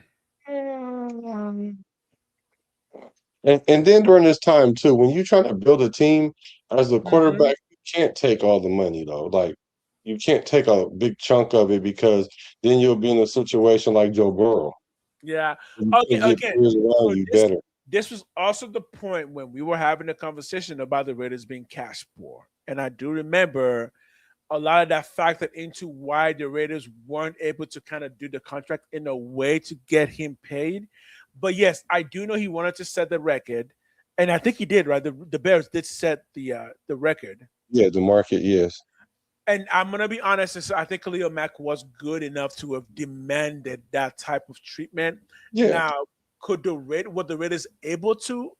And then during this time too, when you're trying to build a team as a Hmm. quarterback, you can't take all the money though. Like you can't take a big chunk of it because then you'll be in a situation like Joe Burrow. Yeah. You Okay. can't get Again, players around so you this better. this was also the point when we were having a conversation about the Raiders being cash poor, and I do remember a lot of that factored into why the Raiders weren't able to kind of do the contract in a way to get him paid. But yes, I do know he wanted to set the record, and I think he did. Right, the Bears did set the record. Yeah, the market, yes. And I'm gonna be honest, I think Khalil Mack was good enough to have demanded that type of treatment. Yeah. Now, were the Raiders able to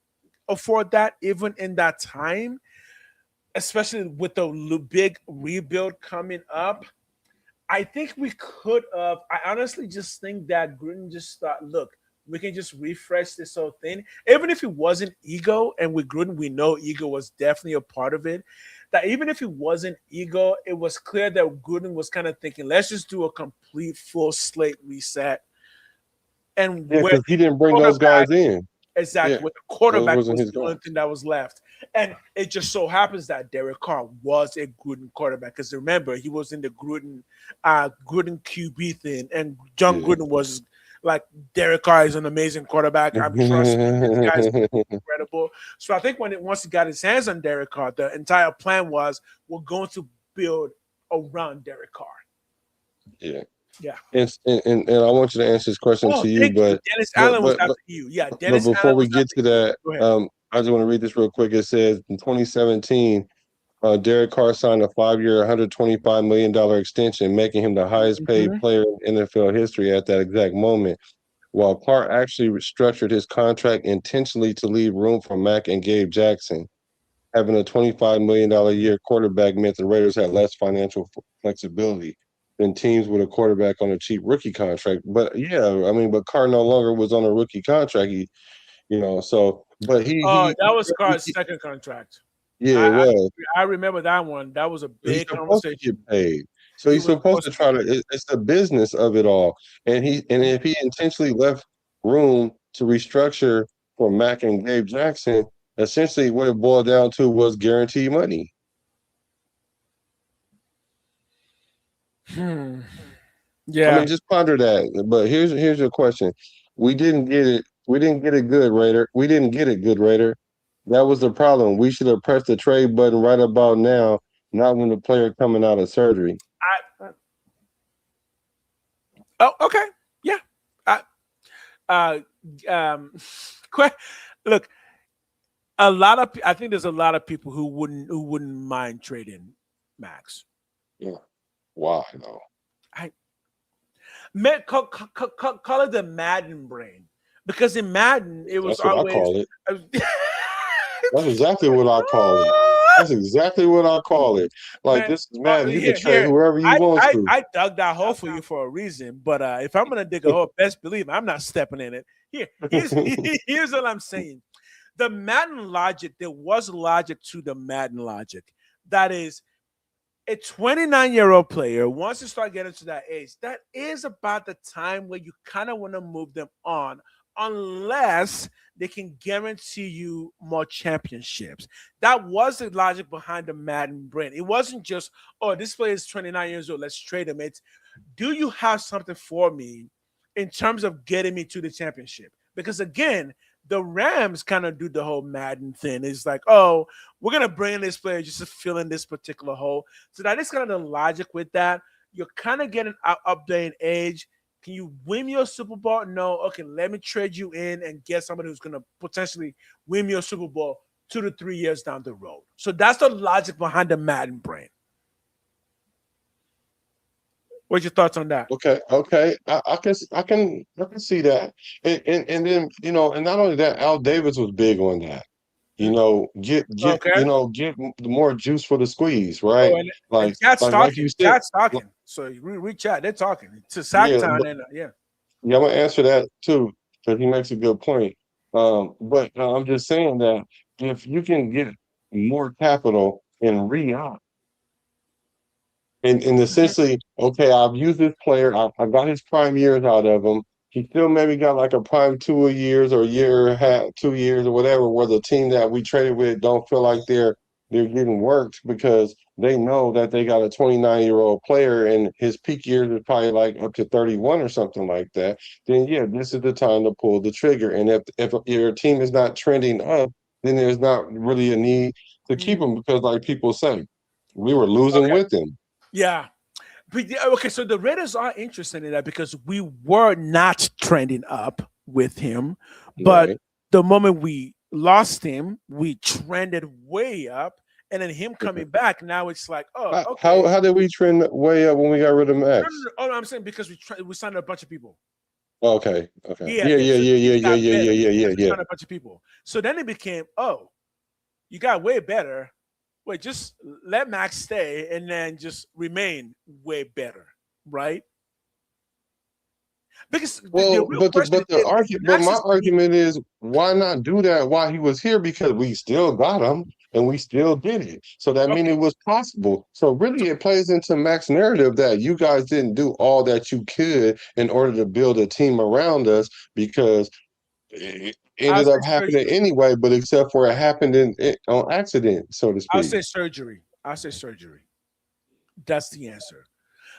afford that even in that time, especially with the big rebuild coming up? I think we could have. I honestly just think that Gruden just thought, look, we can just refresh this whole thing. Even if it wasn't ego, and with Gruden, we know ego was definitely a part of it. That even if it wasn't ego, it was clear that Gruden was kind of thinking, let's just do a complete full slate reset. And Yeah, where because the he didn't bring those quarterback guys in. Yeah. Exactly. With the Those quarterback wasn't was his the only guys. thing that was left. And it just so happens that Derek Carr was a Gruden quarterback. Because remember, he was in the Gruden QB thing. And John Yeah. Gruden was like, Derek Carr is an amazing quarterback. I'm trust me, this guy's incredible. So I think once he got his hands on Derek Carr, the entire plan was we're going to build around Derek Carr. Yeah. Yeah. And I want you to answer this question Oh, to you, thank you. but Dennis but Allen was but but after you. Yeah, but Dennis before Allen we was get after to you. that, Go ahead. I just want to read this real quick. It says in 2017, Derek Carr signed a 5-year, $125 million extension, making him the highest paid Mhm. player in NFL history at that exact moment. While Carr actually restructured his contract intentionally to leave room for Mack and Gabe Jackson. Having a $25 million a year quarterback meant the Raiders had less financial flexibility than teams with a quarterback on a cheap rookie contract. But yeah, I mean, but Carr no longer was on a rookie contract. So but Oh, that was Carr's second contract. yeah, I, it I was. I remember that one. That was a He's big supposed to get conversation. paid. So He he's was supposed supposed to to try get to paid. it's the business of it all. And if he intentionally left room to restructure for Mack and Gabe Jackson, essentially what it boiled down to was guaranteed money. Hmm. I Yeah. mean, just ponder that. But here's your question. We didn't get it. We didn't get it good, Raider. We didn't get it good, Raider. That was the problem. We should have pressed the trade button right about now, not when the player coming out of surgery. Oh, okay. Yeah. I, uh, um, look, I think there's a lot of people who wouldn't mind trading Max. Yeah. Why though? I call it the Madden brain because in Madden it was That's what I always. call it. That's exactly what I call it. That's exactly what I call it. Like Man, this is Madden. You can trade here. whoever you want to. I dug that hole for you for a reason, but if I'm gonna dig a hole, best believe I'm not stepping in it. Here's here's what I'm saying. The Madden logic, there was logic to the Madden logic. That is, a 29-year-old player, once you start getting to that age, that is about the time where you kind of want to move them on, unless they can guarantee you more championships. That was the logic behind the Madden brand. It wasn't just, oh, this player is 29 years old, let's trade him. It's, do you have something for me in terms of getting me to the championship? Because again, the Rams kind of do the whole Madden thing. It's like, oh, we're gonna bring in this player just to fill in this particular hole. So that is kind of the logic with that. You're kind of getting up there in age. Can you win your Super Bowl? No. Okay, let me trade you in and get somebody who's gonna potentially win your Super Bowl 2 to 3 years down the road. So that's the logic behind the Madden brain. What's your thoughts on that? Okay. I can see that. And then, and not only that, Al Davis was big on that. Okay. Get more juice for the squeeze, Oh, right? and Like chat's like talking. you said, Chat's talking. So we chat. They're talking. To sack yeah, town and yeah. yeah, I'm gonna answer that too, because he makes a good point. But I'm just saying that if you can get more capital and re-up, and essentially, okay, I've used this player, I got his prime years out of him. He still maybe got like a prime 2 years or a year and a half, 2 years or whatever, where the team that we traded with don't feel like they're getting worked because they know that they got a 29-year-old player and his peak years is probably like up to 31 or something like that. Then yeah, this is the time to pull the trigger. And if your team is not trending up, then there's not really a need to keep them because, like people say, we were losing Okay. with him. Yeah. Okay, so the Raiders are interested in that because we were not trending up with him, but Right. the moment we lost him, we trended way up, and then him coming back, now it's like, oh, okay. How did we trend way up when we got rid of Max? No. Oh, no, I'm saying because we signed a bunch of people. Okay. Yeah, Yeah, yeah. yeah, So yeah, yeah, it yeah, got yeah, better yeah, yeah, yeah, because we yeah. signed a bunch of people. So then it became, oh, you got way better. Wait, just let Max stay and then just remain way better, right? Because the Well, real question is, but Max my is argument is why not do that while he was here? Because we still got him and we still did it. So that means okay. it was possible. So really it plays into Max's narrative that you guys didn't do all that you could in order to build a team around us because it I'll ended say up happening surgery. anyway, but except for it happened on accident, so to I'll speak. say surgery. I'll say surgery. That's the answer.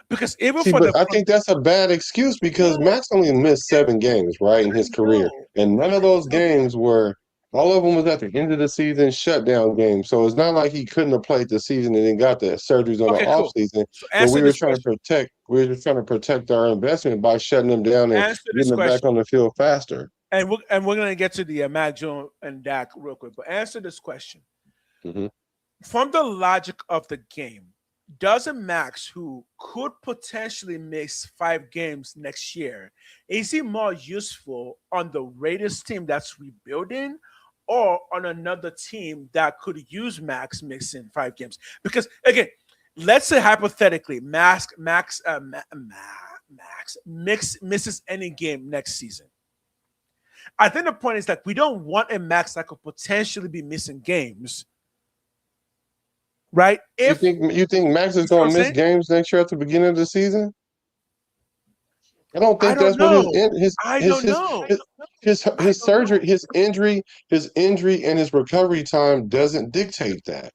Because even See, for the but I front, think that's a bad excuse because no, Max only missed 7 games, right, in his career. no, And none of those games were, all of them was at the end of the season shutdown games. So it's not like he couldn't have played the season and then got the surgeries on the okay, off cool. season. So But answer this question. we were trying to protect our investment by shutting them down and Answer this getting them back question. on the field faster. And we're gonna get to the Mac Jones and Dak real quick. But answer this question. Hmm. From the logic of the game, does a Max who could potentially miss 5 games next year, is he more useful on the Raiders team that's rebuilding or on another team that could use Max missing 5 games? Because again, let's say hypothetically, Max misses any game next season. I think the point is that we don't want a Max that could potentially be missing games, right? You think Max is You see what I'm going to miss saying? games next year at the beginning of the season? I don't I think don't that's what know. I don't know. I his don't know. surgery, his injury and his recovery time doesn't dictate that.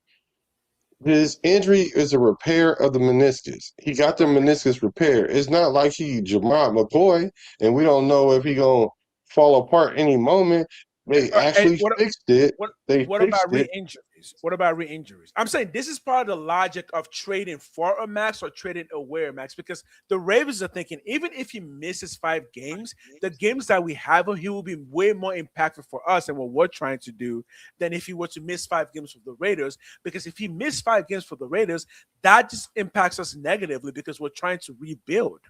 His injury is a repair of the meniscus. He got the Okay. meniscus repaired. It's not like he Jamar McCoy, and we don't know if he gonna fall apart any moment. They And actually fixed it. what They what fixed about it. re-injuries? What about re-injuries? I'm saying this is part of the logic of trading for a Max or trading away a Max because the Ravens are thinking even if he misses 5 games, the games that we have him, he will be way more impactful for us and what we're trying to do than if he were to miss 5 games for the Raiders. Because if he missed 5 games for the Raiders, that just impacts us negatively because we're trying to rebuild.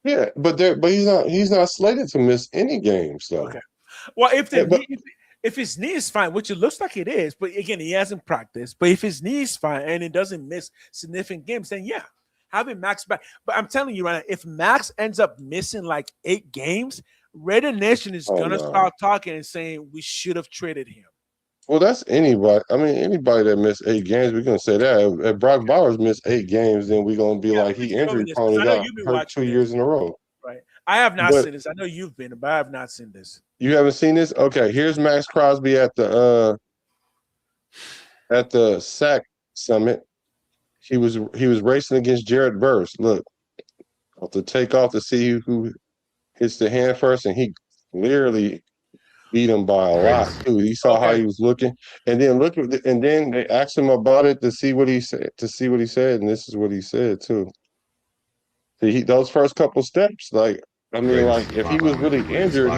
Yeah, but he's not slated to miss any games Okay. though. Well, But if his knee is fine, which it looks like it is, but again, he hasn't practiced. But if his knee is fine and it doesn't miss significant games, then yeah, having Max back. But I'm telling you right now, if Max ends up missing like 8 games, Raider Nation is oh gonna no. start talking and saying we should have traded him. Well, that's anybody. I mean, anybody that missed 8 games, we're gonna say that. If Brock Bowers missed 8 games, then we're gonna be Yeah, like please he tell me injury this prone because and I know got you've been hurt watching two this, years in a row. right? I have not But seen this. I know you've been, but I have not seen this. you haven't seen this? Okay, here's Max Crosby at the sack summit. He was racing against Jared Verse. Look, off the takeoff to see who hits the hand first, and he literally beat him by a lot too. He saw how he was looking, and then they asked him about it to see what he said. And this is what he said too. See, those first couple steps, like I mean, like if he was really injured,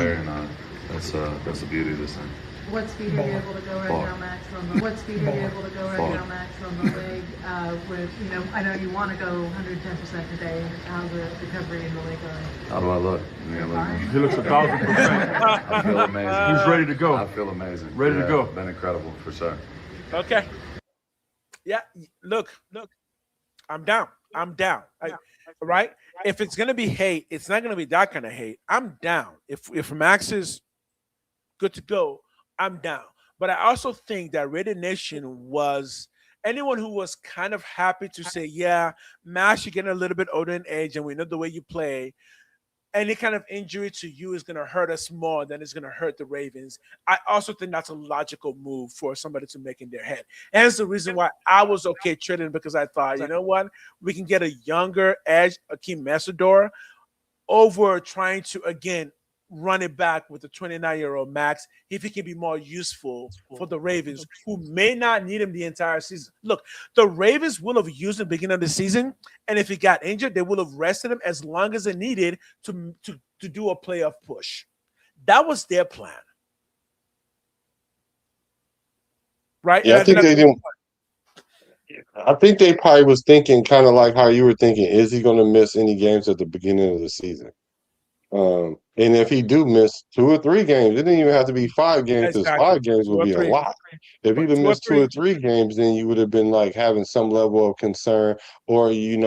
that's the beauty of this thing. What speed are you able to go right now, Max? What speed are you able to go right now, Max, on the leg? With I know you want to go 110% today. How's the recovery in the leg going? How do I look? He looks 1,000%. I feel amazing. He's ready to go. I feel amazing. Ready to go. Been incredible for sure. Okay. Yeah. Look. I'm down. Right? If it's gonna be hate, it's not gonna be that kind of hate. I'm down. If Max is good to go, I'm down. But I also think that Raider Nation was anyone who was kind of happy to say, yeah, Max, you're getting a little bit older in age, and we know the way you play. Any kind of injury to you is going to hurt us more than it's going to hurt the Ravens. I also think that's a logical move for somebody to make in their head. And it's the reason why I was okay trading, because I thought, you know what? We can get a younger edge, Akeem Messidor, over trying to, again, run it back with the 29-year-old Max if he can be more useful for the Ravens, who may not need him the entire season. Look, the Ravens will have used him at the beginning of the season, and if he got injured, they will have rested him as long as it needed to do a playoff push. That was their plan. Right? Yeah, I think they didn't. I think they probably was thinking kind of like how you were thinking, is he going to miss any games at the beginning of the season? And if he do miss 2 or 3 games, it didn't even have to be 5 games, because 5 games would be a lot. If he'd have missed 2 or 3 games, then you would have been like having some level of concern. Or, he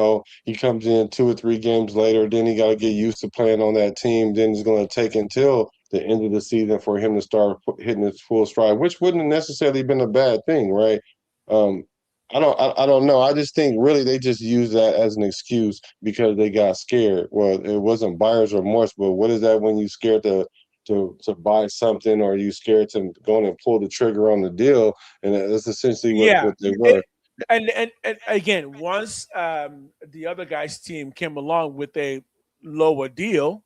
comes in 2 or 3 games later, then he got to get used to playing on that team. Then it's going to take until the end of the season for him to start hitting his full stride, which wouldn't have necessarily been a bad thing, right? I don't know. I just think really they just use that as an excuse because they got scared. Well, it wasn't buyer's remorse, but what is that when you scared to buy something, or you scared to go in and pull the trigger on the deal? And that's essentially what they were. And again, once the other guy's team came along with a lower deal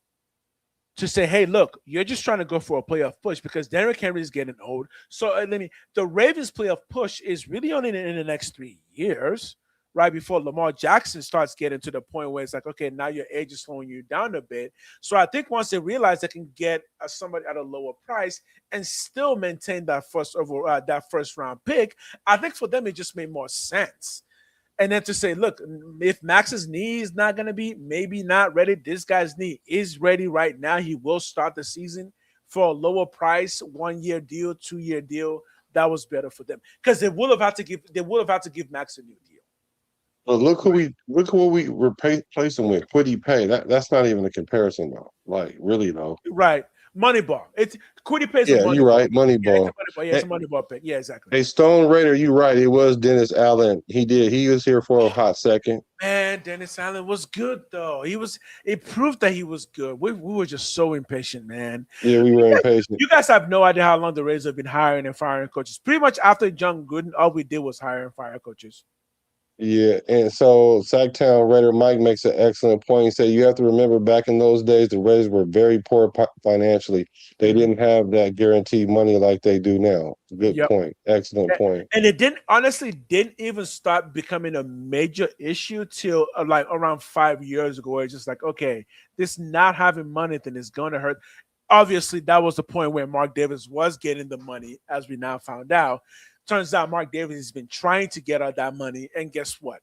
to say, hey, look, you're just trying to go for a playoff push because Derrick Henry is getting old. So the Ravens playoff push is really only in the next 3 years, right before Lamar Jackson starts getting to the point where it's like, okay, now your age is slowing you down a bit. So I think once they realize they can get somebody at a lower price and still maintain that first round pick, I think for them it just made more sense. And then to say, look, if Max's knee is not going to be maybe not ready, this guy's knee is ready right now. He will start the season for a lower price, 1-year deal, 2-year deal. That was better for them because they would have had to give Max a new deal. But look what we replaced him with. Quiddy Pay. That's not even a comparison though. Like really though. Right. Moneyball. It's Quiddy Pays. Yeah, you're right. Moneyball. Yeah, it's a Moneyball pick. Yeah, exactly. Hey, Stone Raider, you're right. It was Dennis Allen. He was here for a hot second. Man, Dennis Allen was good though. It proved that he was good. We were just so impatient, man. Yeah, we were impatient. You guys have no idea how long the Raiders have been hiring and firing coaches. Pretty much after John Gruden, all we did was hire and fire coaches. Yeah, and so Sacktown Raider Mike makes an excellent point. He said you have to remember back in those days the Raiders were very poor financially. They didn't have that guaranteed money like they do now. Good point. Excellent point. And it didn't even start becoming a major issue till like around 5 years ago. Where it's just like, okay, this not having money then is going to hurt. Obviously, that was the point where Mark Davis was getting the money, as we now found out. Turns out Mark Davis has been trying to get out that money, and guess what?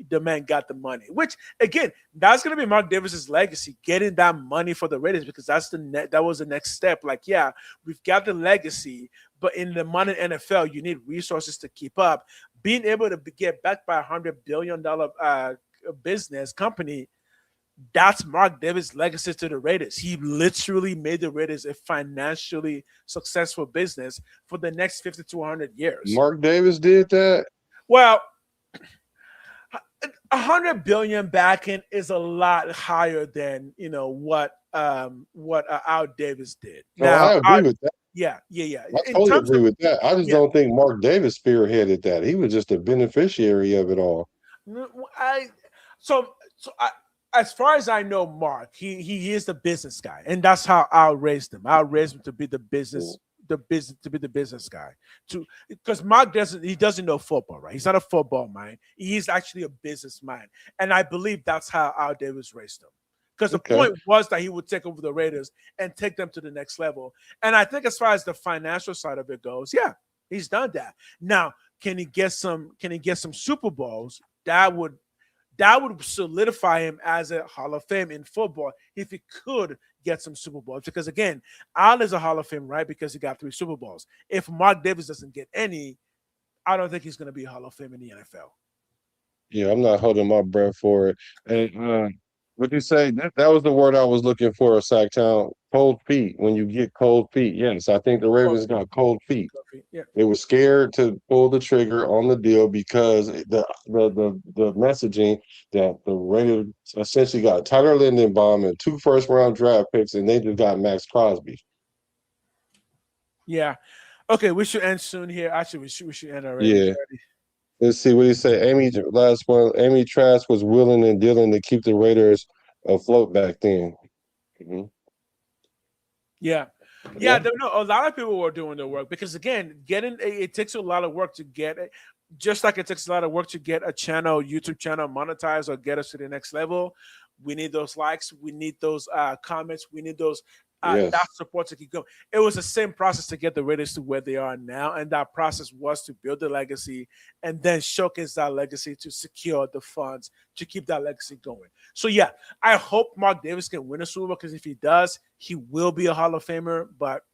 The man got the money, which, again, that's going to be Mark Davis's legacy, getting that money for the Raiders, because that was the next step. Like, yeah, we've got the legacy, but in the modern NFL, you need resources to keep up. Being able to get backed by $100 billion business company, that's Mark Davis' legacy to the Raiders. He literally made the Raiders a financially successful business for the next 50 to 100 years. Mark Davis did that? Well, $100 billion backing is a lot higher than what Al Davis did. Now, I agree with that. Yeah. I totally agree with that. I just don't think Mark Davis spearheaded that. He was just a beneficiary of it all. as far as I know, Mark, he is the business guy, and that's how I raised him. I raised him to be the business guy. Because Mark doesn't know football, right? He's not a football mind. He's actually a business mind, and I believe that's how Al Davis raised him. Because the point was that he would take over the Raiders and take them to the next level. And I think as far as the financial side of it goes, yeah, he's done that. Now, can he get some Super Bowls? That would solidify him as a Hall of Fame in football if he could get some Super Bowls. Because again, Al is a Hall of Fame, right? Because he got 3 Super Bowls. If Mark Davis doesn't get any, I don't think he's going to be a Hall of Fame in the NFL. Yeah, I'm not holding my breath for it. And what you say? That was the word I was looking for, Sacktown. Cold feet. When you get cold feet, yes, I think the Ravens got cold feet. Yeah. They were scared to pull the trigger on the deal because the messaging that the Raiders essentially got Tyler Linderbaum and 2 first-round draft picks, and they just got Max Crosby. Yeah. Okay, we should end soon here. Actually, we should end already. Yeah. Let's see what he said. Last one. Amy Trask was willing and dealing to keep the Raiders afloat back then. Mm-hmm. Yeah. No, a lot of people were doing the work because again, it takes a lot of work to get it. Just like it takes a lot of work to get a YouTube channel monetized or get us to the next level. We need those likes. We need those comments. We need those that support to keep going. It was the same process to get the Raiders to where they are now, and that process was to build the legacy and then showcase that legacy to secure the funds to keep that legacy going. So yeah, I hope Mark Davis can win a Super Bowl because if he does, he will be a Hall of Famer. But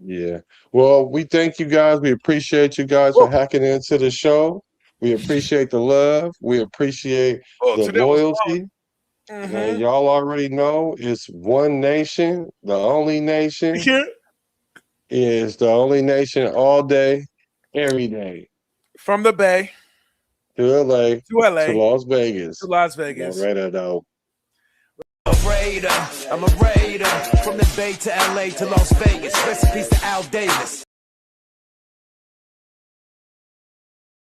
Yeah. Well, we thank you guys. We appreciate you guys for hacking into the show. We appreciate the love. We appreciate the loyalty. Mm-hmm. And y'all already know it's one nation. The only nation is the only nation all day, every day. From the Bay to LA to Las Vegas. Raider, though. I'm a Raider from the Bay to LA to Las Vegas. Recipes to Al Davis.